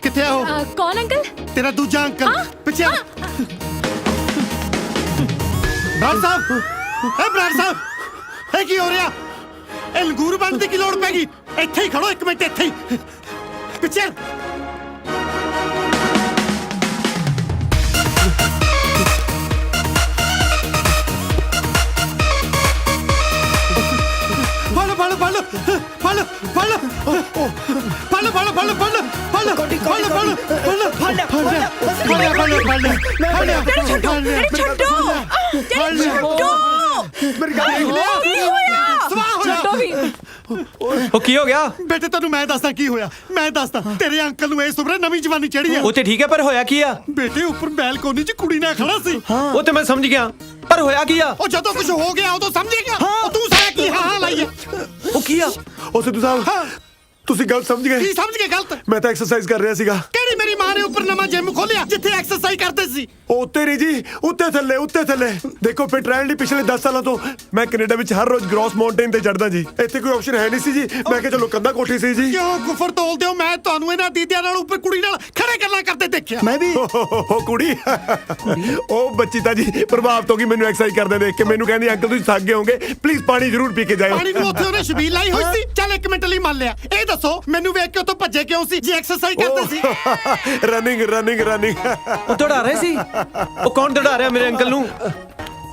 ਕਿੱਥੇ ਆ ਉਹ
ਕੌਣ ਅੰਕਲ
ਤੇਰਾ ਦੂਜਾ ਅੰਕਲ ਪਿੱਛੇ ਬਰਾੜ ਸਾਹਿਬ ਇਹ ਕੀ ਹੋ ਰਿਹਾ ਇਹ ਲੰਗੂਰ ਬਣਦੀ ਕੀ ਲੋੜ ਪੈ ਗਈ ਇੱਥੇ ਹੀ ਖੜੋ ਇੱਕ ਮਿੰਟ ਇੱਥੇ ਹੀ ਪਿੱਛੇ
ਉਹ ਕੀ ਹੋ ਗਿਆ
ਬੇਟੇ ਤੈਨੂੰ ਮੈਂ ਦੱਸਦਾ ਕੀ ਹੋਇਆ ਮੈਂ ਦੱਸਦਾ ਤੇਰੇ ਅੰਕਲ ਨੂੰ ਇਹ ਸੁਪਨੇ ਨਵੀਂ ਜਵਾਨੀ ਚੜੀ ਆ
ਉਹ ਤੇ ਠੀਕ ਹੈ ਪਰ ਹੋਇਆ ਕੀ ਆ
ਬੇਟੇ ਉੱਪਰ ਬੈਲਕੋਨੀ 'ਚ ਕੁੜੀ ਨਾਲ ਖੜਾ ਸੀ
ਉਹ ਤੇ ਮੈਂ ਸਮਝ ਗਿਆ ਪਰ ਹੋਇਆ ਕੀ ਆ
ਉਹ ਜਦੋਂ ਕੁਝ ਹੋ ਗਿਆ ਉਦੋਂ ਸਮਝੇਗਾ ਉਹ ਤੂੰ ਸਾਰਾ ਕੀ ਹਾਂ ਲਾਈਏ
ਉਹ ਕੀ ਆ
ਉਹ ਸਿੱਧੂ ਸਾਹਿਬ ਤੁਸੀਂ ਗਲਤ ਸਮਝ ਗਏ।
ਕੀ ਸਮਝ ਗਏ ਗਲਤ?
ਮੈਂ ਤਾਂ ਐਕਸਰਸਾਈਜ਼ ਕਰ ਰਿਹਾ ਸੀਗਾ।
ਕਿਹੜੀ ਮੇਰੀ ਮਾਂ ਨੇ ਉੱਪਰ ਨਵਾਂ ਜਿਮ ਖੋਲਿਆ ਜਿੱਥੇ ਐਕਸਰਸਾਈਜ਼ ਕਰਦੇ ਸੀ?
ਉਹ ਉੱਤੇ ਨਹੀਂ ਜੀ, ਉੱਤੇ ਥੱਲੇ ਦੇਖੋ ਫਿਟ ਰਹਿਣ ਲਈ ਪਿਛਲੇ 10 ਸਾਲਾਂ ਤੋਂ ਮੈਂ ਕੈਨੇਡਾ ਵਿੱਚ ਹਰ ਰੋਜ਼ ਗ੍ਰੌਸ ਮਾਊਂਟੇਨ ਤੇ ਚੜਦਾ ਜੀ। ਇੱਥੇ ਕੋਈ ਆਪਸ਼ਨ ਹੈ ਨਹੀਂ ਸੀ ਜੀ। ਮੈਂ ਕਿਹਾ ਚਲੋ ਕੰਧਾ ਕੋਠੀ ਸੀ ਜੀ।
ਕਿਉਂ ਗੁਫਰ ਤੋਲਦੇ ਹੋ? ਮੈਂ ਤੁਹਾਨੂੰ ਇਹਨਾਂ ਦੀਦਿਆਂ ਨਾਲ ਉੱਪਰ ਕੁੜੀ ਨਾਲ ਖੜੇ ਗੱਲਾਂ ਕਰਦੇ ਦੇਖਿਆ। ਮੈਂ ਵੀ
ਉਹ ਕੁੜੀ ਉਹ ਬੱਚੀ ਤਾਂ ਜੀ ਪ੍ਰਭਾਵਿਤ ਹੋ ਗਈ ਮੈਨੂੰ ਐਕਸਰਸਾਈਜ਼ ਕਰਦੇ ਦੇਖ ਕੇ। ਮੈਨੂੰ ਕਹਿੰਦੀ ਅੰਕਲ ਤੁਸੀਂ ਥੱਕ ਗਏ ਹੋਗੇ, ਪਲੀਜ਼ ਪਾਣੀ ਜ਼ਰੂਰ ਪੀ ਕੇ ਜਾਇਓ।
ਪਾਣੀ ਨੂੰ ਉੱਥੇ ਉਹਨੇ ਛਬੀਲ ਲਾਈ ਹੋਈ ਸੀ। ਚੱਲ 1 ਮਿੰਟ ਲਈ ਮੰਨ ਲਿਆ। ਇਹ ਦੱਸੋ ਮੈਨੂੰ ਵੇਖ ਕੇ ਉੱਥੋਂ ਭੱਜੇ ਕਿਉਂ ਸੀ ਜੇ ਐਕਸਰਸਾਈਜ਼ ਕਰਦੇ ਸੀ?
ਰਨਿੰਗ
ਉਹ ਦੌੜਾ ਰਹੇ ਸੀ। ਉਹ ਕੌਣ ਦੌੜਾ ਰਿਹਾ ਮੇਰੇ ਅੰਕਲ ਨੂੰ?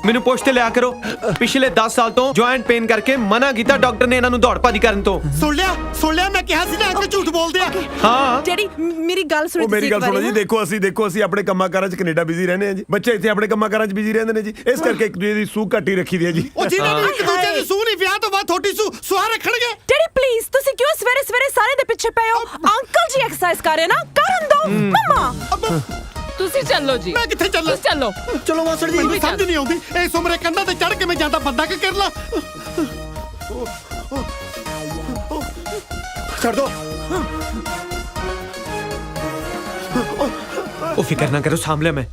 ਮੈਨੂੰ ਪੁੱਛ ਤੇ ਲਿਆ ਕਰੋ। ਪਿਛਲੇ 10 ਸਾਲ ਤੋਂ ਜੁਆਇੰਟ ਪੇਨ ਕਰਕੇ ਮਨਾ ਕੀਤਾ ਡਾਕਟਰ ਨੇ ਇਹਨਾਂ ਨੂੰ ਦੌੜ ਭੱਜ ਕਰਨ ਤੋਂ।
ਸੁਣ ਲਿਆ ਮੈਂ ਕਿਹਾ ਸੀ ਨਾ ਅੰਕਲ ਝੂਠ ਬੋਲਦੇ ਆ।
ਹਾਂ
ਜਿਹੜੀ ਮੇਰੀ ਗੱਲ ਸੁਣੋ।
ਉਹ ਮੇਰੀ ਗੱਲ ਸੁਣੋ ਜੀ। ਦੇਖੋ ਅਸੀਂ ਆਪਣੇ ਕੰਮਾਂ ਕਾਰਾਂ 'ਚ ਕੈਨੇਡਾ ਬਿਜ਼ੀ ਰਹਿੰਦੇ ਆ ਜੀ। ਬੱਚੇ ਇੱਥੇ ਆਪਣੇ ਕੰਮਾਂ ਕਾਰਾਂ 'ਚ ਬਿਜ਼ੀ ਰਹਿੰਦੇ ਨੇ ਜੀ। ਇਸ ਕਰਕੇ ਇੱਕ ਦੂਜੇ ਦੀ ਸੂਹ ਘੱਟ ਹੀ ਰੱਖੀ ਦੀ ਹੈ ਜੀ।
ਉਹ ਜਿਹਨਾਂ ਨੂੰ ਇੱਕ ਦੂਜੇ ਦੀ ਸੂਹ ਨਹੀਂ, ਵਿਆਹ ਤੋਂ ਬਾਅਦ ਥੋੜੀ ਸੁਆਹ ਰੱਖਣਗੇ।
ਡੈਡੀ ਪਲੀਜ਼ ਤੁਸੀਂ ਕਿਉਂ ਸਵੇਰੇ ਸਾਰੇ ਦੇ ਪਿੱਛੇ ਪਏ ਹੋ? ਅੰਕਲ ਜੀ ਐਕਸਰਸਾਈਜ਼ ਕਰ ਰਹੇ ਨਾ, ਕਰਨ ਦੋ ਮਮਾ।
ਤੁਸੀਂ ਚੱਲੋ ਜੀ।
ਮੈਂ ਕਿੱਥੇ ਚੱਲਾਂ?
ਤੁਸੀਂ ਚੱਲੋ।
ਚਲੋ ਮਾਸੜ ਜੀ, ਮੈਨੂੰ ਸਮਝ ਨਹੀਂ ਆਉਂਦੀ ਇਸ ਉਮਰੇ ਕੰਧਾਂ ਤੇ ਚੜ ਕੇ ਮੈਂ ਜਾਂਦਾ ਬੰਦਾ ਕਿ ਕਰ ਲਾਂ।
ਛੱਡ ਦੋ।
ਉਹ ਫਿਕਰ ਨਾ ਕਰੋ, ਸਾਂਭ ਲਿਆ ਮੈਂ।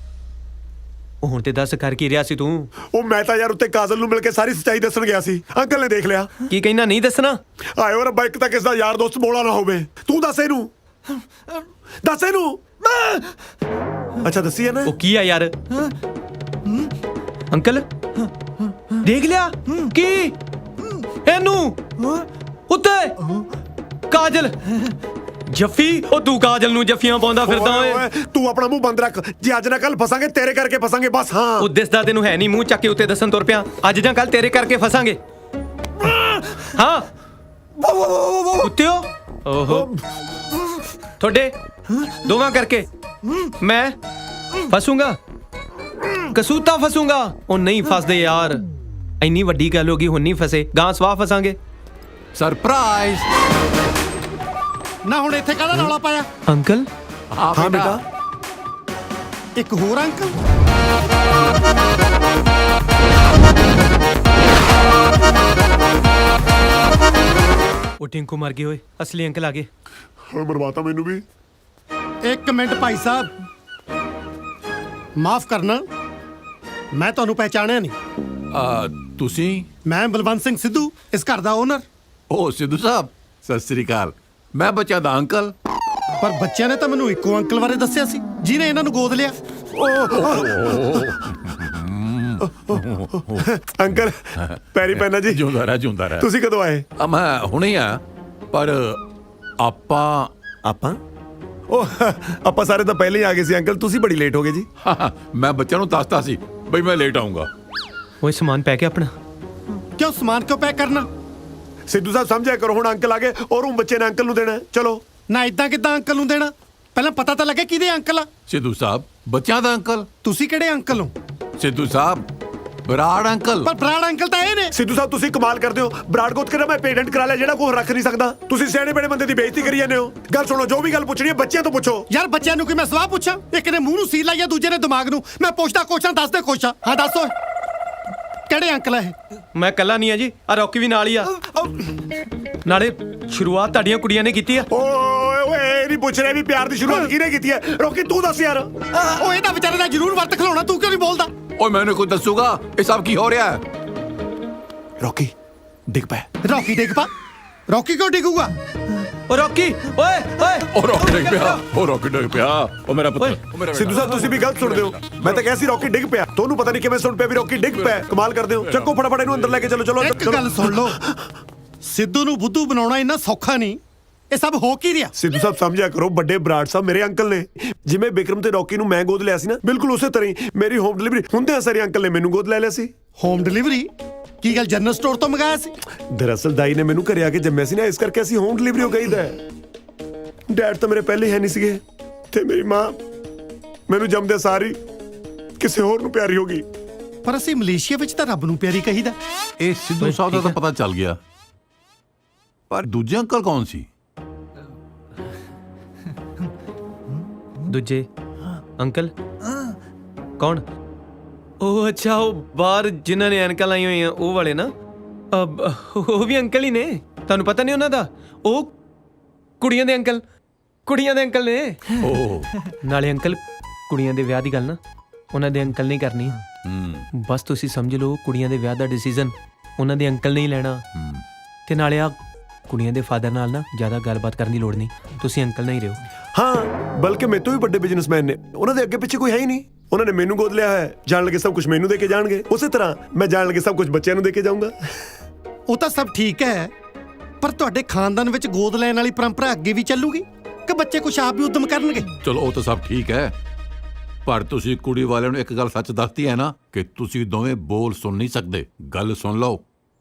ਉਹ ਹੁਣ ਤੇ ਦੱਸ ਕਰ ਕੀ ਰਿਹਾ ਸੀ ਤੂੰ?
ਉਹ ਮੈਂ ਤਾਂ ਯਾਰ ਉੱਤੇ ਕਾਜਲ ਨੂੰ ਮਿਲ ਕੇ ਸਾਰੀ ਸੱਚਾਈ ਦੱਸਣ ਗਿਆ ਸੀ। ਅੰਕਲ ਨੇ ਦੇਖ ਲਿਆ।
ਕੀ ਕਹਿਣਾ ਨਹੀਂ ਦੱਸਣਾ?
ਆਇਓ ਰੱਬਾ, ਇੱਕ ਤਾਂ ਕਿਸ ਦਾ ਯਾਰ ਦੋਸਤ ਮੋੜਾ ਨਾ ਹੋਵੇ। ਤੂੰ ਦੱਸ ਇਹਨੂੰ। ਅੱਛਾ ਦੱਸੀ ਹੈ ਨਾ।
ਉਹ ਕੀ ਆ ਯਾਰ? ਅੰਕਲ ਦੇਖ ਲਿਆ ਕੀ ਇਹਨੂੰ ਉੱਤੇ ਕਾਜਲ ਜੱਫੀ? ਉਹ ਤੂੰ ਕਾਜਲ ਨੂੰ ਜੱਫੀਆਂ ਪਾਉਂਦਾ ਫਿਰਦਾ ਓਏ।
ਤੂੰ ਆਪਣਾ ਮੂੰਹ ਬੰਦ ਰੱਖ। ਜੇ ਅੱਜ ਨਾ ਕੱਲ ਫਸਾਂਗੇ ਤੇਰੇ ਕਰਕੇ ਫਸਾਂਗੇ ਬਸ। ਹਾਂ
ਉਹ ਦਿਸਦਾ ਤੈਨੂੰ ਹੈ ਨਹੀਂ, ਮੂੰਹ ਚੱਕ ਕੇ ਉੱਤੇ ਦੱਸਣ ਤੁਰ ਪਿਆ। ਅੱਜ ਜਾਂ ਕੱਲ ਤੇਰੇ ਕਰਕੇ ਫਸਾਂਗੇ। ਹਾਂ ਕੁੱਤਿਓ। ਓਹੋ ਤੁਹਾਡੇ ਦੋਵਾਂ ਕਰਕੇ ਮੈਂ ਫਸੂੰਗਾ, ਕਸੂਤਾ ਫਸੂੰਗਾ। ਉਹ ਨਹੀਂ ਫਸਦੇ ਯਾਰ, ਇੰਨੀ ਵੱਡੀ ਗੱਲ ਹੋ ਗਈ, ਹੁਣ ਨਹੀਂ ਫਸੇ, ਗਾਂ ਸਵਾਹ ਫਸਾਂਗੇ।
ਸਰਪ੍ਰਾਈਜ਼।
ਨਾ ਹੁਣ ਇੱਥੇ ਕਾਹਦਾ ਰੌਲਾ ਪਾਇਆ?
ਅੰਕਲ
ਹਾਂ ਬੇਟਾ।
ਇੱਕ ਹੋਰ ਅੰਕਲ?
ਉਹ ਟਿੰਕੂ ਮਰ ਗਏ ਓਏ, ਅਸਲੀ ਅੰਕਲ ਆ ਗਏ।
ਮਰਵਾਤਾ ਮੈਨੂੰ ਵੀ।
1 ਮਿੰਟ ਭਾਈ ਸਾਹਿਬ, ਮਾਫ ਕਰਨਾ, ਮੈਂ ਤੁਹਾਨੂੰ ਪਹਿਚਾਣਿਆ ਨਹੀਂ।
ਤੁਸੀਂ?
ਮੈਂ ਬਲਵੰਤ ਸਿੰਘ ਸਿੱਧੂ, ਇਸ ਘਰ ਦਾ ਓਨਰ।
ਓ ਸਿੱਧੂ ਸਾਹਿਬ, ਸਤਿ ਸ੍ਰੀ ਅਕਾਲ। ਮੈਂ ਬੱਚਿਆਂ ਦਾ ਅੰਕਲ।
ਪਰ ਬੱਚਿਆਂ ਨੇ ਤਾਂ ਮੈਨੂੰ ਇੱਕੋ ਅੰਕਲ ਬਾਰੇ ਦੱਸਿਆ ਸੀ ਜਿਹਨੇ ਇਹਨਾਂ ਨੂੰ ਗੋਦ ਲਿਆ।
ਅੰਕਲ ਪੈਰੀ ਪੈਣਾ ਜੀ।
ਜਿਉਂਦਾ ਰਹਿ।
ਤੁਸੀਂ ਕਦੋਂ ਆਏ?
ਮੈਂ ਹੁਣੇ ਆ, ਪਰ ਆਪਾਂ
ਉਹ ਆਪਾਂ ਸਾਰੇ ਤਾਂ ਪਹਿਲੇ ਹੀ ਆ ਗਏ ਸੀ ਅੰਕਲ। ਤੁਸੀਂ ਬੜੀ ਲੇਟ ਹੋ ਗਏ ਜੀ।
ਮੈਂ ਬੱਚਿਆਂ ਨੂੰ ਦੱਸਤਾ ਸੀ ਬਈ ਮੈਂ ਲੇਟ ਆਉਂਗਾ।
ਓਏ ਸਮਾਨ ਪੈਕ ਹੈ ਆਪਣਾ।
ਕਿਉਂ ਸਮਾਨ ਕਿਉਂ ਪੈਕ ਕਰਨਾ?
ਸਿੱਧੂ ਸਾਹਿਬ ਸਮਝਿਆ ਕਰੋ, ਹੁਣ ਅੰਕਲ ਆ ਗਏ ਔਰ ਉਹ ਬੱਚੇ ਨੇ ਅੰਕਲ ਨੂੰ ਦੇਣਾ। ਚਲੋ
ਨਾ ਇਦਾਂ ਕਿਦਾਂ ਅੰਕਲ ਨੂੰ ਦੇਣਾ? ਪਹਿਲਾਂ ਪਤਾ ਤਾਂ ਲੱਗੇ ਕਿਹਦੇ ਅੰਕਲ ਆ।
ਸਿੱਧੂ ਸਾਹਿਬ ਬੱਚਿਆਂ ਦਾ ਅੰਕਲ।
ਤੁਸੀਂ ਕਿਹੜੇ ਅੰਕਲ ਹੋ?
ਸਿੱਧੂ ਸਾਹਿਬ ਬਰਾੜ ਅੰਕਲ।
ਪਰ ਬਰਾੜ ਅੰਕਲ ਤਾਂ ਇਹ ਨੇ।
ਸਿੱਧੂ ਸਾਹਿਬ ਤੁਸੀਂ ਕਮਾਲ ਕਰਦੇ ਹੋ। ਬਰਾੜ ਗੋਤ ਕਰਾ ਮੈਂ ਪੇਟੈਂਟ ਕਰਾ ਲਿਆ ਜਿਹੜਾ ਕੋਈ ਰੱਖ ਨਹੀਂ ਸਕਦਾ। ਤੁਸੀਂ ਸਿਆਣੇ ਬੜੇ ਬੰਦੇ ਦੀ ਬੇਇੱਜ਼ਤੀ ਕਰੀ ਜਾਂਦੇ ਹੋ। ਗੱਲ ਸੁਣੋ, ਜੋ ਵੀ ਗੱਲ ਪੁੱਛਣੀ ਹੈ ਬੱਚਿਆਂ ਤੋਂ ਪੁੱਛੋ।
ਯਾਰ ਬੱਚਿਆਂ ਨੂੰ ਕਿ ਮੈਂ ਸਵਾਹ ਪੁੱਛਾਂ? ਇੱਕ ਨੇ ਮੂੰਹ ਨੂੰ ਸੀਲ ਲਾਇਆ, ਦੂਜੇ ਨੇ ਦਿਮਾਗ ਨੂੰ। ਮੈਂ ਪੁੱਛਦਾ ਕੋਸ਼ਾਂ, ਦੱਸਦੇ ਕੋਸ਼ਾਂ। ਹਾਂ ਦੱਸੋ ਕਿਹੜੇ ਅੰਕਲ ਆ ਇਹ?
ਮੈਂ ਕੱਲਾ ਨਹੀਂ ਆ ਜੀ, ਆ ਰੌਕੀ ਵੀ ਨਾਲ ਹੀ ਆ। ਨਾਲੇ ਸ਼ੁਰੂਆਤ ਤੁਹਾਡੀਆਂ ਕੁੜੀਆਂ ਨੇ ਕੀਤੀ ਆ।
ਓਏ ਨਹੀਂ ਪੁੱਛ ਰਿਹਾ ਵੀ ਪਿਆਰ ਦੀ ਸ਼ੁਰੂਆਤ ਕਿਹਨੇ ਕੀਤੀ ਹੈ? ਰੋਕੀ ਤੂੰ ਦੱਸ ਯਾਰ।
ਉਹ ਇਹਦਾ ਵਿਚਾਰੇ ਦਾ ਜ਼ਰੂਰ ਵਰਤ ਖਲਾਉਣਾ, ਤੂੰ ਕਿਉਂ ਨਹੀਂ ਬੋਲਦਾ?
ਓਏ ਮੈਨੂੰ ਕੋਈ ਦੱਸੂਗਾ ਇਹ ਸਭ ਕੀ ਹੋ ਰਿਹਾ ਹੈ?
ਰੋਕੀ ਡਿੱਗ ਪੈ।
ਰੌਕੀ ਡਿੱਗ ਪਾ? ਰੌਕੀ ਕਿਉਂ ਡਿੱਗੂਗਾ?
ਓ ਰੌਕੀ ਓਏ ਓਏ।
ਉਹ ਰੌਕੀ ਡਿੱਗ ਪਿਆ। ਉਹ ਮੇਰਾ ਪੁੱਤਰ।
ਸਿੱਧੂ ਸਾਹਿਬ ਤੁਸੀਂ ਵੀ ਗਲਤ ਸੁਣਦੇ ਹੋ। ਮੈਂ ਤਾਂ ਕਿਹਾ ਸੀ ਰੌਕੀ ਡਿੱਗ ਪਿਆ। ਤੁਹਾਨੂੰ ਪਤਾ ਨਹੀਂ ਕਿਵੇਂ ਸੁਣ ਪਿਆ ਵੀ ਰੌਕੀ ਡਿੱਗ ਪਿਆ। ਕਮਾਲ ਕਰਦੇ ਹੋ। ਚੱਕੋ ਫਟਾਫਟ ਇਹਨੂੰ ਅੰਦਰ ਲੈ ਕੇ ਚਲੋ।
ਇੱਕ ਗੱਲ ਸੁਣ ਲਓ, ਸਿੱਧੂ ਨੂੰ ਬੁੱਧੂ ਬਣਾਉਣਾ ਇੰਨਾ ਸੌਖਾ ਨਹੀਂ। ਇਹ ਸਭ ਹੋ ਕੀ ਰਿਹਾ?
ਸਿੱਧੂ ਸਾਹਿਬ ਸਮਝਿਆ ਕਰੋ, ਵੱਡੇ ਬਰਾੜ ਸਾਹਿਬ ਮੇਰੇ ਅੰਕਲ ਨੇ। ਜਿਵੇਂ ਬਿਕਰਮ ਤੇ ਰੌਕੀ ਨੂੰ ਮੈਂ ਗੋਦ ਲਿਆ ਸੀ ਨਾ, ਬਿਲਕੁਲ ਉਸੇ ਤਰ੍ਹਾਂ ਹੀ ਮੇਰੀ ਹੋਮ ਡਿਲੀਵਰੀ ਹੁੰਦਿਆਂ ਸਾਰੇ ਅੰਕਲ ਨੇ ਮੈਨੂੰ ਗੋਦ ਲੈ ਲਿਆ ਸੀ।
Home delivery? ਕੀ ਗੱਲ ਜਨਰਲ ਸਟੋਰ ਤੋਂ ਮੰਗਾਇਆ ਸੀ?
ਦਰਅਸਲ ਦਾਈ ਨੇ ਮੈਨੂੰ ਘਰੇ ਆ ਕੇ ਜੰਮਿਆ ਸੀ ਨਾ, ਇਸ ਕਰਕੇ ਅਸੀਂ ਹੋਮ ਡਿਲੀਵਰੀ ਹੋ ਗਈਦਾ। ਡੈਡ ਤਾਂ ਮੇਰੇ ਪਹਿਲੇ ਹੈ ਨਹੀਂ ਸੀਗੇ ਤੇ ਮੇਰੀ ਮਾਂ ਮੈਨੂੰ ਜੰਮਦੇ ਸਾਰੀ ਕਿਸੇ ਹੋਰ ਨੂੰ ਪਿਆਰੀ ਹੋ ਗਈ।
ਪਰ ਅਸੀਂ ਮਲੇਸ਼ੀਆ ਵਿੱਚ ਤਾਂ ਰੱਬ ਨੂੰ ਪਿਆਰੀ ਕਹੀਦਾ।
ਇਹ ਸਿੱਧੂ ਸਾਹਿਬ ਦਾ ਤਾਂ ਪਤਾ ਚੱਲ ਗਿਆ, ਪਰ ਦੂਜੇ ਅੰਕਲ ਕੌਣ ਸੀ?
ਦੂਜੇ ਅੰਕਲ ਕੌਣ? ਉਹ ਅੱਛਾ, ਉਹ ਬਾਹਰ ਜਿਨ੍ਹਾਂ ਨੇ ਐਨਕਾਂ ਲਾਈਆਂ ਹੋਈਆਂ ਉਹ ਵਾਲੇ ਨਾ। ਉਹ ਵੀ ਅੰਕਲ ਹੀ ਨੇ, ਤੁਹਾਨੂੰ ਪਤਾ ਨਹੀਂ ਉਹਨਾਂ ਦਾ? ਕੁੜੀਆਂ ਦੇ ਅੰਕਲ ਨੇ
ਓ
ਨਾਲੇ ਅੰਕਲ ਕੁੜੀਆਂ ਦੇ ਵਿਆਹ ਦੀ ਗੱਲ ਨਾ ਉਹਨਾਂ ਦੇ ਅੰਕਲ ਨੇ ਕਰਨੀ ਬਸ ਤੁਸੀਂ ਸਮਝ ਲਓ ਕੁੜੀਆਂ ਦੇ ਵਿਆਹ ਦਾ ਡਿਸੀਜਨ ਉਹਨਾਂ ਦੇ ਅੰਕਲ ਨੇ ਹੀ ਲੈਣਾ ਤੇ ਨਾਲੇ ਆ ਕੁੜੀਆਂ ਦੇ ਫਾਦਰ ਨਾਲ ਨਾ ਜ਼ਿਆਦਾ ਗੱਲਬਾਤ ਕਰਨ ਦੀ ਲੋੜ ਨਹੀਂ ਤੁਸੀਂ ਅੰਕਲ ਨਾਲ ਹੀ ਰਹੋ
ਹਾਂ ਬਲਕਿ ਮੇਰੇ ਤੋਂ ਵੀ ਵੱਡੇ ਬਿਜ਼ਨਸਮੈਨ ਨੇ ਉਹਨਾਂ ਦੇ ਅੱਗੇ ਪਿੱਛੇ ਕੋਈ ਹੈ ਹੀ ਨਹੀਂ ਉਹਨਾਂ ਨੇ ਮੈਨੂੰ ਗੋਦ ਲਿਆ ਹੈ ਜਾਣ ਲੱਗੇ ਸਭ ਕੁਝ ਮੈਨੂੰ ਦੇ ਕੇ ਜਾਣਗੇ ਉਸੇ ਤਰ੍ਹਾਂ ਮੈਂ ਜਾਣ ਲੱਗੇ ਸਭ ਕੁਝ ਬੱਚਿਆਂ ਨੂੰ ਦੇ ਕੇ ਜਾਊਂਗਾ
ਉਹ ਤਾਂ ਸਭ ਠੀਕ ਹੈ ਪਰ ਤੁਹਾਡੇ ਖਾਨਦਾਨ ਵਿੱਚ ਗੋਦ ਲੈਣ ਵਾਲੀ ਪਰੰਪਰਾ ਅੱਗੇ ਵੀ ਚੱਲੂਗੀ ਕਿ ਬੱਚੇ ਕੁਛ ਆਪ ਵੀ ਉਦਮ ਕਰਨਗੇ?
ਚਲੋ ਉਹ ਤਾਂ ਸਭ ਠੀਕ ਹੈ ਪਰ ਤੁਸੀਂ ਕੁੜੀ ਵਾਲਿਆਂ ਨੂੰ ਇੱਕ ਗੱਲ ਸੱਚ ਦੱਸਤੀ ਹੈ ਨਾ ਕਿ ਤੁਸੀਂ ਦੋਵੇਂ ਬੋਲ ਸੁਣ ਨਹੀਂ ਸਕਦੇ ਗੱਲ ਸੁਣ ਲਓ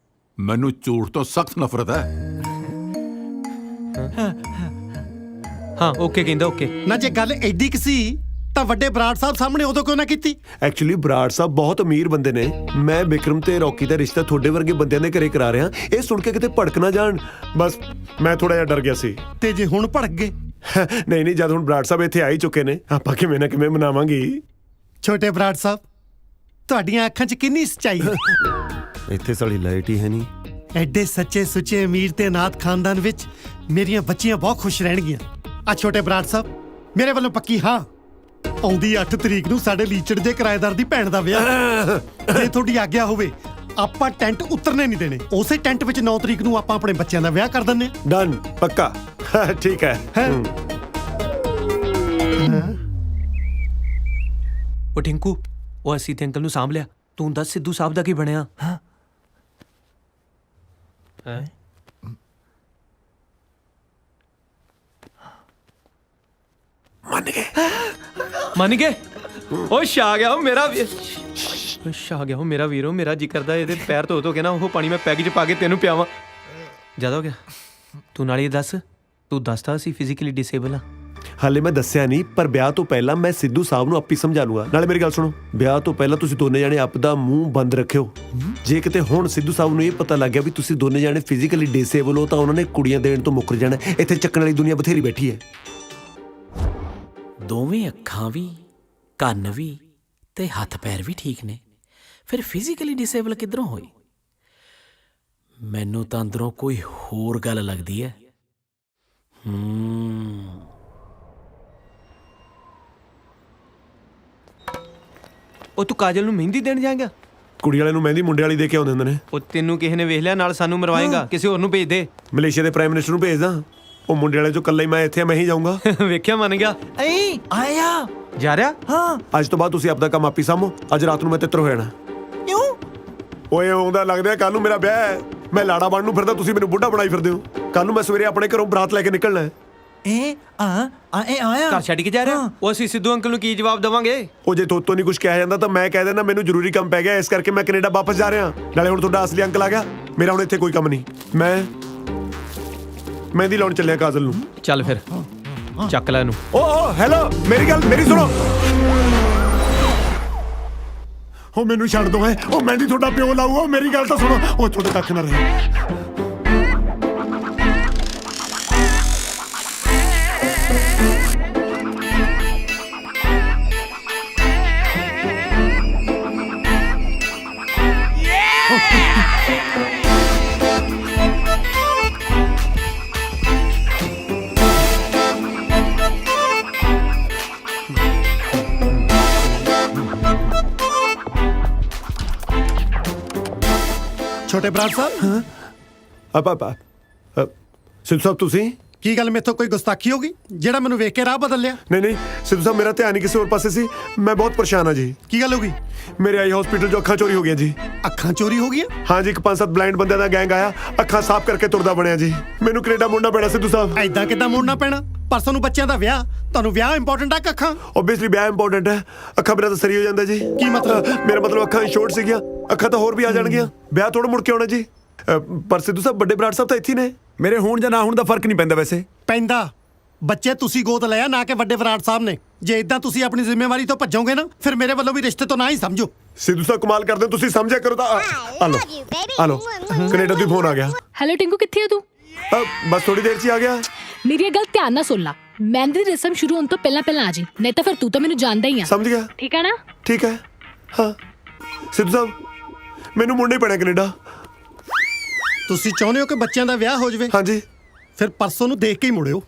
ਮੈਨੂੰ ਝੂਠ ਤੋਂ ਸਖਤ ਨਫ਼ਰਤ ਹੈ
ਹਾਂ ਓਕੇ ਕਹਿੰਦਾ ਓਕੇ
ਨਾ ਜੇ ਗੱਲ ਐਡੀ ਕਿ ਸੀ ਤਾਂ ਵੱਡੇ ਬਰਾੜ ਸਾਹਿਬ ਸਾਹਮਣੇ ਉਦੋਂ ਕਿਉਂ ਨਾ ਕੀਤੀ?
ਐਕਚੁਅਲੀ ਬਰਾੜ ਸਾਹਿਬ ਬਹੁਤ ਅਮੀਰ ਬੰਦੇ ਨੇ ਮੈਂ ਵਿਕਰਮ ਤੇ ਰੌਕੀ ਦਾ ਰਿਸ਼ਤਾ ਤੁਹਾਡੇ ਵਰਗੇ ਬੰਦਿਆਂ ਦੇ ਘਰੇ ਕਰਾ ਰਿਹਾ ਇਹ ਸੁਣ ਕੇ ਕਿਤੇ ਭੜਕ ਨਾ ਜਾਣ ਬਸ ਮੈਂ ਥੋੜਾ ਜਿਹਾ ਡਰ ਗਿਆ ਸੀ
ਤੇ ਜੇ ਹੁਣ ਭੜਕ ਗਏ?
ਨਹੀਂ ਜਦ ਹੁਣ ਬਰਾੜ ਸਾਹਿਬ ਇੱਥੇ ਆ ਹੀ ਚੁੱਕੇ ਨੇ ਆਪਾਂ ਕਿਵੇਂ ਨਾ ਕਿਵੇਂ ਮਨਾਵਾਂਗੇ
ਛੋਟੇ ਬਰਾੜ ਸਾਹਿਬ ਤੁਹਾਡੀਆਂ ਅੱਖਾਂ 'ਚ ਕਿੰਨੀ ਸੱਚਾਈ ਹੈ
ਇੱਥੇ ਸਾਲੀ ਲਾਈਟ ਹੀ ਹੈ ਨਹੀਂ
ਐਡੇ ਸੱਚੇ ਸੁੱਚੇ ਅਮੀਰ ਤੇ ਨਾਥ ਖਾਨਦਾਨ ਵਿੱਚ ਮੇਰੀਆਂ ਬੱਚੀਆਂ ਬਹੁਤ ਖੁਸ਼ ਰਹਿਣਗੀਆਂ ਆ ਛੋਟੇ ਬਰਾੜ ਸਾਹਿਬ ਮੇਰੇ ਵੱਲੋਂ ਪੱਕੀ ਹਾਂ ਆਉਂਦੀ 8 ਤਰੀਕ ਨੂੰ ਸਾਡੇ ਲੀਚੜ ਦੇ ਕਿਰਾਏਦਾਰ ਦੀ ਭੈਣ ਦਾ ਵਿਆਹ ਜੇ ਤੁਹਾਡੀ ਆਗਿਆ ਹੋਵੇ ਆਪਾਂ ਟੈਂਟ ਉਤਰਨੇ ਨਹੀਂ ਦੇਣੇ ਉਸੇ ਟੈਂਟ ਵਿੱਚ 9 ਤਰੀਕ ਨੂੰ ਆਪਾਂ ਆਪਣੇ ਬੱਚਿਆਂ ਦਾ ਵਿਆਹ ਕਰ ਦਿੰਨੇ
ਡਨ ਪੱਕਾ ਠੀਕ ਹੈ
ਉਹ ਟਿੰਕੂ ਉਹ ਅਸੀਂ ਤੇ ਅੰਕਲ ਨੂੰ ਸਾਂਭ ਲਿਆ ਤੂੰ ਦੱਸ ਸਿੱਧੂ ਸਾਹਿਬ ਦਾ ਕੀ ਬਣਿਆ ਹੈ ਮੰਨ ਗਏ ਓ ਛਾ ਗਿਆ ਉਹ ਮੇਰਾ ਛਾ ਗਿਆ ਉਹ ਮੇਰਾ ਵੀਰੋ ਮੇਰਾ ਜੀ ਕਰਦਾ ਇਹਦੇ ਪੈਰ ਧੋ ਕੇ ਨਾ ਉਹ ਪਾਣੀ ਮੈਂ ਪੈਗ 'ਚ ਪਾ ਕੇ ਤੈਨੂੰ ਪਿਆਵਾਂ ਜ਼ਿਆਦਾ ਹੋ ਗਿਆ ਤੂੰ ਨਾਲ ਇਹ ਦੱਸ ਤੂੰ ਦੱਸਦਾ ਸੀ ਫਿਜ਼ੀਕਲੀ ਡਿਸੇਬਲ ਆ
ਹਾਲੇ ਮੈਂ ਦੱਸਿਆ ਨਹੀਂ ਪਰ ਵਿਆਹ ਤੋਂ ਪਹਿਲਾਂ ਮੈਂ ਸਿੱਧੂ ਸਾਹਿਬ ਨੂੰ ਆਪੀ ਸਮਝਾ ਲੂੰਗਾ ਨਾਲੇ ਮੇਰੀ ਗੱਲ ਸੁਣੋ ਵਿਆਹ ਤੋਂ ਪਹਿਲਾਂ ਤੁਸੀਂ ਦੋਨੇ ਜਾਣੇ ਆਪ ਦਾ ਮੂੰਹ ਬੰਦ ਰੱਖਿਓ ਜੇ ਕਿਤੇ ਹੁਣ ਸਿੱਧੂ ਸਾਹਿਬ ਨੂੰ ਇਹ ਪਤਾ ਲੱਗ ਗਿਆ ਵੀ ਤੁਸੀਂ ਦੋਨੇ ਜਾਣੇ ਫਿਜ਼ੀਕਲੀ ਡਿਸੇਬਲ ਹੋ ਤਾਂ ਉਹਨਾਂ ਨੇ ਕੁੜੀਆਂ ਦੇਣ ਤੋਂ ਮੁੱਕਰ ਜਾਣਾ ਇੱਥੇ ਚੱਕਣ ਵਾਲੀ ਦੁਨੀਆ ਬਥੇਰੀ ਬੈਠੀ ਹੈ
ਦੋਵੇਂ ਅੱਖਾਂ ਵੀ ਕੰਨ ਵੀ ਤੇ ਹੱਥ ਪੈਰ ਵੀ ਠੀਕ ਨੇ ਫਿਰ ਫਿਜ਼ੀਕਲੀ ਡਿਸੇਬਲ ਕਿੱਧਰੋਂ ਹੋਈ ਮੈਨੂੰ ਤਾਂ ਅੰਦਰੋਂ ਕੋਈ ਹੋਰ ਗੱਲ ਲੱਗਦੀ ਹੈ
ਉਹ ਤੂੰ ਕਾਜਲ ਨੂੰ ਮਹਿੰਦੀ ਦੇਣ ਜਾਏਗਾ
ਕੁੜੀ ਵਾਲੇ ਨੂੰ ਮਹਿੰਦੀ ਮੁੰਡੇ ਵਾਲੀ ਦੇ ਕੇ ਆਉਂਦੇ ਹੁੰਦੇ ਨੇ
ਉਹ ਤੈਨੂੰ ਕਿਸੇ ਨੇ ਵੇਖ ਲਿਆ ਨਾਲ ਸਾਨੂੰ ਮਰਵਾਏਗਾ ਕਿਸੇ ਹੋਰ ਨੂੰ ਭੇਜ ਦੇ
ਮਲੇਸ਼ੀਆ ਦੇ ਪ੍ਰਾਈਮ ਮਿਨਿਸਟਰ ਨੂੰ ਭੇਜਦਾ ਉਹ ਮੁੰਡੇ ਵਾਲੇ ਚੋਂ ਇਕੱਲਾ ਹੀ ਮੈਂ ਇੱਥੇ ਮੈਂ ਹੀ ਜਾਊਂਗਾ
ਵੇਖਿਆ ਮੰਨ ਗਿਆ ਐ ਆਇਆ ਜਾ ਰਿਹਾ ਹਾਂ
ਅੱਜ ਤੋਂ ਬਾਅਦ ਤੁਸੀਂ ਆਪਦਾ ਕੰਮ ਆਪੀ ਸਾਂਭੋ ਅੱਜ ਰਾਤ ਨੂੰ ਮੈਂ ਤਿੱਤਰ ਹੋ ਜਾਣਾ
ਕਿਉਂ
ਓਏ ਆਉਂਦਾ ਲੱਗਦਾ ਕੱਲ ਨੂੰ ਮੇਰਾ ਵਿਆਹ ਹੈ ਮੈਂ ਲਾੜਾ ਬਣਨ ਨੂੰ ਫਿਰਦਾ ਤੁਸੀਂ ਮੈਨੂੰ ਬੁੱਢਾ ਬਣਾਈ ਫਿਰਦੇ ਹੋ ਕੱਲ ਨੂੰ ਮੈਂ ਸਵੇਰੇ ਆਪਣੇ ਘਰੋਂ ਬਰਾਤ ਲੈ ਕੇ ਨਿਕਲਣਾ ਹੈ
ਘਰ ਛੱਡ ਕੇ ਜਾ ਰਿਹਾ ਉਹ ਅਸੀਂ ਸਿੱਧੂ ਅੰਕਲ ਨੂੰ ਕੀ ਜਵਾਬ ਦੇਵਾਂਗੇ
ਉਹ ਜੇ ਤੋਤੋਂ ਨਹੀਂ ਕੁਝ ਕਿਹਾ ਜਾਂਦਾ ਤਾਂ ਮੈਂ ਕਹਿ ਦਿੰਦਾ ਮੈਨੂੰ ਜ਼ਰੂਰੀ ਕੰਮ ਪੈ ਗਿਆ ਇਸ ਕਰਕੇ ਮੈਂ ਕੈਨੇਡਾ ਵਾਪਸ ਜਾ ਰਿਹਾ ਨਾਲੇ ਹੁਣ ਤੁਹਾਡਾ ਅਸਲੀ ਅੰਕਲ ਆ ਗਿਆ ਮੇਰਾ ਹੁਣ ਇੱਥੇ ਕੋਈ ਕੰਮ ਨਹੀਂ ਮੈਂ ਮਹਿੰਦੀ ਲਾਉਣ ਚੱਲਿਆ ਕਾਜਲ ਨੂੰ
ਚੱਲ ਫਿਰ ਚੱਕ ਲੈ ਇਹਨੂੰ
ਓ ਹੈਲੋ ਮੇਰੀ ਸੁਣੋ ਉਹ ਮੈਨੂੰ ਛੱਡ ਦੋ ਹੈ ਉਹ ਮਹਿੰਦੀ ਤੁਹਾਡਾ ਪਿਓ ਲਾਊਗਾ ਮੇਰੀ ਗੱਲ ਤਾਂ ਸੁਣੋ ਉਹ ਤੁਹਾਡੇ ਕੱਖ ਨਾ ਰਹੇ
ਛੋਟੇ ਬਰਾੜ ਸਾਹਿਬ
ਸਿੱਧੂ ਸਾਹਿਬ ਤੁਸੀਂ
ਕੀ ਗੱਲ ਮੇਥੋਂ ਕੋਈ ਗੁਸਤਾਖੀ ਹੋ ਗਈ ਜਿਹੜਾ ਮੈਨੂੰ ਵੇਖ ਕੇ ਰਾਹ ਬਦਲ ਲਿਆ?
ਨਹੀਂ ਸਿੱਧੂ ਸਾਹਿਬ ਮੇਰਾ ਧਿਆਨ ਹੀ ਕਿਸੇ ਹੋਰ ਪਾਸੇ ਸੀ ਮੈਂ ਬਹੁਤ ਪਰੇਸ਼ਾਨ ਹਾਂ ਜੀ
ਕੀ ਗੱਲ ਹੋ ਗਈ?
ਮੇਰੇ ਆਈ ਹਸਪੀਟਲ 'ਚੋਂ ਅੱਖਾਂ ਚੋਰੀ ਹੋ ਗਈਆਂ ਜੀ
ਅੱਖਾਂ ਚੋਰੀ ਹੋ ਗਈਆਂ?
ਹਾਂ ਜੀ ਇੱਕ 5-7 ਬਲਾਈਂਡ ਬੰਦਿਆਂ ਦਾ ਗੈਂਗ ਆਇਆ ਅੱਖਾਂ ਸਾਫ਼ ਕਰਕੇ ਤੁਰਦਾ ਬਣਿਆ ਜੀ ਮੈਨੂੰ ਕੈਨੇਡਾ ਮੁੜਨਾ ਪੈਣਾ ਸਿੱਧੂ ਸਾਹਿਬ
ਐਦਾਂ ਕਿੱਦਾਂ ਮੁੜਨਾ ਪੈਣਾ ਪਰਸੋਂ ਨੂੰ ਬੱਚਿਆਂ ਦਾ ਵਿਆਹ ਤੁਹਾਨੂੰ ਵਿਆਹ ਇੰਪੋਰਟੈਂਟ ਆ ਕਿ ਅੱਖਾਂ?
ਓਬਵੀਅਸਲੀ ਵਿਆਹ ਇੰਪੋਰਟੈਂਟ ਹੈ ਅੱਖਾਂ ਬਿਨਾਂ ਤਾਂ ਸਰੀ ਹੋ ਜਾਂਦਾ ਜੀ
ਕੀ ਮਤਲਬ?
ਮੇਰਾ ਮਤਲਬ ਅੱਖਾਂ ਸ਼ੋਰਟ ਸੀਗੀਆਂ ਅੱਖਾਂ ਤਾਂ ਹੋਰ ਵੀ ਆ ਜਾਣਗੀਆਂ ਵਿਆਹ ਥੋੜਾ ਮੁੜ ਕੇ ਆਉਣਾ ਜੀ ਪਰ ਸਿੱਧੂ ਸਾਹਿਬ ਵੱਡੇ ਬਰਾੜ ਸਾਹਿਬ ਤਾਂ ਇੱਥੇ ਨੇ ਮੇਰੇ ਹੋਣ ਜਾਂ ਨਾ ਹੋਣ ਦਾ ਫਰਕ ਨਹੀਂ ਪੈਂਦਾ ਵੈਸੇ
ਪੈਂਦਾ ਬੱਚੇ ਤੁਸੀਂ ਗੋਦ ਲਿਆ ਨਾ ਕਿ ਵੱਡੇ ਬਰਾੜ ਸਾਹਿਬ ਨੇ ਜੇ ਇਦਾਂ ਤੁਸੀਂ ਆਪਣੀ ਜ਼ਿੰਮੇਵਾਰੀ ਤੋਂ ਭੱਜੋਗੇ ਨਾ ਫਿਰ ਮੇਰੇ ਵੱਲੋਂ ਵੀ ਰਿਸ਼ਤੇ ਤੋਂ ਨਾ ਹੀ ਸਮਝੋ
ਸਿੱਧੂ ਸਾਹਿਬ ਕਮਾਲ ਕਰਦੇ ਹੋ ਤੁਸੀਂ ਸਮਝਿਆ ਕਰੋ ਤਾਂ ਆ ਲੋ ਕੈਨੇਡਾ ਤੋਂ ਫੋਨ ਆ ਗਿਆ
ਹੈਲੋ ਟਿੰਕੂ ਕਿੱਥੇ ਆ ਤੂੰ
ਬਸ ਥੋੜੀ ਦੇਰ 'ਚ ਹੀ ਆ ਗਿਆ
ਮੇਰੀ ਇਹ ਗੱਲ ਧਿਆਨ ਨਾਲ ਸੁਣ ਲਾ ਮਹਿੰਦੀ ਦੀ ਰਸਮ ਸ਼ੁਰੂ ਹੋਣ ਤੋਂ ਪਹਿਲਾਂ ਆ ਜੀ ਨਹੀਂ ਤਾਂ ਫਿਰ ਤੂੰ ਤਾਂ ਮੈਨੂੰ ਜਾਣਦਾ ਹੀ ਆ
ਸਮਝ ਗਿਆ
ਠੀਕ ਹੈ ਨਾ
ਠੀਕ ਹੈ ਹਾਂ ਸਿੱਧੂ ਸਾਹਿਬ ਮੈਨੂੰ ਮੁੜਨਾ ਹੀ ਪੈਣਾ ਕੈਨੇਡਾ
ਤੁਸੀਂ ਚਾਹੁੰਦੇ ਹੋ ਕਿ ਬੱਚਿਆਂ ਦਾ ਵਿਆਹ ਹੋ ਜਾਵੇ?
ਹਾਂਜੀ
ਫਿਰ ਪਰਸੋਂ ਨੂੰ ਦੇਖ ਕੇ ਹੀ ਮੁੜਿਓ।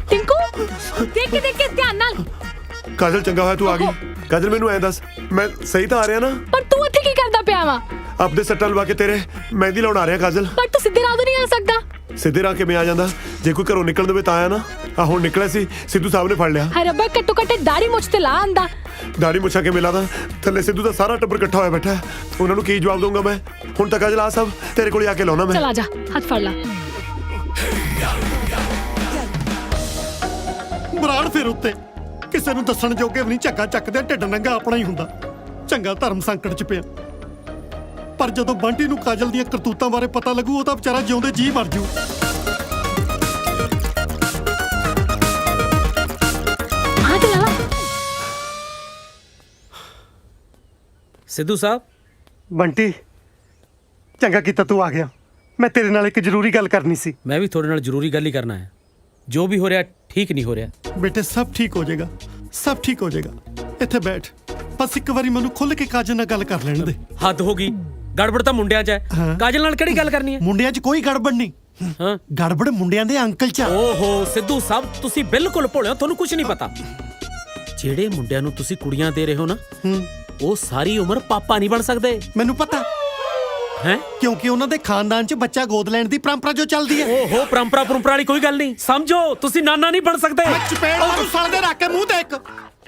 ਟਿੰਕੂ ਦੇਖ ਕੇ ਧਿਆਨ ਨਾਲ।
ਕਾਜਲ ਚੰਗਾ ਹੋਇਆ ਤੂੰ ਆ ਗਈ। ਕਾਜਲ ਮੈਨੂੰ ਐਂ ਦੱਸ, ਮੈਂ ਸਹੀ ਤਾਂ ਆ ਰਿਹਾ ਨਾ?
ਪਰ ਤੂੰ ਇੱਥੇ ਕੀ ਕਰਦਾ ਪਿਆ ਵਾ?
ਆਪਦੇ ਸੱਟਾਂ ਲਵਾ ਕੇ ਤੇਰੇ ਮਹਿੰਦੀ ਲਾਉਣ ਆ ਰਿਹਾ ਕਾਜਲ।
ਪਰ ਤੂੰ ਸਿੱਧੇ ਰਾਹ ਤੋਂ ਨਹੀਂ ਆ ਸਕਦਾ।
ਸਿੱਧੇ ਰਾਹ ਕਿਵੇਂ ਆ ਜਾਂਦਾ? ਜੇ ਕੋਈ ਘਰੋਂ ਨਿਕਲਣ ਦੇਵੇ ਤਾਂ ਆਇਆ ਨਾ। ਆ ਹੁਣ ਨਿਕਲਿਆ ਸੀ, ਸਿੱਧੂ ਸਾਹਿਬ ਨੇ ਫੜ ਲਿਆ।
ਹਾਏ ਰੱਬਾ, ਘੱਟੋ ਘੱਟ ਦਾੜੀ ਮੁੱਛ ਤੇ ਲਾ ਆਂਦਾ।
ਦਾੜੀ ਮੁੱਛਾਂ ਕੇ ਮਿਲਾ ਦਾ ਥੱਲੇ ਸਿੱਧੂ ਦਾ ਸਾਰਾ ਟੱਬਰ ਇਕੱਠਾ ਹੋਇਆ ਬੈਠਾ। ਉਹਨਾਂ ਨੂੰ ਕੀ ਜਵਾਬ ਦਊਂਗਾ ਮੈਂ? ਹੁਣ ਤਾਂ ਕਾਜਲ ਆ ਸਭ ਤੇਰੇ ਕੋਲ ਆ ਕੇ ਲਾਉਣਾ ਮੈਂ।
ਚਲ ਆ ਜਾ, ਹੱਥ ਫੜ ਲਾ।
ਬਰਾੜ ਫਿਰ ਉੱਤੇ ਕਿਸੇ ਨੂੰ ਦੱਸਣ ਜੋਗੇ ਵੀ ਨਹੀਂ। ਝੱਗਾ ਚੱਕਦੇ ਢਿੱਡ ਨੰਗਾ ਆਪਣਾ ਹੀ ਹੁੰਦਾ। ਚੰਗਾ ਧਰਮ ਸੰਕਟ ਚ ਪਿਆ। ਪਰ ਜਦੋਂ ਬੰਟੀ ਨੂੰ ਕਾਜਲ ਦੀਆਂ ਕਰਤੂਤਾਂ ਬਾਰੇ ਪਤਾ ਲੱਗੂ, ਉਹ ਤਾਂ ਵਿਚਾਰਾ ਜਿਉਂਦੇ ਜੀ ਮਰ ਜੂ।
ਸਿੱਧੂ ਸਾਹਿਬ।
ਬੰਟੀ ਚੰਗਾ ਕੀਤਾ ਤੂੰ ਆ ਗਿਆ। ਮੈਂ ਤੇਰੇ ਨਾਲ ਇੱਕ ਜ਼ਰੂਰੀ ਗੱਲ ਕਰਨੀ ਸੀ।
ਮੈਂ ਵੀ ਤੁਹਾਡੇ ਨਾਲ ਜ਼ਰੂਰੀ ਗੱਲ ਹੀ ਕਰਨਾ ਹੈ। ਜੋ ਵੀ ਹੋ ਰਿਹਾ ਠੀਕ ਨਹੀਂ ਹੋ ਰਿਹਾ।
ਬੇਟੇ ਸਭ ਠੀਕ ਹੋ ਜਾਏਗਾ, ਸਭ ਠੀਕ ਹੋ ਜਾਏਗਾ। ਇੱਥੇ ਬੈਠ, ਬਸ ਇੱਕ ਵਾਰੀ ਮੈਨੂੰ ਖੁੱਲ ਕੇ ਕਾਜਲ ਨਾਲ ਗੱਲ ਕਰ ਲੈਣ ਦੇ।
ਹੱਦ ਹੋ ਗਈ। ਗੜਬੜ ਤਾਂ ਮੁੰਡਿਆਂ 'ਚ ਹੈ। ਕਾਜਲ ਨਾਲ ਕਿਹੜੀ ਗੱਲ ਕਰਨੀ ਹੈ?
ਮੁੰਡਿਆਂ 'ਚ ਕੋਈ ਗੜਬੜ ਨਹੀਂ।
ਹਾਂ,
ਗੜਬੜ ਮੁੰਡਿਆਂ ਦੇ ਅੰਕਲ 'ਚ।
ਓਹੋ ਸਿੱਧੂ ਸਾਹਿਬ, ਤੁਸੀਂ ਬਿਲਕੁਲ ਭੋਲੇ ਹੋ। ਤੁਹਾਨੂੰ ਕੁਝ ਨਹੀਂ ਪਤਾ। ਜਿਹੜੇ ਮੁੰਡਿਆਂ ਨੂੰ ਤੁਸੀਂ ਕੁੜੀਆਂ ਦੇ ਰਹੇ ਹੋ ਨਾ, ਉਹ ਸਾਰੀ ਉਮਰ ਪਾਪਾ ਨਹੀਂ ਬਣ ਸਕਦੇ।
ਮੈਨੂੰ ਪਤਾ
ਹੈ,
ਕਿਉਂਕਿ ਉਹਨਾਂ ਦੇ ਖਾਨਦਾਨ 'ਚ ਬੱਚਾ ਗੋਦ ਲੈਣ ਦੀ ਪਰੰਪਰਾ ਜੋ ਚੱਲਦੀ ਹੈ।
ਓਹੋ ਪਰੰਪਰਾ ਵਾਲੀ ਕੋਈ ਗੱਲ ਨਹੀਂ। ਸਮਝੋ, ਤੁਸੀਂ ਨਾਨਾ ਨਹੀਂ ਬਣ ਸਕਦੇ।
ਚਪੇੜ ਨੂੰ ਸੜਦੇ ਰੱਖ ਕੇ ਮੂੰਹ ਤੇ ਇੱਕ।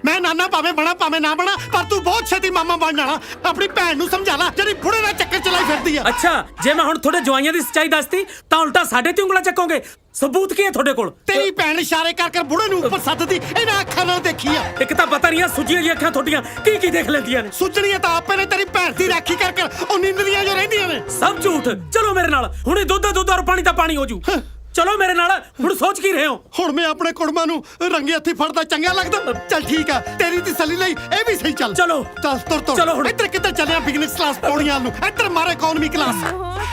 ਮੈਂ ਨਾਨਾ ਭਾਵੇਂ ਬਣਾ ਭਾਵੇਂ ਨਾ ਬਣਾ, ਪਰ ਤੂੰ ਬਹੁਤ ਛੇਤੀ ਮਾਮਾ ਬਣ ਜਾਣਾ। ਆਪਣੀ ਭੈਣ ਨੂੰ ਸਮਝਾ ਲੈ, ਜਿਹੜੀ ਬੁੜੇ ਨਾਲ ਚੱਕਰ ਚਲਾਈ ਫਿਰਦੀ ਆ।
ਅੱਛਾ, ਜੇ ਮੈਂ ਹੁਣ ਤੁਹਾਡੇ ਜਵਾਈਆਂ ਦੀ ਸੱਚਾਈ ਦੱਸਤੀ ਤਾਂ ਉਲਟਾ ਸਾਡੇ ਤੇ ਉਂਗਲਾਂ ਚੱਕੋਗੇ। ਸਬੂਤ ਕੀ ਹੈ ਤੁਹਾਡੇ ਕੋਲ?
ਤੇਰੀ ਭੈਣ ਇਸ਼ਾਰੇ ਕਰ ਬੁੜੇ ਨੂੰ ਉੱਪਰ ਸੱਦਦੀ ਇਹਨਾਂ ਅੱਖਾਂ ਨਾਲ ਦੇਖੀ ਆ।
ਇੱਕ ਤਾਂ ਪਤਾ ਨਹੀਂ ਆ ਸੁੱਜੀਆਂ ਜੀ ਅੱਖਾਂ ਤੁਹਾਡੀਆਂ ਕੀ ਦੇਖ ਲੈਂਦੀਆਂ ਨੇ।
ਸੁੱਜਣੀਆਂ ਤਾਂ ਆਪੇ ਨੇ, ਤੇਰੀ ਭੈਣ ਦੀ ਰਾਖੀ ਕਰ ਉਹ ਨੀਂਦਰੀਆਂ ਜੋ ਰਹਿੰਦੀਆਂ ਨੇ।
ਸਭ ਝੂਠ। ਚਲੋ ਮੇਰੇ ਨਾਲ, ਹੁਣੇ ਦੁੱਧ ਔਰ ਪਾਣੀ ਤਾਂ ਪਾਣੀ ਹੋ ਜੂ। ਚਲੋ ਮੇਰੇ ਨਾਲ। ਹੁਣ ਸੋਚ ਕੀ ਰਹੇ ਹੋ?
ਹੁਣ ਮੈਂ ਆਪਣੇ ਕੁੜਮਾਂ ਨੂੰ ਰੰਗੇ ਹੱਥੀ ਫੜਦਾ ਚੰਗਾ ਲੱਗਦਾ? ਚੱਲ ਠੀਕ ਆ, ਤੇਰੀ ਤਸੱਲੀ ਲਈ ਇਹ ਵੀ ਸਹੀ। ਚੱਲ
ਚਲੋ
ਚੱਲ ਤੁਰ
ਚਲੋ ਹੁਣ।
ਇੱਧਰ ਕਿੱਧਰ ਚੱਲਿਆ? ਬਿਜ਼ਨਸ ਕਲਾਸ ਪੌੜੀਆਂ ਨੂੰ, ਇੱਧਰ ਮਾਰੇ ਇਕਨੋਮੀ ਕਲਾਸ।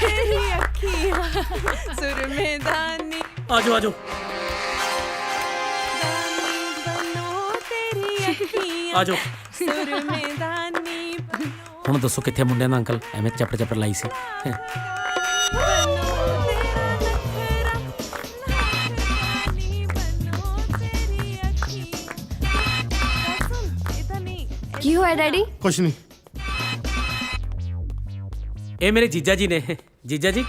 ਤੇਰੀ ਅੱਖੀਆਂ ਸੁਰਮੇਦਾਨੀ
ਆਜੋ ਆਜੋ
ਤੇਰੀ ਅੱਖੀਆਂ
ਆਜੋ।
ਸੁਰਮੇਦਾਨੀ
ਹੁਣ ਦੱਸੋ ਕਿੱਥੇ ਮੁੰਡਿਆਂ ਦਾ ਅੰਕਲ? ਐਵੇਂ ਚੱਪੜ ਲਾਈ ਸੀ।
ਕੀ ਹੋਇਆ ਡੈਡੀ?
ਕੁਛ ਨਹੀਂ।
ਇਹ ਮੇਰੇ ਜੀਜਾ ਜੀ ਨੇ। ਜੀਜਾ ਜੀ,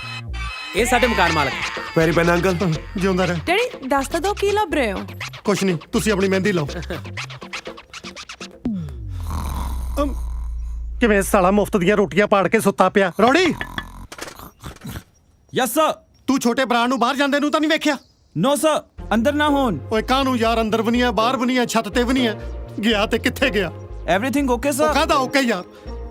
ਇਹ ਸਾਡੇ ਮਕਾਨ ਮਾਲਕ।
ਪੈਰੀ ਪੈਣਾ ਅੰਕਲ।
ਜਿਉਂਦਾ ਰਹਿ।
ਡੈਡੀ ਦੱਸ ਤਾਂ ਦੋ ਕੀ ਲੱਭ ਰਹੇ ਹੋ?
ਕੁਛ ਨਹੀਂ, ਤੁਸੀਂ ਆਪਣੀ ਮਹਿੰਦੀ ਲਾਓ। ਕਿਵੇਂ ਸਾਲਾ ਮੁਫਤ ਦੀਆਂ ਰੋਟੀਆਂ ਪਾੜ ਕੇ ਸੁੱਤਾ ਪਿਆ? ਰੋੜੀ
ਯਸ ਸਰ।
ਤੂੰ ਛੋਟੇ ਭਰਾ ਨੂੰ ਬਾਹਰ ਜਾਂਦੇ ਨੂੰ ਤਾਂ ਨਹੀਂ ਵੇਖਿਆ?
ਨੋ ਸਰ, ਅੰਦਰ ਨਾ ਹੋਣ।
ਓਏ ਕਾਹਨੂੰ ਯਾਰ? ਅੰਦਰ ਵੀ ਨਹੀਂ ਆ, ਬਾਹਰ ਵੀ ਨਹੀਂ ਆ, ਛੱਤ ਤੇ ਵੀ ਨਹੀਂ ਆ। ਗਿਆ ਤੇ ਕਿੱਥੇ ਗਿਆ?
Everything okay sir.
ਕਾਹਦਾ ਓਕੇ ਯਾਰ?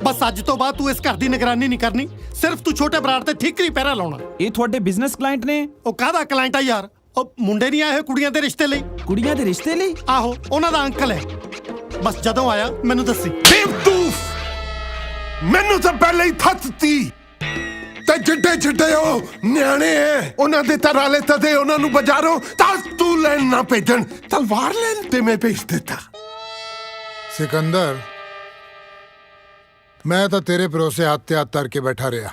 ਬਸ ਅੱਜ ਤੋਂ ਬਾਅਦ ਤੂੰ ਇਸ ਘਰ ਦੀ ਨਿਗਰਾਨੀ ਨਹੀਂ ਕਰਨੀ। ਸਿਰਫ ਤੂੰ ਛੋਟੇ ਭਰਾ ਤੇ ਠੀਕਰੀ ਪਹਿਰਾ ਲਾਉਣਾ।
ਇਹ ਤੁਹਾਡੇ ਬਿਜ਼ਨਸ ਕਲਾਇੰਟ ਨੇ?
ਉਹ ਕਾਹਦਾ ਕਲਾਇੰਟ ਆ ਯਾਰ? ਉਹ ਮੁੰਡੇ ਨਹੀਂ ਆਏ ਹੋਏ ਕੁੜੀਆਂ ਦੇ ਰਿਸ਼ਤੇ ਲਈ?
ਕੁੜੀਆਂ ਦੇ ਰਿਸ਼ਤੇ ਲਈ?
ਆਹੋ, ਉਹਨਾਂ ਦਾ ਅੰਕਲ ਹੈ। ਬਸ ਜਦੋਂ ਆਇਆ ਮੈਨੂੰ ਦੱਸੀ।
ਬੇਵਕੂਫ, ਮੈਨੂੰ ਤਾਂ ਪਹਿਲਾਂ ਹੀ ਥੱਤਤੀ ਤੇ ਜਿੱਡੇ ਉਹ ਨਿਆਣੇ ਐ, ਉਹਨਾਂ ਦੇ ਤਰਾਲੇ ਤਦੇ ਉਹਨਾਂ ਨੂੰ ਬਾਜ਼ਾਰੋਂ ਤਾਂ ਤੂੰ ਲੈਣ ਨਾ ਭੇਜਣ, ਤਲਵਾਰ ਲੈਣ ਤੇ ਮੈਂ ਭੇਜ ਦਿੱਤਾ।
सिकंदर, मैं तो तेरे भरोसे हत्थ ते हत्थ धर के बैठा रहा।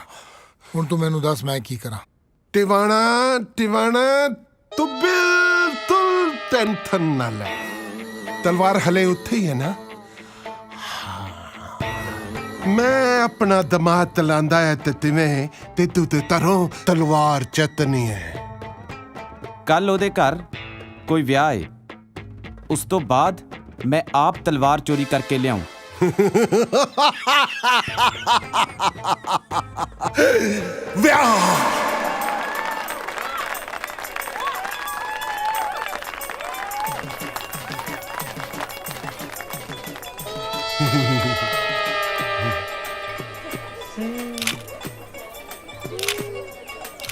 हुण तू मैनू दस मैं की करा?
ਟਿਵਾਣਾ ਤੂੰ ਬਿਲਕੁਲ ਟੈਨਸ਼ਨ ਨਾ ਲੈ। ਤਲਵਾਰ ਹਲੇ ਉੱਥੇ ਹੀ ਹੈ ਨਾ? ਮੈਂ ਆਪਣਾ ਦਿਮਾਗ ਚਲਾਉਂਦਾ ਹੈ ਤੇ ਤਿਵੇਂ ਤੇ ਤੂੰ ਤੇ ਤਰੋਂ ਤਲਵਾਰ ਚਤਨੀ ਹੈ।
ਕੱਲ ਉਹਦੇ ਘਰ ਕੋਈ ਵਿਆਹ ਹੈ, ਉਸ ਤੋਂ ਬਾਅਦ ਮੈਂ ਆਪ ਤਲਵਾਰ ਚੋਰੀ ਕਰਕੇ ਲਿਆਉਂ।
ਵਿਆਹ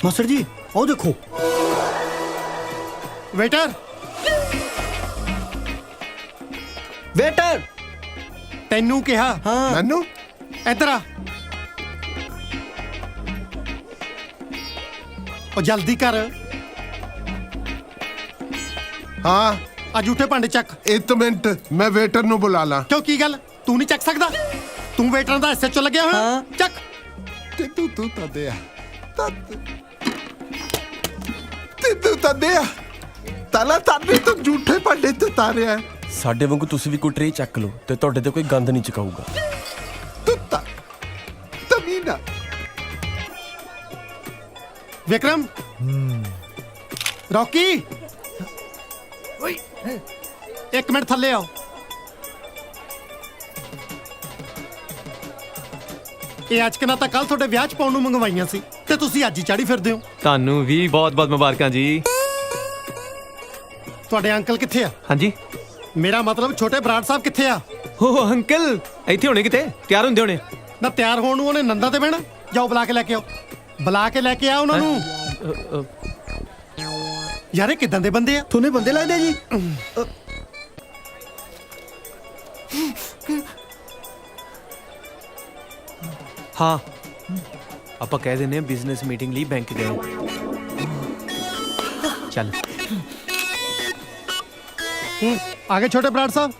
ਮਾਸਟਰ ਜੀ ਉਹ ਦੇਖੋ। ਵੇਟਰ
ਵੇਟਰ,
ਤੈਨੂੰ ਕਿਹਾ।
ਮੈਨੂੰ
ਇੱਧਰ ਆ। ਉਹ ਜਲਦੀ ਕਰ।
ਹਾਂ,
ਆ ਝੂਠੇ ਭਾਂਡੇ ਚੱਕ।
ਇੱਕ ਮਿੰਟ, ਮੈਂ ਵੇਟਰ ਨੂੰ ਬੁਲਾ ਲਾਂ।
ਕਿਉਂ, ਕੀ ਗੱਲ? ਤੂੰ ਨਹੀਂ ਚੱਕ ਸਕਦਾ? ਤੂੰ ਵੇਟਰਾਂ ਦਾ ਐਸਐਚਓ ਲੱਗਿਆ ਹੋਇਆ? ਚੱਕ।
ਸਿੱਧੂ ਤੂੰ ਤਾਂ ਦਿਆ ਸਿੱਧੂ ਤਾਂ ਦਿਆ ਤਾਲਾ ਤਾਨੇ ਤੋਂ ਝੂਠੇ ਭਾਂਡੇ ਤੇ ਤਾਰਿਆ
ਸਾਡੇ ਵਾਂਗੂ ਤੁਸੀਂ ਵੀ ਕੋਈ ਟਰੇ ਚੱਕ ਲਓ ਤੇ ਤੁਹਾਡੇ ਤੇ ਕੋਈ ਗੰਦ ਨਹੀਂ ਚਕਾਊਗਾ।
ਤੁੱਤਾ ਤਮੀਨਾ
ਵਿਕਰਮ ਰੌਕੀ ਓਏ 1 ਮਿੰਟ ਥੱਲੇ ਆਓ। ਇਹ ਅਚਕਨਾ ਤਾਂ ਕੱਲ ਤੁਹਾਡੇ ਵਿਆਹ 'ਚ ਪਾਉਣ ਨੂੰ ਮੰਗਵਾਈਆਂ ਸੀ ਤੇ ਤੁਸੀਂ ਅੱਜ ਹੀ ਚਾੜੀ ਫਿਰਦੇ ਹੋ।
ਤੁਹਾਨੂੰ ਵੀ ਬਹੁਤ ਬਹੁਤ ਮੁਬਾਰਕਾਂ ਜੀ।
ਤੁਹਾਡੇ ਅੰਕਲ ਕਿੱਥੇ ਆ?
ਹਾਂਜੀ
ਮੇਰਾ ਮਤਲਬ ਛੋਟੇ ਬਰਾੜ ਸਾਹਿਬ ਕਿੱਥੇ ਆ?
ਓ ਅੰਕਲ ਇੱਥੇ ਹੋਣੇ ਕਿਤੇ ਤਿਆਰ ਹੁੰਦੇ ਹੋਣੇ।
ਨਾ ਤਿਆਰ ਹੋਣ ਨੂੰ ਉਹਨੇ ਨੰਦਾ ਤੇ ਬਹਿਣਾ। ਜਾਓ ਬੁਲਾ ਕੇ ਲੈ ਕੇ ਆਓ, ਬੁਲਾ ਕੇ ਲੈ ਕੇ ਆ ਉਹਨਾਂ ਨੂੰ। ਯਾਰ ਇਹ ਕਿਦਾਂ ਦੇ ਬੰਦੇ ਆ?
ਤੁਹਾਨੂੰ ਬੰਦੇ ਲੱਗਦੇ ਜੀ?
ਹਾਂ ਆਪਾਂ ਕਹਿ ਦਿੰਦੇ ਆ ਬਿਜ਼ਨਸ ਮੀਟਿੰਗ ਲਈ ਬੈਂਕ ਗਏ। ਚੱਲ
ਆ ਗਏ ਛੋਟੇ ਬਰਾੜ ਸਾਹਿਬ।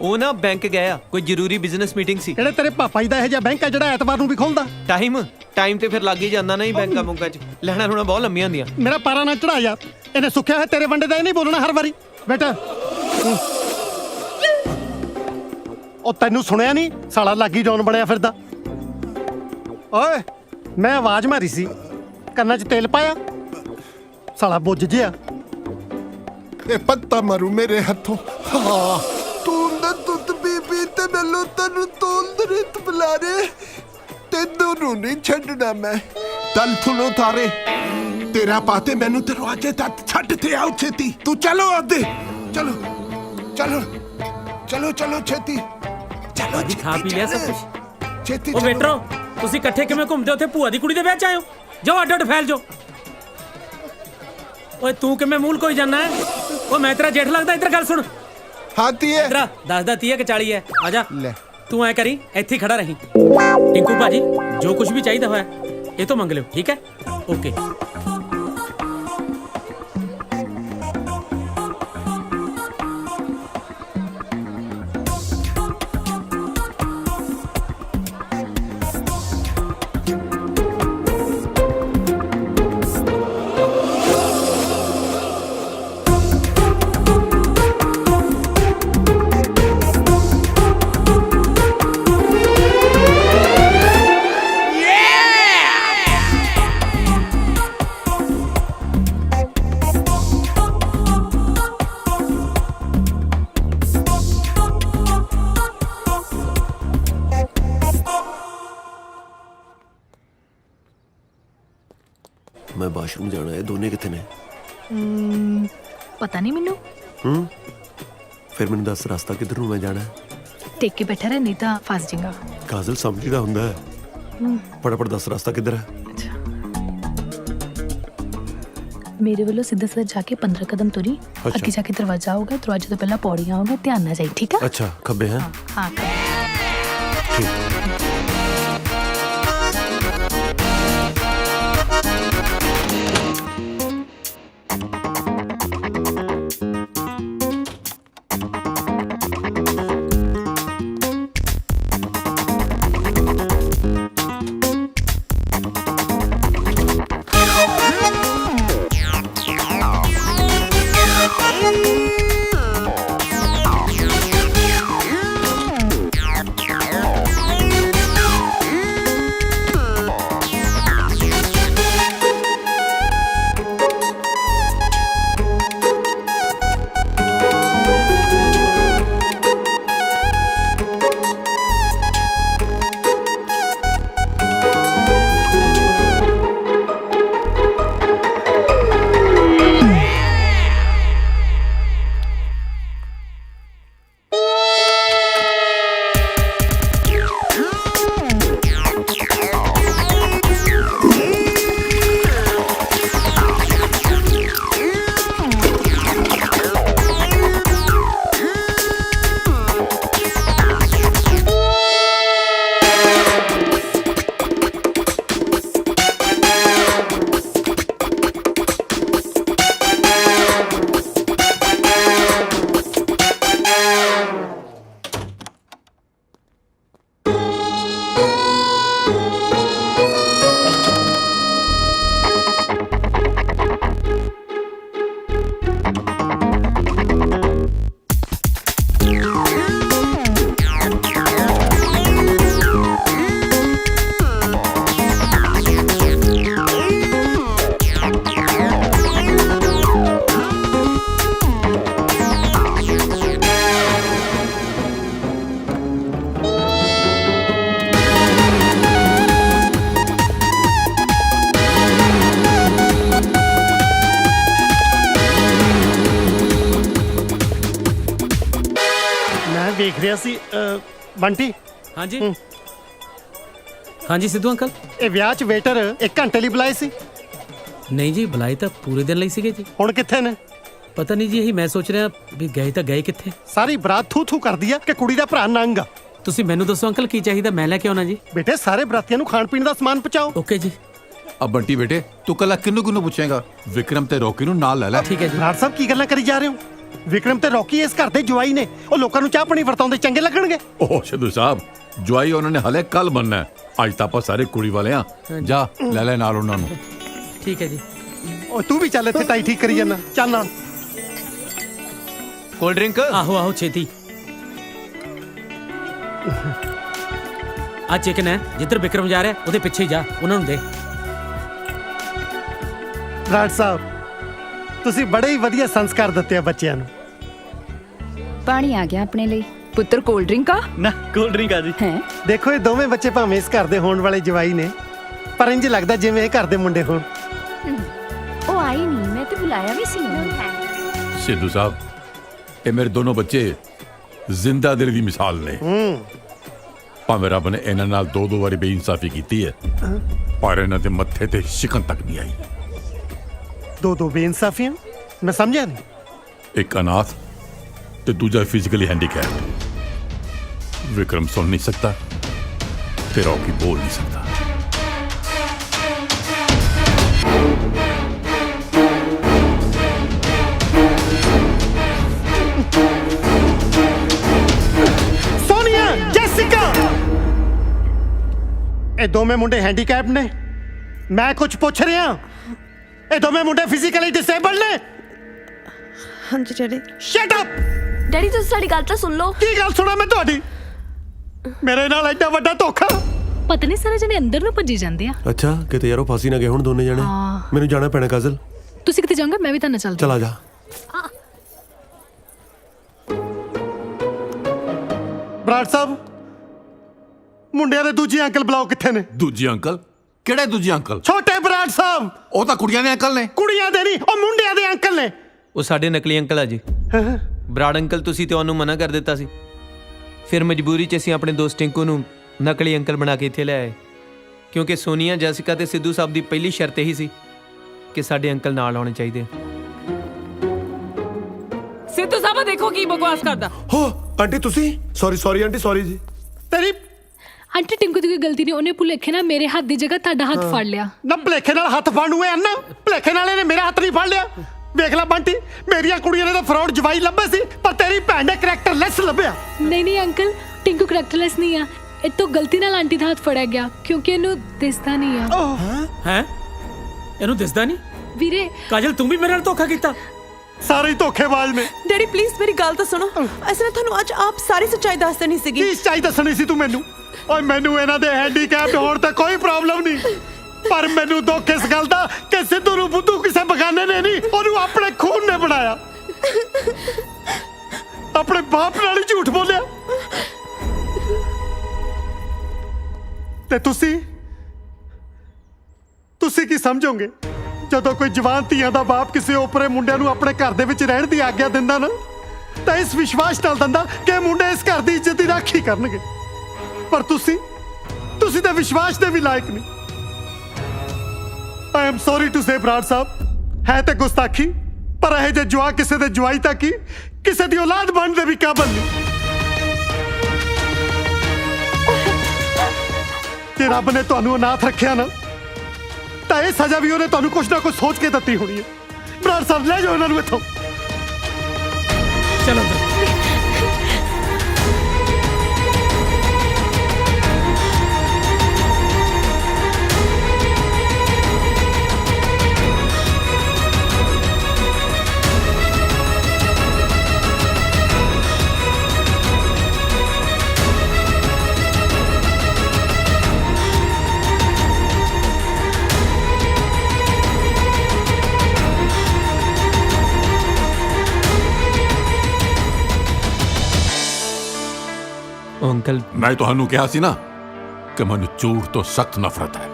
ਉਹ ਨਾ ਬੈਂਕ ਗਏ ਆ, ਕੋਈ ਜ਼ਰੂਰੀ ਬਿਜ਼ਨਸ ਮੀਟਿੰਗ ਸੀ।
ਜਿਹੜੇ ਤੇਰੇ ਪਾਪਾ ਜੀ ਦਾ ਇਹ ਜਿਹਾ ਬੈਂਕ ਆ ਜਿਹੜਾ ਐਤਵਾਰ ਨੂੰ ਵੀ ਖੁੱਲਦਾ?
ਟਾਈਮ ਤੇ ਫਿਰ ਲੱਗ ਹੀ ਜਾਂਦਾ ਨਹੀਂ ਬੈਂਕਾਂ ਬੁੰਕਾਂ 'ਚ। ਲੈਣਾ ਲੂਣਾ ਬਹੁਤ ਲੰਮੀਆਂ ਹੁੰਦੀਆਂ।
ਮੇਰਾ ਪਾਰਾ ਨਾ ਚੜਾ ਯਾਰ, ਇਹਨੇ ਸੁੱਕਿਆ ਹੋਇਆ ਤੇਰੇ ਵੰਡੇ ਦਾ ਇਹ ਨਹੀਂ ਬੋਲਣਾ ਹਰ ਵਾਰੀ। ਬੇਟਾ ਉਹ ਤੈਨੂੰ ਸੁਣਿਆ ਨਹੀਂ? ਸਾਲਾ ਲਾਗੀ ਜੌਨ ਬਣਿਆ ਫਿਰਦਾ। ਓਏ ਮੈਂ ਆਵਾਜ਼ ਮਾਰੀ ਸੀ, ਕੰਨਾਂ 'ਚ ਤੇਲ ਪਾਇਆ? ਸਾਲਾ ਬੁੱਝ ਜਿਆ।
ਇਹ ਪੱਤਾ ਮਾਰੂ ਮੇਰੇ ਹੱਥੋਂ। ਹਾਂ ਤੂੰ ਨਾ ਦੁੱਧ ਬੀਬੀ ਤੇ ਮੈਨੂੰ ਤੈਨੂੰ ਤੋਲ ਰਿਤ ਬੁਲਾਰੇ ਤੈਨੂੰ ਨੂੰ ਨਹੀਂ ਛੱਡਣਾ ਮੈਂ। ਤਲ ਥੁਨੋ ਤਾਰੇ ਤੇਰਾ ਪਾਤੇ ਮੈਨੂੰ ਦਰਵਾਜ਼ੇ ਤੱਕ ਛੱਡ ਤੇ ਆਉ ਛੇਤੀ। ਤੂੰ ਚਲੋ ਆਦੇ ਚਲੋ ਚਲੋ ਚਲੋ ਚਲੋ ਛੇਤੀ ਚਲੋ
ਜੀ ਖਾ ਪੀ ਲਿਆ ਸਭ ਕੁਝ?
ਛੇਤੀ
ਉਹ ਵੇਟਰੋ ਤੁਸੀਂ ਇਕੱਠੇ ਕਿਵੇਂ ਘੁੰਮਦੇ ਉੱਥੇ ਭੂਆ ਦੀ ਕੁੜੀ ਦੇ ਵਿਆਹ 'ਚ ਆਇਓ? ਜਾਓ ਅੱਡ ਅੱਡ ਫੈਲ ਜਾਓ। ਓਏ ਤੂੰ ਕਿਵੇਂ ਮੂਲ ਕੋਈ ਜਾਣਾ ਹੈ? ਉਹ ਮੈਂ ਤੇਰਾ ਜੇਠ ਲੱਗਦਾ? ਇੱਧਰ ਗੱਲ ਸੁਣ।
ਹਾਂ ਤੀਏ
ਇੱਧਰ ਦੱਸਦਾ 30 ਕਿ 40 ਹੈ। ਆ ਜਾ
ਲੈ
ਤੂੰ ਐ ਕਰੀ ਇੱਥੇ ਹੀ ਖੜਾ ਰਹੀਂ। ਟਿੰਕੂ ਭਾਜੀ ਜੋ ਕੁਝ ਵੀ ਚਾਹੀਦਾ ਹੋਇਆ ਇਹ ਤੋਂ ਮੰਗ ਲਿਓ, ਠੀਕ ਹੈ? ਓਕੇ।
ਮੈਂ ਬਾਥਰੂਮ ਜਾਣਾ ਹੈ। ਦੋਨੇ ਕਿੱਥੇ ਨੇ?
ਪਤਾ ਨਹੀਂ ਮੈਨੂੰ।
ਫਿਰ ਮੈਨੂੰ ਦੱਸ ਰਸਤਾ ਕਿੱਧਰ ਨੂੰ ਮੈਂ ਜਾਣਾ ਹੈ?
ਟੇਕ ਕੇ ਬੈਠਾ ਰਹਿ, ਨਹੀਂ ਤਾਂ ਫਸ ਜਾਏਗਾ।
ਕਾਜ਼ਲ ਸਮਝੀਦਾ ਹੁੰਦਾ ਹੈ। ਫਟਾਫਟ ਦੱਸ ਰਸਤਾ ਕਿੱਧਰ ਹੈ?
ਮੇਰੇ ਵੱਲੋਂ ਸਿੱਧਾ ਸਿੱਧਾ ਜਾ ਕੇ 15 ਕਦਮ ਤੁਰੀ, ਅੱਗੇ ਜਾ ਕੇ ਦਰਵਾਜ਼ਾ ਆਊਗਾ, ਦਰਵਾਜ਼ੇ ਤੋਂ ਪਹਿਲਾਂ ਪੌੜੀਆਂ ਆਊਗਾ, ਧਿਆਨ ਨਾਲ ਜਾਈ, ਠੀਕ ਹੈ?
ਅੱਛਾ ਖੱਬੇ ਹੈ?
ਹਾਂ
ਪੁੱਛਣਾ ਸੀ ਬੰਟੀ।
ਹਾਂਜੀ ਹਾਂਜੀ ਸਿੱਧੂ ਅੰਕਲ।
ਇਹ ਵਿਆਹ 'ਚ ਵੇਟਰ 1 ਘੰਟੇ ਲਈ ਬੁਲਾਏ ਸੀ?
ਨਹੀਂ ਜੀ, ਬੁਲਾਏ ਤਾਂ ਪੂਰੇ ਦਿਨ ਲਈ ਸੀਗੇ ਜੀ।
ਹੁਣ ਕਿੱਥੇ ਨੇ?
ਪਤਾ ਨਹੀਂ ਜੀ, ਇਹੀ ਮੈਂ ਸੋਚ ਰਿਹਾ ਵੀ ਗਏ ਤਾਂ ਗਏ ਕਿੱਥੇ।
ਸਾਰੀ ਬਰਾਤ ਥੂ ਥੂ ਕਰਦੀ ਆ ਕਿ ਕੁੜੀ ਦਾ ਭਰਾ ਨੰਗ ਆ।
ਤੁਸੀਂ ਮੈਨੂੰ ਦੱਸੋ ਅੰਕਲ ਕੀ ਚਾਹੀਦਾ, ਮੈਂ ਲੈ ਕੇ ਆਉਣਾ ਜੀ।
ਬੇਟੇ ਸਾਰੇ ਬਰਾਤੀਆਂ ਨੂੰ ਖਾਣ ਪੀਣ ਦਾ ਸਮਾਨ ਪਹੁੰਚਾਓ।
ਓਕੇ ਜੀ।
अब बंटी बेटे तू कल किन्नू पूछेगा? विक्रम ते रॉकी नु नाल ले ले।
ठीक है जी।
ਬਰਾੜ ਸਾਹਿਬ ਕੀ ਗੱਲਾਂ ਕਰੀ ਜਾ ਰਹੇ ਹੋ? ਵਿਕਰਮ ਤੇ ਰੌਕੀ ਇਸ ਘਰ ਦੇ ਜਵਾਈ ਨੇ, ਉਹ ਲੋਕਾਂ ਨੂੰ ਚਾਹ ਪਾਣੀ ਵਰਤਾਉਂਦੇ ਚੰਗੇ ਲੱਗਣਗੇ?
ओह सिद्धू साहब जवाई उन्होंने हले कल बनना है, आज तो आप सारे कुड़ी वाले हाँ। जा ले ले नाल उन्हां नू।
ठीक है जी।
ਓ ਤੂੰ ਵੀ ਚੱਲ ਇੱਥੇ ਟਾਈ ਠੀਕ ਕਰੀ ਜਾਂਦਾ, ਚੱਲ ਨਾਲ।
ਕੋਲਡ ਡਰਿੰਕ
ਆਹੋ ਆਹੋ ਛੇਤੀ। ਆ ਚਿਕਨ ਹੈ, ਜਿੱਧਰ ਵਿਕਰਮ ਜਾ ਰਿਹਾ ਉਹਦੇ ਪਿੱਛੇ ਹੀ ਜਾ, ਉਹਨਾਂ ਨੂੰ ਦੇ।
ਬਰਾੜ ਸਾਹਿਬ ਤੁਸੀਂ ਬੜੇ ਹੀ ਵਧੀਆ ਸੰਸਕਾਰ ਦਿੱਤੇ ਆ ਬੱਚਿਆਂ ਨੂੰ।
ਪਾਣੀ ਆ ਗਿਆ ਆਪਣੇ ਲਈ। ਪੁੱਤਰ ਕੋਲਡ ਡਰਿੰਕ ਆ
ਨਾ ਕੋਲਡ ਡਰਿੰਕ ਆ ਜੀ।
ਹੈ
ਦੇਖੋ ਇਹ ਦੋਵੇਂ ਬੱਚੇ ਭਾਵੇਂ ਇਸ ਘਰ ਦੇ ਹੋਣ ਵਾਲੇ ਜਵਾਈ ਨੇ, ਪਰ ਇੰਜ ਲੱਗਦਾ ਜਿਵੇਂ ਇਹ ਘਰ ਦੇ ਮੁੰਡੇ ਹੋਣ।
ਉਹ ਆਈ ਨਹੀਂ, ਮੈਂ ਤੇ ਬੁਲਾਇਆ ਵੀ ਸੀ ਉਹਨੂੰ।
सिद्धू साहब ये मेरे दोनों बच्चे जिंदा दिल की मिसाल ने। भावें रब ने इन्हां नाल दो बारी बेइंसाफी की है, पर इन्हां दे मत्थे ते शिकन तक नहीं आई।
दो बेइंसाफियां? मैं समझा नहीं।
एक अनाथ ते दूजा फिजिकली हैंडीकैप। विक्रम सुन नहीं सकता ते रॉकी बोल नहीं सकता।
सोनिया, जेसिका, ਇਹ ਦੋਵੇਂ ਮੁੰਡੇ ਹੈਂਡੀਕੈਪ ਨੇ। ਮੈਂ ਕੁਝ ਪੁੱਛ ਰਿਹਾ। ਇਹ ਦੋਵੇਂ ਮੁੰਡੇ ਫਿਜ਼ੀਕਲੀ ਡਿਸੇਬਲਡ ਨੇ?
ਹਾਂਜੀ ਡੈਡੀ।
ਸ਼ਟ ਅਪ
ਡੈਡੀ ਤੁਸੀਂ ਸਾਡੀ ਗੱਲ ਤਾਂ ਸੁਣ ਲਓ।
ਕੀ ਗੱਲ ਸੁਣਾ ਮੈਂ ਤੁਹਾਡੀ? ਮੇਰੇ ਨਾਲ ਐਡਾ ਵੱਡਾ ਧੋਖਾ।
ਪਤਾ ਨਹੀਂ ਸਾਰੇ ਜਣੇ ਅੰਦਰ ਨੂੰ ਭੱਜੀ ਜਾਂਦੇ ਆ।
ਅੱਛਾ ਕਿਤੇ ਯਾਰੋ ਫਾਸੀ ਨਾ ਗਏ ਹੁਣ ਦੋਨੇ ਜਣੇ। ਮੈਨੂੰ ਜਾਣਾ ਪੈਣਾ ਕਾਜ਼ਲ।
ਤੁਸੀਂ ਕਿੱਥੇ ਜਾਓਗੇ? ਮੈਂ ਵੀ ਤਾਂ ਨਾਲ ਚੱਲਦਾ।
ਚਲਾ ਜਾ।
ਬਰਾੜ ਸਾਹਿਬ ਮੁੰਡਿਆਂ ਦੇ ਦੂਜੇ ਅੰਕਲ ਬੁਲਾਓ, ਕਿੱਥੇ ਨੇ?
दूजे अंकल केड़े दूजे अंकल?
ਛੋਟੇ ਬਰਾੜ ਸਾਹਿਬ।
ਉਹ ਤਾਂ ਕੁੜੀਆਂ ਦੇ ਅੰਕਲ ਨੇ।
ਕੁੜੀਆਂ ਦੇ ਨਹੀਂ, ਉਹ ਮੁੰਡਿਆਂ ਦੇ ਅੰਕਲ ਨੇ।
ਉਹ ਸਾਡੇ ਨਕਲੀ ਅੰਕਲ ਆ ਜੀ। ਬਰਾੜ ਅੰਕਲ ਤੁਸੀਂ ਤੇ ਉਹਨੂੰ ਮਨਾ ਕਰ ਦਿੱਤਾ ਸੀ, ਫਿਰ ਮਜਬੂਰੀ 'ਚ ਅਸੀਂ ਆਪਣੇ ਦੋਸਤ ਟਿੰਕੂ ਨੂੰ ਨਕਲੀ ਅੰਕਲ ਬਣਾ ਕੇ ਇੱਥੇ ਲੈ ਆਏ, ਕਿਉਂਕਿ ਸੋਨੀਆ, ਜੈਸਿਕਾ ਤੇ ਸਿੱਧੂ ਸਾਹਿਬ ਦੀ ਪਹਿਲੀ ਸ਼ਰਤ ਇਹੀ ਸੀ ਕਿ ਸਾਡੇ ਅੰਕਲ ਨਾਲ ਆਉਣੇ ਚਾਹੀਦੇ।
ਸਿੱਧੂ ਸਾਹਿਬ ਦੇਖੋ ਕੀ ਬਕਵਾਸ ਕਰਦਾ।
ਹੋ ਆਂਟੀ ਤੁਸੀਂ? ਸੌਰੀ ਆਂਟੀ, ਸੌਰੀ ਜੀ।
ਤੇਰੀ
ਆਂਟੀ ਟਿੰਕੂ ਦੀ ਕੋਈ ਗਲਤੀ ਨਹੀਂ, ਉਹਨੇ ਭੁਲੇਖੇ ਨਾਲ ਮੇਰੇ ਹੱਥ ਦੀ ਜਗ੍ਹਾ ਤੁਹਾਡਾ ਹੱਥ ਫੜ ਲਿਆ।
ਨਾ ਭੁਲੇਖੇ ਨਾਲ ਹੱਥ ਫੜਨ ਨੂੰ ਅੰਨਾ, ਭੁਲੇਖੇ ਨਾਲ ਇਹਨੇ ਮੇਰਾ ਹੱਥ ਨਹੀਂ ਫੜ ਲਿਆ। ਵੇਖ ਲੈ ਬੰਟੀ, ਮੇਰੀਆਂ ਕੁੜੀਆਂ ਨੇ ਤਾਂ ਫਰਾਡ ਜਵਾਈ ਲੱਭੇ ਸੀ, ਪਰ ਤੇਰੀ ਭੈਣ ਨੇ ਕਰੈਕਟਰਲੈਸ ਲੱਭਿਆ।
ਨਹੀਂ ਅੰਕਲ, ਟਿੰਕੂ ਕਰੈਕਟਰਲੈਸ ਨਹੀਂ ਆ। ਇਹ ਤੋਂ ਗਲਤੀ ਨਾਲ ਆਂਟੀ ਦਾ ਹੱਥ ਫੜਿਆ ਗਿਆ, ਕਿਉਂਕਿ ਇਹਨੂੰ ਦਿਸਦਾ ਨਹੀਂ ਆ।
ਹੈ ਇਹਨੂੰ ਦਿਸਦਾ ਨਹੀਂ?
ਵੀਰੇ
ਕਾਜਲ ਤੂੰ ਵੀ ਮੇਰੇ ਨਾਲ ਧੋਖਾ ਕੀਤਾ।
ਸਾਰੇ ਹੀ ਧੋਖੇਬਾਜ਼ ਨੇ।
ਡੈਡੀ ਪਲੀਜ਼ ਮੇਰੀ ਗੱਲ ਤਾਂ ਸੁਣੋ। ਅਸੀਂ ਤੁਹਾਨੂੰ ਅੱਜ ਆਪ ਸਾਰੀ ਸੱਚਾਈ ਦੱਸ ਦੇਣੀ ਸੀਗੀ।
ਕੀ ਸੱਚਾਈ ਦੱਸਣੀ ਸੀ ਤੂੰ ਮੈਨੂੰ? ਓਏ ਮੈਨੂੰ ਇਹਨਾਂ ਦੇ ਹੈਂਡੀਕੈਪਡ ਹੋਣ ਤੇ ਕੋਈ ਪ੍ਰੋਬਲਮ ਨਹੀਂ, ਪਰ ਮੈਨੂੰ ਦੁੱਖ ਇਸ ਗੱਲ ਦਾ ਕਿ ਸਿੱਧੂ ਨੂੰ ਬੁੱਧੂ ਕਿਸੇ ਬਗਾਨੇ ਨੇ ਨਹੀਂ, ਉਹਨੂੰ ਆਪਣੇ ਖੂਨ ਨੇ ਬਣਾਇਆ। ਆਪਣੇ ਬਾਪ ਨਾਲ ਹੀ ਝੂਠ ਬੋਲਿਆ। ਤੇ ਤੁਸੀਂ ਕੀ ਸਮਝੋਗੇ ਜਦੋਂ ਕੋਈ ਜਵਾਨ ਧੀਆਂ ਦਾ ਬਾਪ ਕਿਸੇ ਓਪਰੇ ਮੁੰਡਿਆਂ ਨੂੰ ਆਪਣੇ ਘਰ ਦੇ ਵਿੱਚ ਰਹਿਣ ਦੀ ਆਗਿਆ ਦਿੰਦਾ ਨਾ, ਤਾਂ ਇਸ ਵਿਸ਼ਵਾਸ ਨਾਲ ਦਿੰਦਾ ਕਿ ਮੁੰਡੇ ਇਸ ਘਰ ਦੀ ਇੱਜ਼ਤ ਦੀ ਰਾਖੀ ਕਰਨਗੇ। ਪਰ ਤੁਸੀਂ ਤਾਂ ਵਿਸ਼ਵਾਸ ਦੇ ਵੀ ਲਾਇਕ ਨਹੀਂ। I am sorry to say Brar ਸਾਹਿਬ, ਹੈ ਤੇ ਗੁਸਤਾਖੀ, ਪਰ ਇਹ ਜੇ ਜਵਾ ਕਿਸੇ ਦੇ ਜਵਾਈ ਤੱਕ ਹੀ ਕਿਸੇ ਦੀ ਔਲਾਦ ਬਣਨ ਦੇ ਵੀ ਕਾਬਲ ਨਹੀਂ। ਜੇ ਰੱਬ ਨੇ ਤੁਹਾਨੂੰ ਅਨਾਥ ਰੱਖਿਆ ਨਾ, ਤਾਂ ਇਹ ਸਜ਼ਾ ਵੀ ਉਹਨੇ ਤੁਹਾਨੂੰ ਕੁਛ ਨਾ ਕੁਛ ਸੋਚ ਕੇ ਦਿੱਤੀ ਹੋਣੀ ਹੈ। ਬਰਾੜ ਸਾਹਿਬ ਲੈ ਜਾਓ ਇਹਨਾਂ ਨੂੰ ਇੱਥੋਂ।
ਚਲੋ
ਅੰਕਲ
मैं ਤੁਹਾਨੂੰ ਕਿਹਾ ਸੀ ਨਾ ਕਿ ਮੈਨੂੰ ਝੂਠ ਤੋਂ ਸਖਤ ਨਫ਼ਰਤ ਹੈ।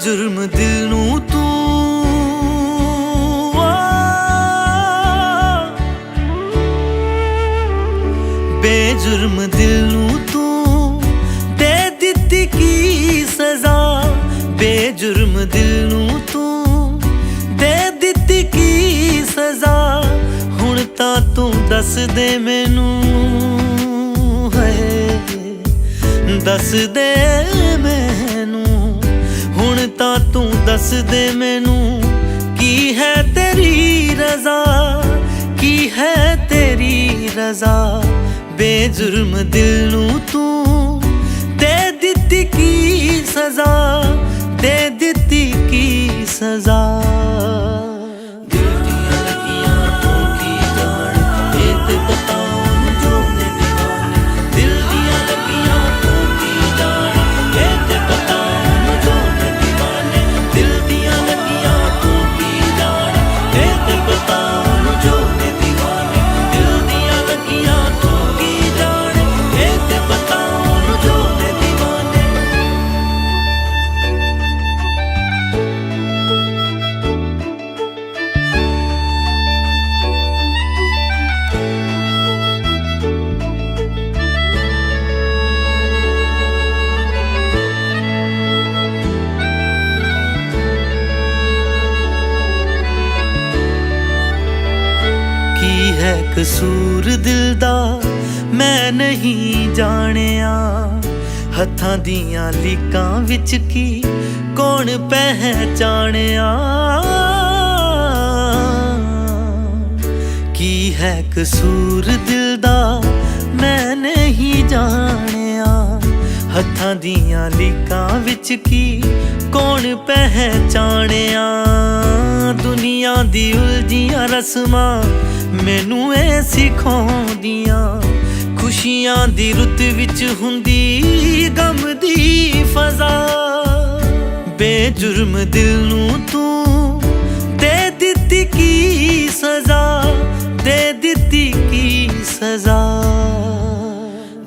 ਬੇਜੁਰਮ ਦਿਲ ਨੂੰ ਤੂੰ ਬੇਜੁਰਮ ਦਿਲ ਨੂੰ ਤੂੰ ਦੇ ਦਿੱਤੀ ਕੀ ਸਜ਼ਾ ਬੇਜੁਰਮ ਦਿਲ ਨੂੰ ਤੂੰ ਦੇ ਦਿੱਤੀ ਕੀ ਸਜ਼ਾ ਹੁਣ ਤਾਂ ਤੂੰ ਦੱਸ ਦੇ ਮੈਨੂੰ ਹੈ ਦੱਸ ਦੇ ਮੈਨੂੰ ਹੁਣ ਤਾਂ ਤੂੰ ਦੱਸ ਦੇ ਮੈਨੂੰ ਕੀ ਹੈ ਤੇਰੀ ਰਜ਼ਾ ਕੀ ਹੈ ਤੇਰੀ ਰਜ਼ਾ ਬੇਜੁਰਮ ਦਿਲ ਨੂੰ ਤੂੰ ਦੇ ਦਿੱਤੀ ਕੀ ਸਜ਼ਾ ਦੇ ਦਿੱਤੀ ਕੀ ਸਜ਼ਾ ਦਿਲ ਦੀਆਂ ਲੱਗੀਆਂ ਤੂੰ ਕੀ ਜਾਣ ਇਹ ਤੇ ਬਤਾਉਣ ਜੋ ਨੇ ਦੀਵਾਨੇ ਦਿਲ ਦੀਆਂ ਲੱਗੀਆਂ ਤੂੰ ਕੀ ਜਾਣ ਇਹ ਤੇ ਬਤਾਉਣ ਜੋ ਨੇ ਦੀਵਾਨੇ ਦਿਲ ਦੀਆਂ ਲੱਗੀਆਂ ਤੂੰ ਕੀ ਜਾਣ ਇਹ ਤੇ ਬਤਾਉਣ ਜੋ ਨੇ ਦੀਵਾਨੇ ਦਿਲ ਦੀਆਂ ਲੱਗੀਆਂ ਤੂੰ ਕੀ ਜਾਣ ਇਹ ਤੇ ਬਤਾਉਣ ਜੋ ਨੇ ਦੀਵਾਨੇ ਕੀ ਹੈ ਕਸੂਰ ਦਿਲ ਦਾ ਮੈਂ ਨਹੀਂ ਜਾਣਿਆ ਹੱਥਾਂ ਦੀਆਂ ਲੀਕਾਂ ਵਿੱਚ ਕੀ ਕੌਣ ਪਹਿਚਾਣਿਆ ਕੀ ਹੈ ਕਸੂਰ ਦਿਲ ਦਾ ਮੈਂ ਨਹੀਂ ਜਾਣਿਆ ਹੱਥਾਂ ਦੀਆਂ ਲੀਕਾਂ ਵਿੱਚ ਕੀ ਕੌਣ ਪਹਿਚਾਣਿਆ ਦੁਨੀਆ ਦੀ ਉਲਝੀਆਂ ਰਸਮਾਂ ਮੈਨੂੰ ਇਹ ਸਿਖਾਉਂਦੀਆਂ ਖੁਸ਼ੀਆਂ ਦੀ ਰੁੱਤ ਵਿੱਚ ਹੁੰਦੀ ਗਮ ਦੀ ਫਜ਼ਾ ਬੇਜੁਰਮ ਦਿਲ ਨੂੰ ਤੂੰ ਦੇ ਦਿੱਤੀ ਕੀ ਸਜ਼ਾ ਦੇ ਦਿੱਤੀ ਕੀ ਸਜ਼ਾ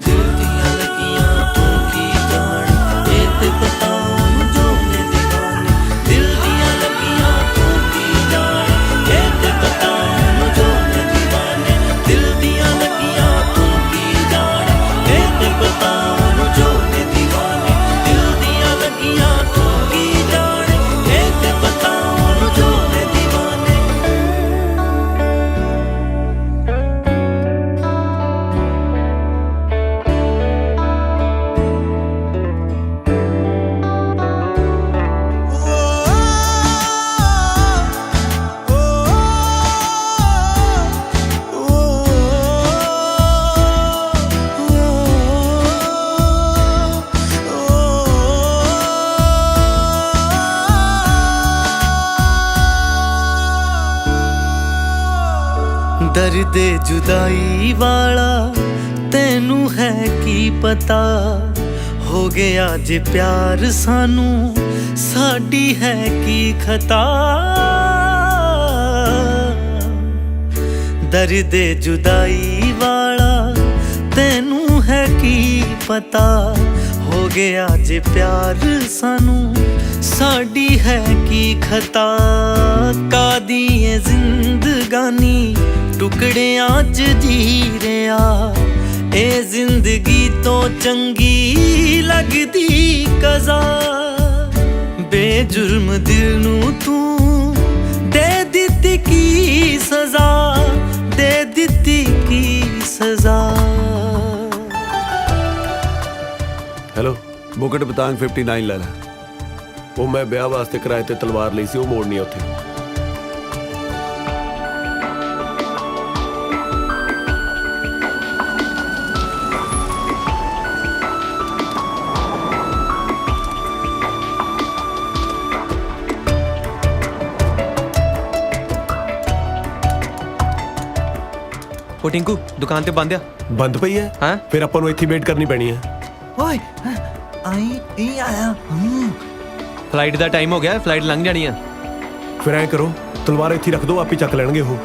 ਦਿਲ ਦੀਆਂ ਲੱਗੀਆਂ ਤੂੰ ਕੀ ਜਾਣ ਇਹ ਤੇ ਬਤਾਉਣ ਜੋ ਨੇ ਦੀਵਾਨੇ ਦਿਲ ਦੀਆਂ ਲੱਗੀਆਂ ਤੂੰ ਕੀ ਜਾਣ ਇਹ ਤੇ ਬਤਾਉਣ ਜੋ ਨੇ ਦੀਵਾਨੇ ਦਿਲ ਦੀਆਂ ਲੱਗੀਆਂ ਤੂੰ ਕੀ ਜਾਣ ਇਹ ਤੇ ਬਤਾਉਣ ਜੋ ਨੇ ਦੀਵਾਨੇ ਦਿਲ ਦੀਆਂ ਲੱਗੀਆਂ ਤੂੰ ਕੀ ਜਾਣ ਇਹ ਤੇ ਬਤਾਉਣ ਜੋ ਨੇ ਦੀਵਾਨੇ ਦਰਦ ਜੁਦਾਈ ਵਾਲਾ ਤੈਨੂੰ ਹੈ ਕੀ ਪਤਾ ਹੋ ਗਿਆ ਜੇ ਪਿਆਰ ਸਾਨੂੰ ਸਾਡੀ ਹੈ ਕੀ ਖਤਾ ਦਰਦ ਜੁਦਾਈ ਵਾਲਾ ਤੈਨੂੰ ਹੈ ਕੀ ਪਤਾ ਹੋ ਗਿਆ ਜੇ ਪਿਆਰ ਸਾਨੂੰ ਸਾਡੀ ਹੈ ਕੀ ਖਤਾ ਕਾਦੀ ਏ ਜ਼ਿੰਦਗਾਨੀ ਟੁਕੜਿਆਂ 'ਚ ਜੀ ਰਿਹਾ ਇਹ ਜ਼ਿੰਦਗੀ ਤੋਂ ਚੰਗੀ ਲੱਗਦੀ ਕਜ਼ਾ ਬੇਜੁਰਮ ਦਿਲ ਨੂੰ ਤੂੰ ਦੇ ਦਿੱਤੀ ਕੀ ਸਜ਼ਾ ਦੇ ਦਿੱਤੀ ਕੀ ਸਜ਼ਾ
ਹੈਲੋ ਬੁਕਟ ਬਤਾਂਗ 59 ਲੈ ਲੈ ਉਹ ਮੈਂ ਵਿਆਹ ਵਾਸਤੇ ਕਿਰਾਏ ਤੇ ਤਲਵਾਰ ਲਈ ਸੀ ਉਹ ਮੋੜਨੀ ਆ ਉੱਥੇ
ਉਹ ਟਿੰਕੂ ਦੁਕਾਨ ਤੇ ਬੰਦ ਆ
ਬੰਦ ਪਈ ਹੈ
ਹਾਂ
ਫਿਰ ਆਪਾਂ ਨੂੰ ਇੱਥੇ ਵੇਟ ਕਰਨੀ ਪੈਣੀ ਹੈ
ਓਏ ਆਈ ਇਹ ਆਇਆ
ਫਲਾਈਟ ਦਾ ਟਾਈਮ ਹੋ ਗਿਆ ਫਲਾਈਟ ਲੰਘ ਜਾਣੀ ਆ
ਫਿਰ ਐਂ ਕਰੋ ਤਲਵਾਰ ਇੱਥੇ ਰੱਖ ਦਿਓ ਆਪੇ ਚੱਕ ਲੈਣਗੇ ਉਹ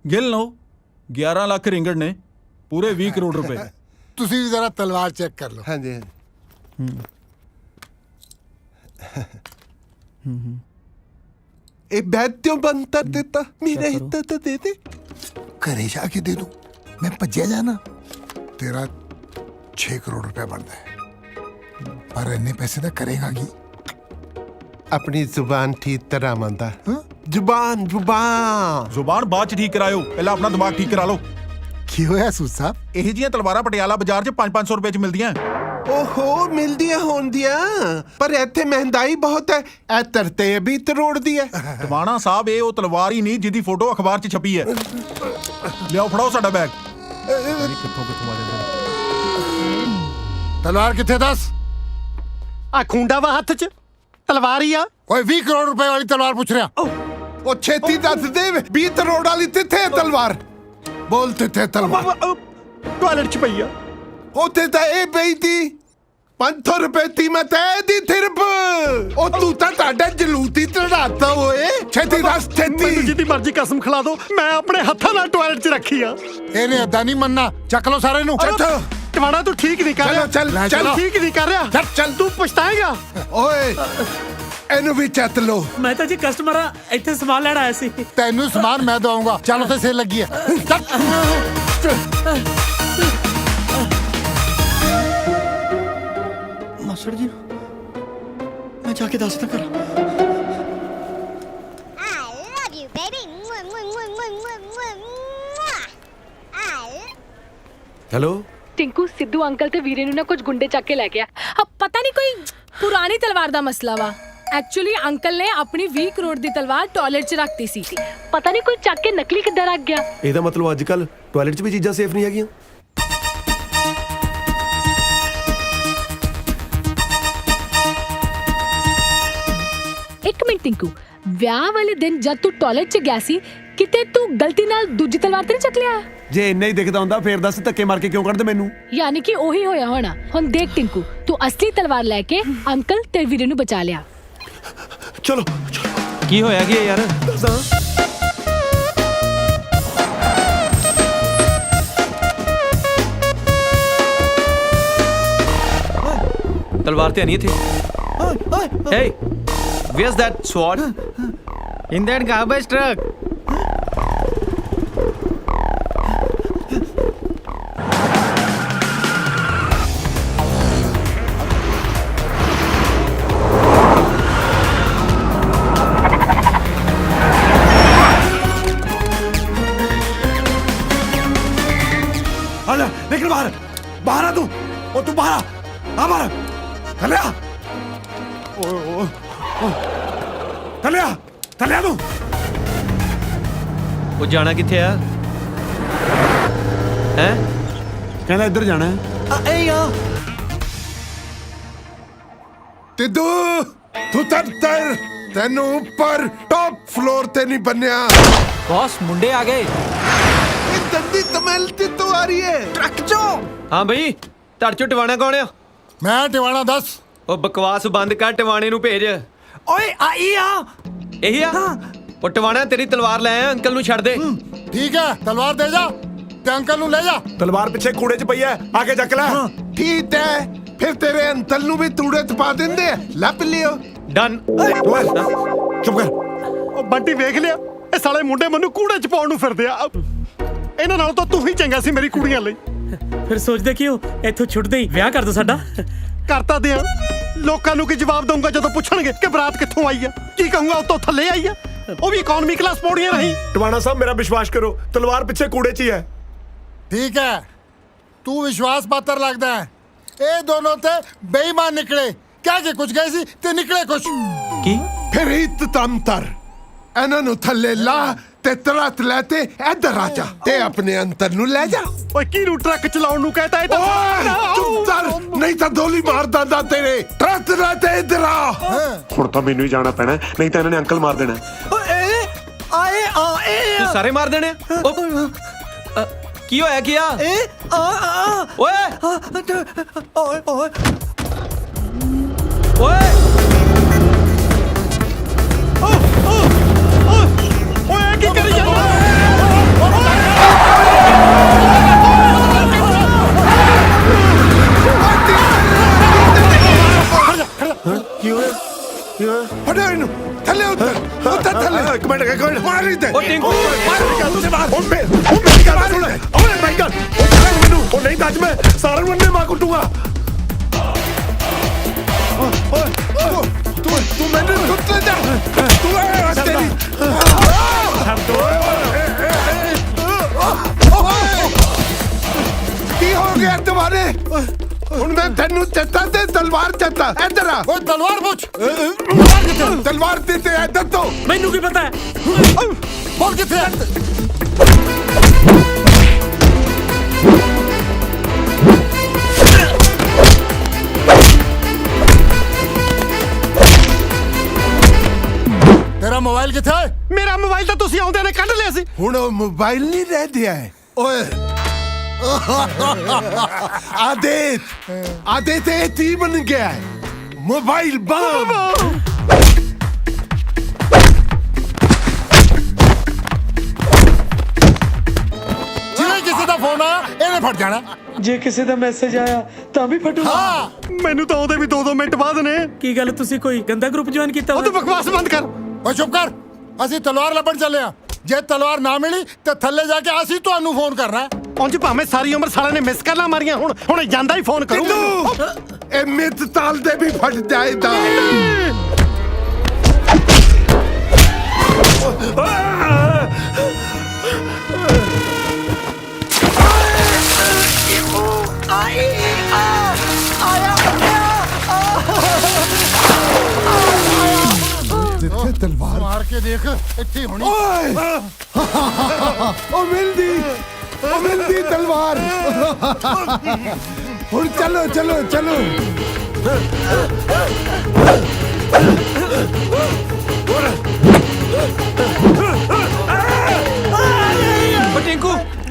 ਗਿਣ ਲਓ 11 ਲੱਖ ਰਿੰਗੜ ਨੇ ਪੂਰੇ 20 ਕਰੋੜ ਰੁਪਏ
ਤੁਸੀਂ ਵੀ ਜ਼ਰਾ ਤਲਵਾਰ ਚੈੱਕ ਕਰ ਲਓ।
ਹਾਂਜੀ ਹਾਂਜੀ ਇਹ ਬੈਠਿਓ ਬੰਤਰ ਦਿੱਤਾ ਮੇਰੇ ਹਿੱਤ ਤਾਂ ਦੇ ਦੇ
ਘਰੇ ਜਾ ਕੇ ਦੇ ਦੂੰ ਮੈਂ ਭੱਜਿਆ ਜਾਣਾ ਤੇਰਾ 6 ਕਰੋੜ ਰੁਪਏ ਬਣਦਾ ਹੈ ਪਰ ਇੰਨੇ ਪੈਸੇ ਤਾਂ ਕਰੇਗਾ ਕੀ
ਆਪਣੀ ਜ਼ੁਬਾਨ ਠੀਕ ਤਰ੍ਹਾਂ ਮੰਦਾ ਜ਼ੁਬਾਨ
ਜ਼ੁਬਾਨ ਬਾਅਦ ਚ ਠੀਕ ਕਰਾਇਓ ਪਹਿਲਾਂ ਆਪਣਾ ਦਿਮਾਗ ਠੀਕ ਕਰਾ ਲਓ।
ਕੀ ਹੋਇਆ ਸੂਦ ਸਾਹਿਬ
ਇਹ ਜੀਆਂ ਤਲਵਾਰਾਂ ਪਟਿਆਲਾ ਬਾਜ਼ਾਰ 'ਚ 5-500 ਰੁਪਏ 'ਚ ਮਿਲਦੀਆਂ
ਓਹੋ ਮਿਲਦੀਆਂ ਹੋਣਦੀਆਂ ਪਰ ਇੱਥੇ ਮਹਿੰਗਾਈ ਬਹੁਤ ਹੈ ਇਹ ਤਰਤੇ ਵੀ ਤਰੋੜ ਦੀ ਹੈ
ਟਵਾਣਾ ਸਾਹਿਬ ਇਹ ਉਹ ਤਲਵਾਰ ਹੀ ਨਹੀਂ ਜਿਹਦੀ ਫੋਟੋ ਅਖਬਾਰ 'ਚ ਛਪੀ ਹੈ ਲਿਆਓ ਫੜਾਓ ਸਾਡਾ ਬੈਗ ਕਿੱਥੋਂ ਆ ਜਾਂਦਾ
ਤਲਵਾਰ ਕਿੱਥੇ ਦੱਸ
ਆ ਖੁੰਡਾ ਵਾ ਹੱਥ 'ਚ ਤਲਵਾਰ ਹੀ ਆ
ਓਏ 20 ਕਰੋੜ ਰੁਪਏ ਵਾਲੀ ਤਲਵਾਰ ਪੁੱਛ ਰਿਹਾ
ਉਹ ਛੇਤੀ ਦੱਸ ਦੇ 20 ਤਰੋੜ ਵਾਲੀ ਕਿੱਥੇ ਹੈ ਤਲਵਾਰ ਬੋਲ ਕਿੱਥੇ ਤਲਵਾਰ
ਟਾਇਲਟ 'ਚ ਪਈ ਆ
ਉੱਥੇ ਤਾਂ ਇਹ ਪਈ ਤੀ 500 ਰੁਪਏ ਦੀ ਮੈਂ ਤੈ ਦੀ ਥਿਰਪ ਉਹ ਤੂੰ ਤਾਂ ਤੁਹਾਡਾ ਜਲੂਤੀ ਚੜਾਤਾ ਓਏ ਛੇਤੀ ਦੱਸ
ਮੈਨੂੰ
ਛੇਤੀ
ਜਿੱਦੀ ਮਰਜ਼ੀ ਕਸਮ ਖਿਲਾ ਦੋ ਮੈਂ ਆਪਣੇ ਹੱਥਾਂ ਨਾਲ ਟਾਇਲਟ 'ਚ ਰੱਖੀ ਆ
ਇਹਨੇ ਅੱਦਾ ਨਹੀਂ ਮੰਨਣਾ ਚੱਕ ਲਓ ਸਾਰੇ ਨੂੰ
ਟਵਾਣਾ ਤੂੰ ਠੀਕ ਨਹੀਂ ਕਰ ਰਿਹਾ
ਚੱਲ
ਠੀਕ ਨਹੀਂ ਕਰ ਰਿਹਾ
ਚੱਲ
ਤੂੰ ਪਛਤਾਏਗਾ
ਓਏ ਇਹਨੂੰ ਵੀ ਚੱਤ ਲੋ
ਮੈਂ ਤਾਂ ਜੀ ਕਸਟਮਰ ਆ ਇੱਥੇ ਸਮਾਨ ਲੈਣ ਆਇਆ ਸੀ
ਤੈਨੂੰ ਸਮਾਨ ਮੈਂ ਦਵਾਉਂਗਾ ਚੱਲ ਉੱਥੇ ਸੇਲ ਲੱਗੀ ਹੈ
ਮਾਸੜ ਜੀ ਮੈਂ ਜਾ ਕੇ ਦੱਸਦਾ ਕਰ
ਹੈਲੋ
ਟਿੰਕੂ ਸਿੱਧੂ ਅੰਕਲ ਤੇ ਵੀਰੇ ਨੂੰ ਨਾ ਕੁਝ ਗੁੰਡੇ ਚੱਕ ਕੇ ਲੈ ਗਿਆ ਪਤਾ ਨਹੀਂ ਕੋਈ ਪੁਰਾਣੀ ਤਲਵਾਰ ਦਾ ਮਸਲਾ ਵਾ ਐਕਚੁਅਲੀ ਅੰਕਲ ਨੇ ਆਪਣੀ 20 ਕਰੋੜ ਦੀ ਤਲਵਾਰ ਟਾਇਲਟ 'ਚ ਰੱਖਤੀ ਸੀ ਪਤਾ ਨਹੀਂ ਕੋਈ ਚੱਕ ਕੇ ਨਕਲੀ ਕਿੱਦਾਂ ਰੱਖ ਗਿਆ
ਇਹਦਾ ਮਤਲਬ ਅੱਜ ਕੱਲ ਟਾਇਲਟ 'ਚ ਵੀ ਚੀਜ਼ਾਂ ਸੇਫ ਨਹੀਂ ਹੈਗੀਆਂ
ਇੱਕ ਮਿੰਟ ਟਿੰਕੂ ਵਿਆਹ ਵਾਲੇ ਦਿਨ ਜਦ ਤੂੰ ਟਾਇਲਟ 'ਚ ਗਿਆ ਸੀ ਕਿਤੇ ਤੂੰ ਗਲਤੀ ਨਾਲ ਦੂਜੀ ਤਲਵਾਰ ਤੇ ਨਹੀਂ ਚੱਕ ਲਿਆ
ਜੇ ਇੰਨਾ ਹੀ ਦਿਖਦਾ ਹੁੰਦਾ ਫੇਰ ਦੱਸ ਧੱਕੇ ਮਾਰ ਕੇ ਕਿਉਂ ਕੱਢਦੇ ਮੈਨੂੰ
ਯਾਨੀ ਕਿ ਉਹੀ ਹੋਇਆ ਹੋਣਾ ਹੁਣ ਦੇਖ ਟਿੰਕੂ ਤੂੰ ਅਸਲੀ ਤਲਵਾਰ ਲੈ ਕੇ ਅੰਕਲ ਤੇ ਵੀਰੇ ਨੂੰ ਬਚਾ ਲਿਆ
ਚਲੋ
ਕੀ ਹੋਇਆ ਕੀ ਯਾਰ
ਤਲਵਾਰ ਤੇ ਨਹੀਂ ਇੱਥੇ Hey, where's that sword?
In that garbage truck.
आजा निकल बाहर बाहर आ तू बाहर आ बाहर थले आ थले आ तू
ਉਹ ਜਾਣਾ ਕਿੱਥੇ ਆ ਹੈ
ਕਹਿੰਦਾ ਇੱਧਰ ਜਾਣਾ ਹੈ
ਏ ਆ
ਤਿੱਦੂ ਤੂੰ ਤਰ ਤੈਨੂੰ ਉੱਪਰ ਟੌਪ ਫਲੋਰ ਤੇ ਨਹੀਂ ਬੰਨਿਆ
ਬੌਸ ਮੁੰਡੇ ਆ ਗਏ
ਇਹ ਦੰਦੀ ਤਮਲ ਤੇ ਤੋਂ ਆ ਰਹੀ ਹੈ ਟਰੱਕ ਚੋਂ
ਹਾਂ ਬਈ ਧੜ ਚੋਂ ਟਿਵਾਣਾ ਕੌਣ ਆ
ਮੈਂ ਟਿਵਾਣਾ ਦੱਸ
ਉਹ ਬਕਵਾਸ ਬੰਦ ਕਰ ਟਿਵਾਣੇ ਨੂੰ ਭੇਜ
ਓਏ ਆਈ ਆ
ਇਹੀ ਆ ਉਹ ਟਿਵਾਣਾ ਤੇਰੀ ਤਲਵਾਰ ਲੈ ਆ ਅੰਕਲ ਨੂੰ ਛੱਡ ਦੇ
ਠੀਕ ਹੈ ਤਲਵਾਰ ਦੇ ਜਾ ਤੇ ਅੰਕਲ ਨੂੰ ਲੈ ਜਾ
ਤਲਵਾਰ ਪਿੱਛੇ ਕੂੜੇ 'ਚ ਪਈ ਹੈ ਆ ਕੇ ਚੱਕ ਲੈ
ਠੀਕ ਹੈ ਫਿਰ ਤੇਰੇ ਅੰਕਲ ਨੂੰ ਵੀ ਤੂੜੇ 'ਚ ਪਾ ਦਿੰਦੇ ਆ ਲੱਭ ਲਿਓ
ਡਨ
ਚੁੱਪ ਕਰ
ਉਹ ਬੰਟੀ ਵੇਖ ਲਿਆ ਇਹ ਸਾਲੇ ਮੁੰਡੇ ਮੈਨੂੰ ਕੂੜੇ 'ਚ ਪਾਉਣ ਨੂੰ ਫਿਰਦੇ ਆ ਇਹਨਾਂ ਨਾਲ ਤਾਂ ਤੂੰ ਹੀ ਚੰਗਾ ਸੀ ਮੇਰੀ ਕੁੜੀਆਂ ਲਈ
ਫਿਰ ਸੋਚਦੇ ਕਿਉਂ ਇੱਥੋਂ ਛੁੱਟਦੇ ਹੀ ਵਿਆਹ ਕਰ ਦੋ ਸਾਡਾ
ਕਰਤਾ ਦਿਆਂ ਲੋਕਾਂ ਨੂੰ ਕੀ ਜਵਾਬ ਦਊਂਗਾ ਜਦੋਂ ਪੁੱਛਣਗੇ ਕਿ ਬਰਾਤ ਕਿੱਥੋਂ ਆਈ ਆ ਕੀ ਕਹੂੰਗਾ ਉੱਤੋਂ ਥੱਲੇ ਆਈ ਆ ਉਹ ਵੀ ਇਕਨੋਮੀ ਕਲਾਸ ਪੌੜੀਆਂ ਨਹੀਂ
ਟਵਾਣਾ ਸਾਹਿਬ ਮੇਰਾ ਵਿਸ਼ਵਾਸ ਕਰੋ ਤਲਵਾਰ ਪਿੱਛੇ ਕੂੜੇ 'ਚ ਹੀ ਹੈ
ਠੀਕ ਹੈ ਤੂੰ ਵਿਸ਼ਵਾਸ ਪਾਤਰ ਲੱਗਦਾ ਹੈ ਇਹ ਦੋਨੋਂ ਤੇ ਬੇਈਮਾਨ ਨਿਕਲੇ ਕਹਿ ਕੇ ਕੁਝ ਗਏ ਸੀ ਤੇ ਨਿਕਲੇ ਕੁਝ
ਕੀ
ਫਿਰ ਇੱਤ ਤੰਤਰ ਇਹਨਾਂ ਨੂੰ ਥੱਲੇ ਲਾ ਤੇ ਤਰਤ ਲੈ ਤੇ ਇੱਧਰ ਆ ਜਾ ਤੇ ਆਪਣੇ ਅੰਤਰ ਨੂੰ ਲੈ ਜਾ
ਓਏ ਕਿਹਨੂੰ ਟਰੱਕ ਚਲਾਉਣ ਨੂੰ ਕਹਤਾ ਇਹ ਤਾਂ
ਓਏ ਚੁੱਪ ਕਰ ਨਹੀਂ ਤਾਂ ਦੋਲੀ ਮਾਰ ਦਿੰਦਾ ਤੇਰੇ ਤਰਤ ਲੈ ਤੇ ਇੱਧਰ ਆ
ਹੁਣ ਤਾਂ ਮੈਨੂੰ ਹੀ ਜਾਣਾ ਪੈਣਾ ਨਹੀਂ ਤਾਂ ਇਹਨਾਂ ਨੇ ਅੰਕਲ ਮਾਰ ਦੇਣਾ
ਤੂੰ ਸਾਰੇ ਮਾਰ ਦੇਣੇ ਕੀ ਹੋਇਆ ਕੀ ਆ ਓਏ ਓਏ ਓਏ
ਕੀ ਕਰੀ ਜਾਂਦਾ
ਕੀ ਹੋਇਆ
ਫੜੋ ਇਹਨੂੰ ਥੱਲੇ ਉੱਤਰ ਥੱਲੇ
ਇੱਕ ਮਿੰਟ
ਮਾਰ ਲਈ ਤੇ
ਉਹ ਟਿੰਕੂ
ਤੁਸੀਂ ਬਾਹਰ ਹੁਣ ਮੇਰੀ ਗੱਲ ਸੁਣ ਓਏ ਮੇਰੀ ਗੱਲ ਮੈਨੂੰ ਉਹ ਨਹੀਂ ਤਾਂ ਅੱਜ ਮੈਂ ਸਾਰਿਆਂ ਨੂੰ ਅੰਨੇ ਮਾਰ ਕੁੱਟੂਗਾ
ਤੂੰ ਮੈਨੂੰ ਕੁੱਟ ਲੈ ਜਾ ਤੂੰ ਆ ਤੇਰੀ ਕੀ ਹੋ ਗਿਆ ਤੁਹਾਡੇ ਹੁਣ ਮੈਂ ਤੈਨੂੰ ਚੱਤਾ ਤੇ ਤਲਵਾਰ ਚੱਤਾ ਇੱਧਰ ਆ ਓਏ ਤਲਵਾਰ ਪੁੱਛ ਤਲਵਾਰ ਤੇ ਇੱਧਰ ਤੋਂ
ਮੈਨੂੰ ਕੀ ਪਤਾ ਹੈ
ਬੋਲ ਕਿੱਥੇ ਹੈ
ਤੇਰਾ ਮੋਬਾਈਲ ਕਿੱਥੇ ਹੈ?
ਮੇਰਾ ਮੋਬਾਈਲ ਤਾਂ ਤੁਸੀਂ ਆਉਂਦੇ ਨੇ ਕੱਢ ਲਿਆ ਸੀ।
ਹੁਣ ਉਹ ਮੋਬਾਈਲ ਨਹੀਂ ਰਹਿ ਗਿਆ ਹੈ ਓਏ ਆਦੇਤ ਇਹ ਬਣ ਗਿਆ ਹੈ ਮੋਬਾਈਲ ਬੰਬ
ਜਿਵੇਂ ਕਿਸੇ ਦਾ ਫੋਨ ਆਇਆ ਇਹਨੇ ਫੜ ਜਾਣਾ।
ਜੇ ਕਿਸੇ ਦਾ ਮੈਸੇਜ ਆਇਆ ਤਾਂ ਵੀ ਫਟੂਗਾ।
ਹਾਂ
ਮੈਨੂੰ ਤਾਂ ਉਹਦੇ ਵੀ 2-2 ਮਿੰਟ ਬਾਅਦ ਨੇ।
ਕੀ ਗੱਲ ਤੁਸੀਂ ਕੋਈ ਗੰਦਾ ਗਰੁੱਪ ਜੁਆਇਨ ਕੀਤਾ
ਉਹ ਤੂੰ ਬਕਵਾਸ ਬੰਦ ਕਰ।
ਓਏ ਚੁੱਪ ਕਰ। ਅਸੀਂ ਤਲਵਾਰ ਲੱਭਣ ਚੱਲੇ ਆ। ਜੇ ਤਲਵਾਰ ਨਾ ਮਿਲੀ ਤੇ ਥੱਲੇ ਜਾ ਕੇ ਅਸੀਂ ਤੁਹਾਨੂੰ ਫੋਨ ਕਰਨਾ ਹੈ।
ਉਂਝ ਭਾਵੇਂ ਸਾਰੀ ਉਮਰ ਸਾਲਿਆਂ ਨੇ ਮਿਸ ਕਾਲਾਂ ਮਾਰੀਆਂ ਹੁਣ ਜਾਂਦਾ ਹੀ ਫੋਨ ਕਰੂ।
ਇਹ ਮਿੱਤ ਤਾਲ ਦੇ ਵੀ ਫਟ ਜਾਏਗਾ। ਜਿੱਥੇ ਤਲਵਾਰ
ਮਾਰ ਕੇ ਦੇਖ ਇੱਥੇ ਹੋਣੀ।
ਓਏ ਉਹ ਮਿਲਦੀ ਤਲਵਾਰ। ਹੁਣ ਚਲੋ ਚਲੋ ਚਲੋ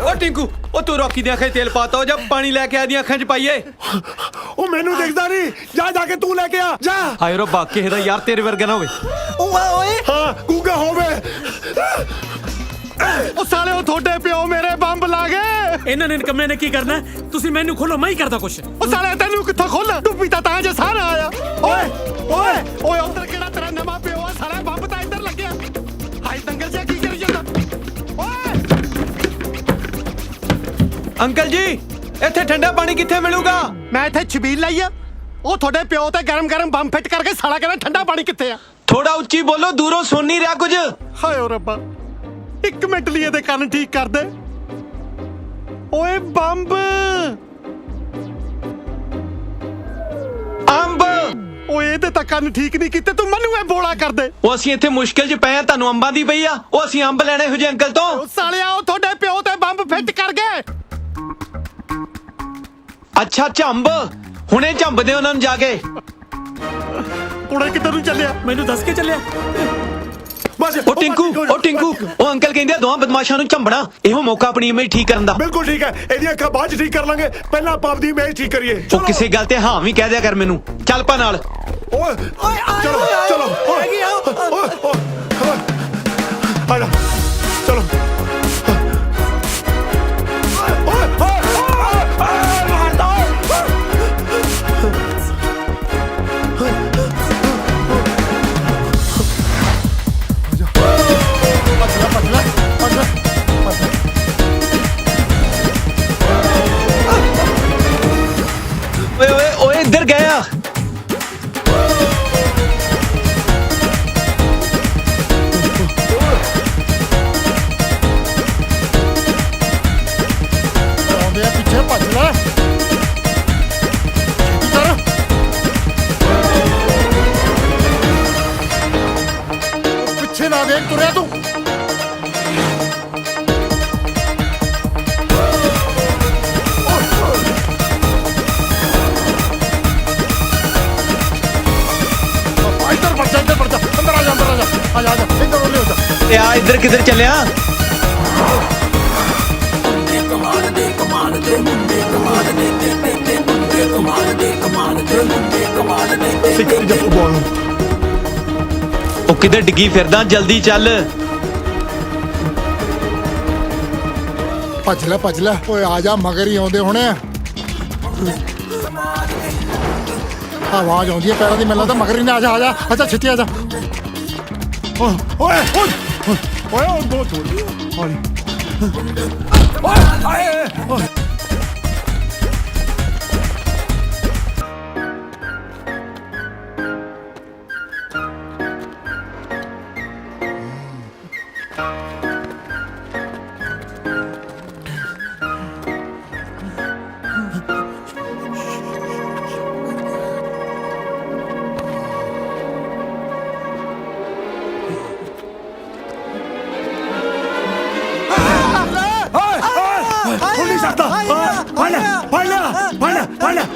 ਉਹ ਟਿੰਕੂ ਉਹ ਤੂੰ ਰੋਕੀ ਦੀਆਂ ਅੱਖਾਂ 'ਚ ਤੇਲ ਪਾਤਾ ਉਹ ਜਾਂ ਪਾਣੀ ਲੈ ਕੇ ਆਦੀਆਂ ਅੱਖਾਂ 'ਚ ਪਾਈਏ।
ਉਹ ਮੈਨੂੰ ਦਿਖਦਾ ਨਹੀਂ ਜਾ ਕੇ ਤੂੰ ਲੈ ਕੇ ਆ ਜਾ।
ਹਾਏ ਰੱਬਾ ਕਿਸੇ ਦਾ ਯਾਰ ਤੇਰੇ ਵਰਗਾ ਨਾ ਹੋਵੇ।
ਓਏ ਹਾਂ ਗੂੰਗਾ ਹੋਵੇ।
ਉਹ ਸਾਲੇ ਉਹ ਤੁਹਾਡੇ ਪਿਓ ਮੇਰੇ ਬੰਬ ਲਾ ਗਏ।
ਇਹਨਾਂ ਨੇ ਨਿਕੰਮੇ ਨੇ ਕੀ ਕਰਨਾ? ਤੁਸੀਂ ਮੈਨੂੰ ਖੋਲੋ, ਮੈਂ ਹੀ ਕਰਦਾ ਕੁਛ।
ਉਹ ਸਾਲੇ ਤੈਨੂੰ ਕਿੱਥੋਂ ਖੋਲ ਡੁੱਬੀ ਤਾਂ ਜੇ ਸਾਰਾ ਆਇਆ। ਓਏ ਉਧਰ ਕਿਹੜਾ ਤੇਰਾ ਨਵਾਂ ਪਿਓ ਆ? ਸਾਲਾ ਬੰਬ ਤਾਂ ਇੱਧਰ ਲੱਗਿਆ। ਹਾਏ ਦੰਗਲ ਜਿਹਾ ਕੀ ਕਰੀ ਜਾਂਦਾ? ਓਏ ਅੰਕਲ ਜੀ ਇੱਥੇ ਠੰਡਾ ਪਾਣੀ ਕਿੱਥੇ ਮਿਲੂਗਾ? ਮੈਂ ਇੱਥੇ ਛਬੀਲ ਲਈ ਆ। ਉਹ ਤੁਹਾਡੇ ਪਿਓ ਤੇ ਗਰਮ ਬੰਬ ਫਿੱਟ ਕਰਕੇ ਸਾਲਾ ਕਹਿੰਦਾ ਠੰਡਾ ਪਾਣੀ ਕਿੱਥੇ ਆ?
ਥੋੜਾ ਉੱਚੀ ਬੋਲੋ, ਦੂਰੋਂ ਸੁਣ ਨਹੀਂ ਰਿਹਾ ਕੁਝ।
ਹਾਏ ਓ ਰੱਬਾ ਇੱਕ ਮਿੰਟ ਲਈ ਇਹਦੇ ਕੰਨ ਠੀਕ ਕਰ ਦੇ। ਓਏ ਬੰਬ ਅੰਬ। ਓਏ ਇਹਦੇ ਤਾਂ ਕੰਨ ਠੀਕ ਨਹੀਂ ਕੀਤੇ, ਤੂੰ ਮੈਨੂੰ ਇਹ ਬੋਲਾ ਕਰ ਦੇ।
ਉਹ ਅਸੀਂ ਇੱਥੇ ਮੁਸ਼ਕਿਲ 'ਚ ਪਏ ਆ, ਤੁਹਾਨੂੰ ਅੰਬਾਂ ਦੀ ਪਈ ਆ। ਉਹ ਅਸੀਂ ਅੰਬ ਲੈਣੇ ਹੋ ਜੇ ਅੰਕਲ ਤੋਂ।
ਉਹ ਸਾਲਿਆ ਉਹ ਤੁਹਾਡੇ ਪਿਓ ਤੇ ਬੰਬ ਫਿੱਟ ਕਰ ਗਏ।
ਅੱਛਾ ਝੰਬ, ਹੁਣੇ ਝੰਬਦੇ ਉਹਨਾਂ ਨੂੰ ਜਾ ਕੇ।
ਕੁੜੇ ਕਿੱਧਰ ਨੂੰ ਚੱਲਿਆ?
ਮੈਨੂੰ ਦੱਸ ਕੇ ਚੱਲਿਆ।
ਉਹ ਟਿੰਕੂ ਉਹ ਅੰਕਲ ਕਹਿੰਦੇ ਆ ਦੋਹਾਂ ਬਦਮਾਸ਼ਾਂ ਨੂੰ ਝੰਬਣਾ। ਇਹੋ ਮੌਕਾ ਆਪਣੀ ਇਮੇਜ ਠੀਕ ਕਰਨ ਦਾ।
ਬਿਲਕੁਲ ਠੀਕ ਹੈ, ਇਹਦੀਆਂ ਅੱਖਾਂ ਬਾਅਦ ਚ ਠੀਕ ਕਰ ਲਾਂਗੇ, ਪਹਿਲਾਂ ਆਪਾਂ ਆਪਦੀ ਇਮੇਜ ਠੀਕ ਕਰੀਏ।
ਉਹ ਕਿਸੇ ਗੱਲ ਤੇ ਹਾਂ ਵੀ ਕਹਿ ਦਿਆ ਕਰ ਮੈਨੂੰ। ਚੱਲ ਪਾ ਨਾਲ।
ਓਏ ਚਲੋ ਚਲੋ ਓਏ ਆ ਜਾ ਚਲੋ।
ਓਏ ਇੱਧਰ ਗਏ ਆ।
ਪਿੱਛੇ ਭੱਜ ਲੈ। ਪਿੱਛੇ ਨਾ ਦੇਖ, ਤੁਰਿਆ ਤੂੰ।
ਤੇ ਆ ਇੱਧਰ ਕਿੱਧਰ ਚੱਲਿਆ? ਉਹ ਕਿੱਧਰ ਡਿੱਗੀ ਫਿਰਦਾ? ਜਲਦੀ ਚੱਲ।
ਭੱਜ ਲੈ ਓਏ ਆ ਜਾ, ਮਗਰ ਹੀ ਆਉਂਦੇ ਹੋਣੇ ਆ। ਆਵਾਜ਼ ਆਉਂਦੀ ਹੈ ਪੈਰਾਂ ਦੀ, ਮੈਨੂੰ ਲੱਗਦਾ ਮਗਰ ਹੀ ਨਾ। ਆ ਜਾ ਆ ਜਾ, ਅੱਛਾ ਛੇਤੀ ਆ ਜਾ।
ਓਏ ਓਏ ਓਏ ਓਏ ਦੋ ਥੋੜੀ ਹੌਲੀ ਓਏ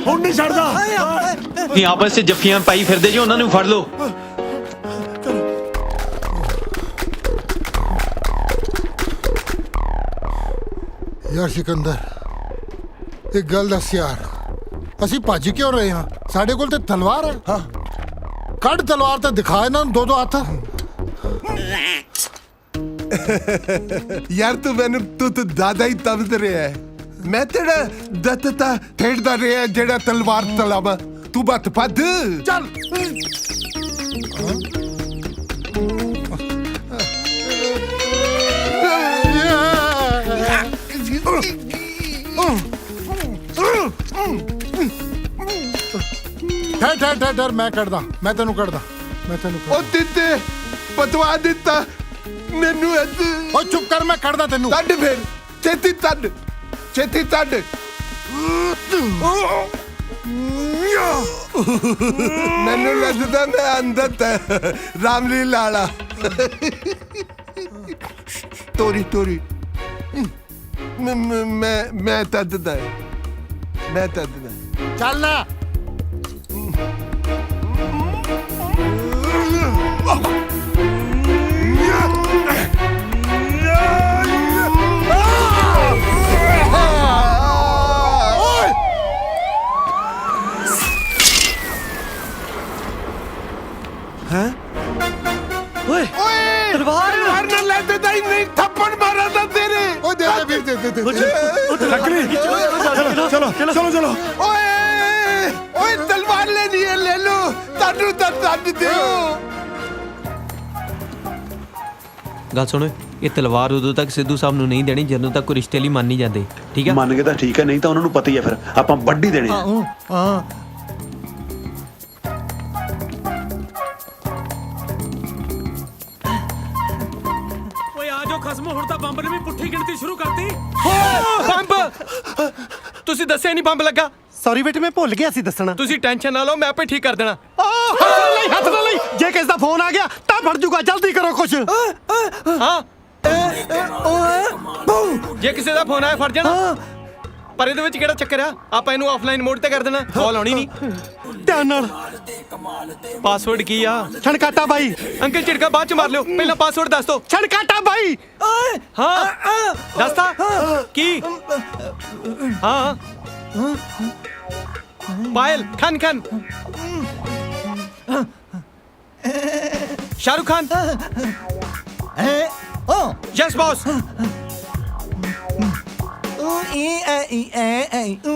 ਹੁਣ ਨਹੀਂ ਛੱਡਦਾ।
ਤੁਸੀਂ ਆਪਸ 'ਚ ਜੱਫੀਆਂ ਪਾਈ ਫਿਰਦੇ ਜੀ, ਉਹਨਾਂ ਨੂੰ ਫੜ ਲਓ।
ਯਾਰ ਸਿਕੰਦਰ, ਇੱਕ ਗੱਲ ਦੱਸ ਯਾਰ, ਅਸੀਂ ਭੱਜ ਕਿਉਂ ਰਹੇ ਹਾਂ? ਸਾਡੇ ਕੋਲ ਤੇ ਤਲਵਾਰ ਹੈ। ਹਾਂ, ਕੱਢ ਤਲਵਾਰ ਤੇ ਦਿਖਾ ਇਹਨਾਂ ਨੂੰ ਦੋ ਹੱਥ।
ਯਾਰ ਤੂੰ ਮੈਨੂੰ ਤੂੰ ਦਾਦਾ ਹੀ ਤਬਦ ਰਿਹਾ ਹੈ। ਮੈਂ ਤੇਰਾ ਦੱਤਤਾ ਠੇੜਦਾ ਰਿਹਾ ਜਿਹੜਾ ਤਲਵਾਰ ਤਲਾਵਾ। ਤੂੰ ਬੱਤ ਪੱਦ ਚੱਲ।
ਠਹਿਰ ਮੈਂ ਕੱਢਦਾ, ਮੈਂ ਤੈਨੂੰ ਕੱਢਦਾ।
ਉਹ ਦਿੱਤੇ ਪਤਵਾ ਦਿੱਤਾ ਮੈਨੂੰ।
ਉਹ ਚੁੱਪ ਕਰ, ਮੈਂ ਕੱਢਦਾ ਤੈਨੂੰ।
ਤੱਡ ਫਿਰ ਛੇਤੀ ਤੱਡ, ਛੇਤੀ ਤੱਡ। ਮੈਨੂੰ ਲੱਗਦਾ ਮੈਂ ਅੰਦਰ ਤੇ ਰਾਮਲੀਲਾ ਵਾਲਾ ਤੋਰੀ ਤੋਰੀ। ਮੈਂ ਤੱਦਦਾ, ਮੈਂ ਤੱਦਦਾ।
ਚੱਲ ਨਾ।
ਤਲਵਾਰ ਨਾਲ ਲੈ ਦੇ ਤਾਂ ਨਹੀਂ ਥੱਪੜ ਮਾਰਾ ਤਾਂ ਤੇਰੇ।
ਉਹ ਦੇ ਵੀਰ ਦੇ
ਲੱਕੜੀ। ਚਲੋ ਚਲੋ ਚਲੋ। ਓਏ ਓਏ ਤਲਵਾਰ ਲੈਣੀ ਹੈ, ਲੈ ਲੋ। ਤੁਹਾਨੂੰ ਤਾਂ ਤੱਦ ਦਿਓ।
ਗੱਲ ਸੁਣੋ, ਇਹ ਤਲਵਾਰ ਉਦੋਂ ਤੱਕ ਸਿੱਧੂ ਸਾਹਿਬ ਨੂੰ ਨਹੀਂ ਦੇਣੀ ਜਦੋਂ ਤੱਕ ਕੋਈ ਰਿਸ਼ਤੇ ਲਈ ਮੰਨ ਨਹੀਂ ਜਾਂਦੇ, ਠੀਕ ਹੈ?
ਮੰਨ ਕੇ ਤਾਂ ਠੀਕ ਹੈ, ਨਹੀਂ ਤਾਂ ਉਹਨਾਂ ਨੂੰ ਪਤਾ ਹੀ ਹੈ ਫਿਰ ਆਪਾਂ ਵੱਢੀ ਦੇਣੇ ਆ।
ਹਾਂ
ਓਏ ਆ ਜਾਓ ਖਸਮੋ, ਹੁਣ ਤਾਂ ਬੰਬ ਨੇ ਵੀ ਪੁੱਠੀ ਗਿਣਤੀ ਸ਼ੁਰੂ ਕਰਤੀ।
ਬੰਬ! ਤੁਸੀਂ ਦੱਸਿਆ ਨਹੀਂ ਬੰਬ ਲੱਗਾ।
ਸੌਰੀ ਬੇਟੇ, ਮੈਂ ਭੁੱਲ ਗਿਆ ਸੀ ਦੱਸਣਾ।
ਤੁਸੀਂ ਟੈਨਸ਼ਨ ਨਾ ਲਓ, ਮੈਂ ਆਪੇ ਠੀਕ ਕਰ ਦੇਣਾ।
ਹੱਥ ਨਾਲ ਲਈ, ਜੇ ਕਿਸ ਦਾ ਫੋਨ ਆ ਗਿਆ ਤਾਂ ਫੜ ਜੂਗਾ। ਜਲਦੀ ਕਰੋ ਕੁਛ।
ਹਾਂ, ਜੇ ਕਿਸੇ ਦਾ ਫੋਨ ਆਇਆ ਫੜ ਜਾਣਾ। ਪਰ ਇਹਦੇ ਵਿੱਚ ਕਿਹੜਾ ਚੱਕਰ ਆ? ਆਪਾਂ ਇਹਨੂੰ ਆਫਲਾਈਨ ਮੋਡ ਤੇ ਕਰ ਦੇਣਾ, ਕਾਲ ਆਉਣੀ ਨਹੀਂ।
ਧਿਆਨ ਨਾਲ।
ਪਾਸਵਰਡ ਕੀ ਆ?
ਛਣਕਾਟਾ ਬਾਈ।
ਅੰਕਲ ਝਿੜਕਾ ਬਾਅਦ ਚ ਮਾਰ ਲਿਓ, ਪਹਿਲਾਂ ਪਾਸਵਰਡ ਦੱਸ ਦਿਓ।
ਛਣਕਾਟਾ ਬਾਈ।
ਹਾਂ ਦੱਸਤਾ ਕੀ? ਹਾਂ ਪਾਇਲ ਖਾਨ ਖਾਨ, शाहरुख खान, यस बॉस,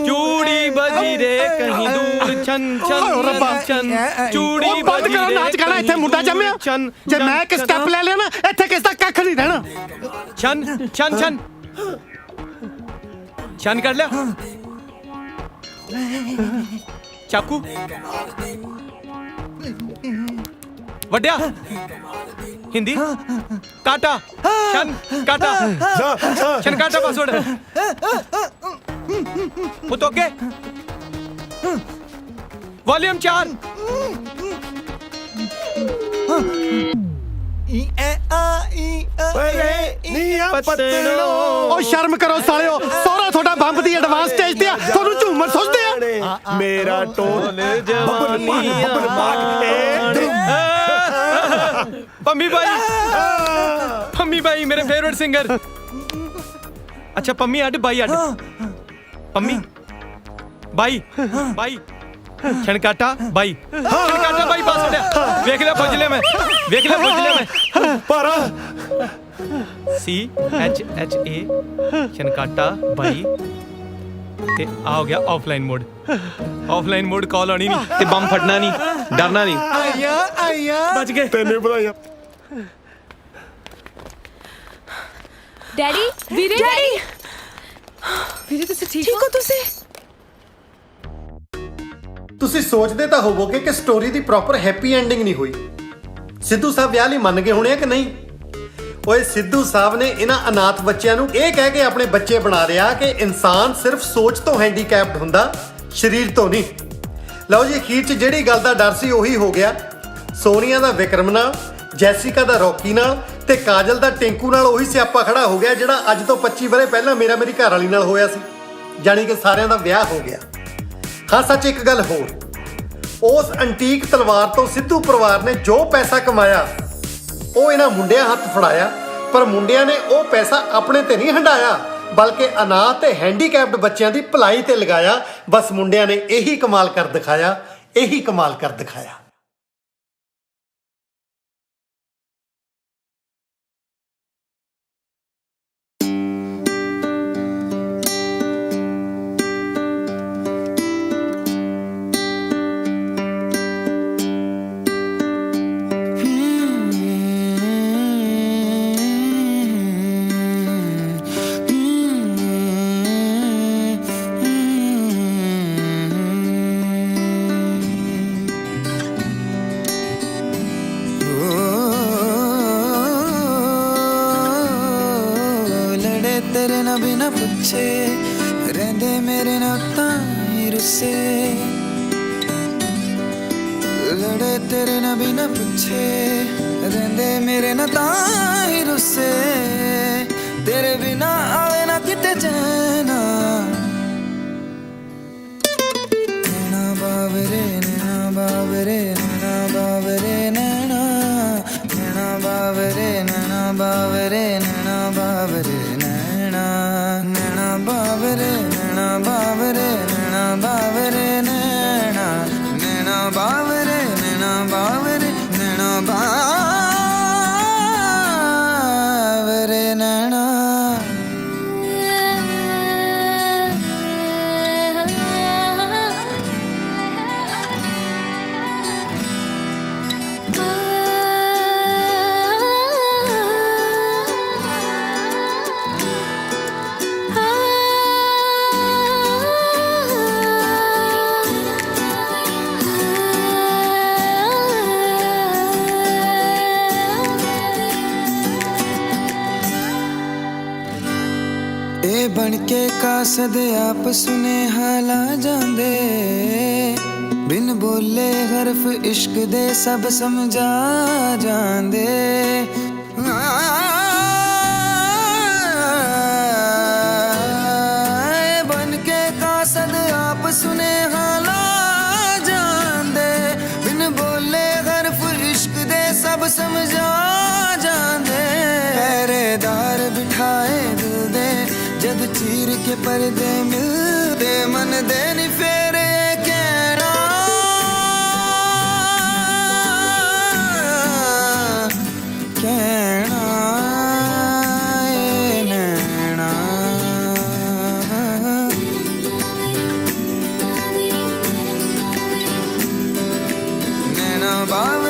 चूड़ी बजी रे कहीं दूर, छन छन छन चूड़ी बजी रे।
नाच गाना इत्थे मुंडा जम्मिया। जे मैं एक स्टेप ले लिया ना, इत्थे किस दा कख नहीं रहना।
छन छन छन छन कर लिया। चाकू वड्या, हिंदी काटा, शन काटा, शन काटा पासवर्ड। मुतोके वॉल्यूम 4।
ओ शर्म करो सालियो, सोहरा थोड़ा बंब दी एडवांस स्टेज ते थोनू झूमर सोचदे आ।
मेरा टोल
पम्मी भाई मेरे फेवरेट सिंगर। अच्छा पम्मी अड बाई अड। पम्मी बाई बाई छणकाटा बाई, छणकाटा बाई पासवर्ड वेख ले, बुझ ले मैं, वेख ले बुझ ले मैं।
पारा
CHHA छणकाटा बाई ਤੇ ਆ ਹੋ ਗਿਆ ਆਫਲਾਈਨ ਮੋਡ। ਆਫਲਾਈਨ ਮੋਡ ਕਾਲ ਆਣੀ ਨਹੀਂ ਤੇ ਬੰਮ ਫਟਣਾ ਨਹੀਂ, ਡਰਨਾ ਨਹੀਂ।
ਆਇਆ
ਬਚ ਗਏ।
ਤੈਨੂੰ ਵਧਾਈਆਂ।
ਡੈਡੀ ਵੀਰੇ ਡੈਡੀ ਵੀਰੇ ਤੁਸੀਂ ਠੀਕ ਹੋ ਤੁਸੀਂ?
ਤੁਸੀਂ ਸੋਚਦੇ ਤਾਂ ਹੋਵੋਗੇ ਕਿ ਸਟੋਰੀ ਦੀ ਪ੍ਰੋਪਰ ਹੈਪੀ ਐਂਡਿੰਗ ਨਹੀਂ ਹੋਈ। ਸਿੱਧੂ ਸਾਹਿਬ ਵਿਆਹ ਲਈ ਮੰਨ ਗਏ ਹੋਣੇ ਆ ਕਿ ਨਹੀਂ? ਓਏ ਸਿੱਧੂ ਸਾਹਿਬ ਨੇ ਇਹਨਾਂ ਅਨਾਥ ਬੱਚਿਆਂ ਨੂੰ ਇਹ ਕਹਿ ਕੇ ਆਪਣੇ ਬੱਚੇ ਬਣਾ ਲਿਆ ਕਿ ਇਨਸਾਨ ਸਿਰਫ ਸੋਚ ਤੋਂ ਹੈਂਡੀਕੈਪਡ ਹੁੰਦਾ, ਸਰੀਰ ਤੋਂ ਨਹੀਂ। ਲਓ ਜੀ, ਅਖੀਰ 'ਚ ਜਿਹੜੀ ਗੱਲ ਦਾ ਡਰ ਸੀ ਉਹੀ ਹੋ ਗਿਆ। ਸੋਨੀਆ ਦਾ ਵਿਕਰਮ ਨਾਲ, ਜੈਸਿਕਾ ਦਾ ਰੌਕੀ ਨਾਲ ਤੇ ਕਾਜਲ ਦਾ ਟਿੰਕੂ ਨਾਲ ਉਹੀ ਸਿਆਪਾ ਖੜਾ ਹੋ ਗਿਆ ਜਿਹੜਾ ਅੱਜ ਤੋਂ 25 ਵਰੇ ਪਹਿਲਾਂ ਮੇਰੀ ਘਰ ਵਾਲੀ ਨਾਲ ਹੋਇਆ ਸੀ। ਜਾਣੀ ਕਿ ਸਾਰਿਆਂ ਦਾ ਵਿਆਹ ਹੋ ਗਿਆ। ਹਾਂ ਸੱਚ, ਇੱਕ ਗੱਲ ਹੋਰ, ਉਸ ਐਂਟੀਕ ਤਲਵਾਰ ਤੋਂ ਸਿੱਧੂ ਪਰਿਵਾਰ ਨੇ ਜੋ ਪੈਸਾ ਕਮਾਇਆ ਉਹ ਇਹਨਾਂ ਮੁੰਡਿਆਂ ਹੱਥ ਫੜਾਇਆ, ਪਰ ਮੁੰਡਿਆਂ ਨੇ ਉਹ ਪੈਸਾ ਆਪਣੇ ਤੇ ਨਹੀਂ ਹੰਡਾਇਆ, ਬਲਕਿ ਅਨਾਥ ਤੇ ਹੈਂਡੀਕੈਪਡ ਬੱਚਿਆਂ ਦੀ ਭਲਾਈ ਤੇ ਲਗਾਇਆ। ਬਸ ਮੁੰਡਿਆਂ ਨੇ ਇਹੀ ਕਮਾਲ ਕਰ ਦਿਖਾਇਆ, ਇਹੀ ਕਮਾਲ ਕਰ ਦਿਖਾਇਆ।
तेरे ना बिना पूछे रहंदे मेरे ना ताई रुसे, लड़े तेरे ना बिना पूछे रहंदे मेरे ना ताई रुसे, तेरे बिना आवे ना किते चैना, नैना बावरे नैना बावरे नैना बावरे नैना, नैना बावरे नैना बावरे नैना बावरे नैना, नैना बावरे नैना बावरे नैना बावरे नैना, नैना बावरे नैना बावरे नैना बावरे नैना। बन के कासद आप सुने हाला जांदे, बिन बोले हरफ इश्क दे सब समझा जांदे, बन के कासद आप सुने हाला जांदे, बिन बोले हरफ इश्क दे सब समझा जांदे, पहरेदार बिठाए दिल दे जब चीर के पर्दे मिलते मन दे नी फेरे कहना, कहना ए नैना, नैना बाबा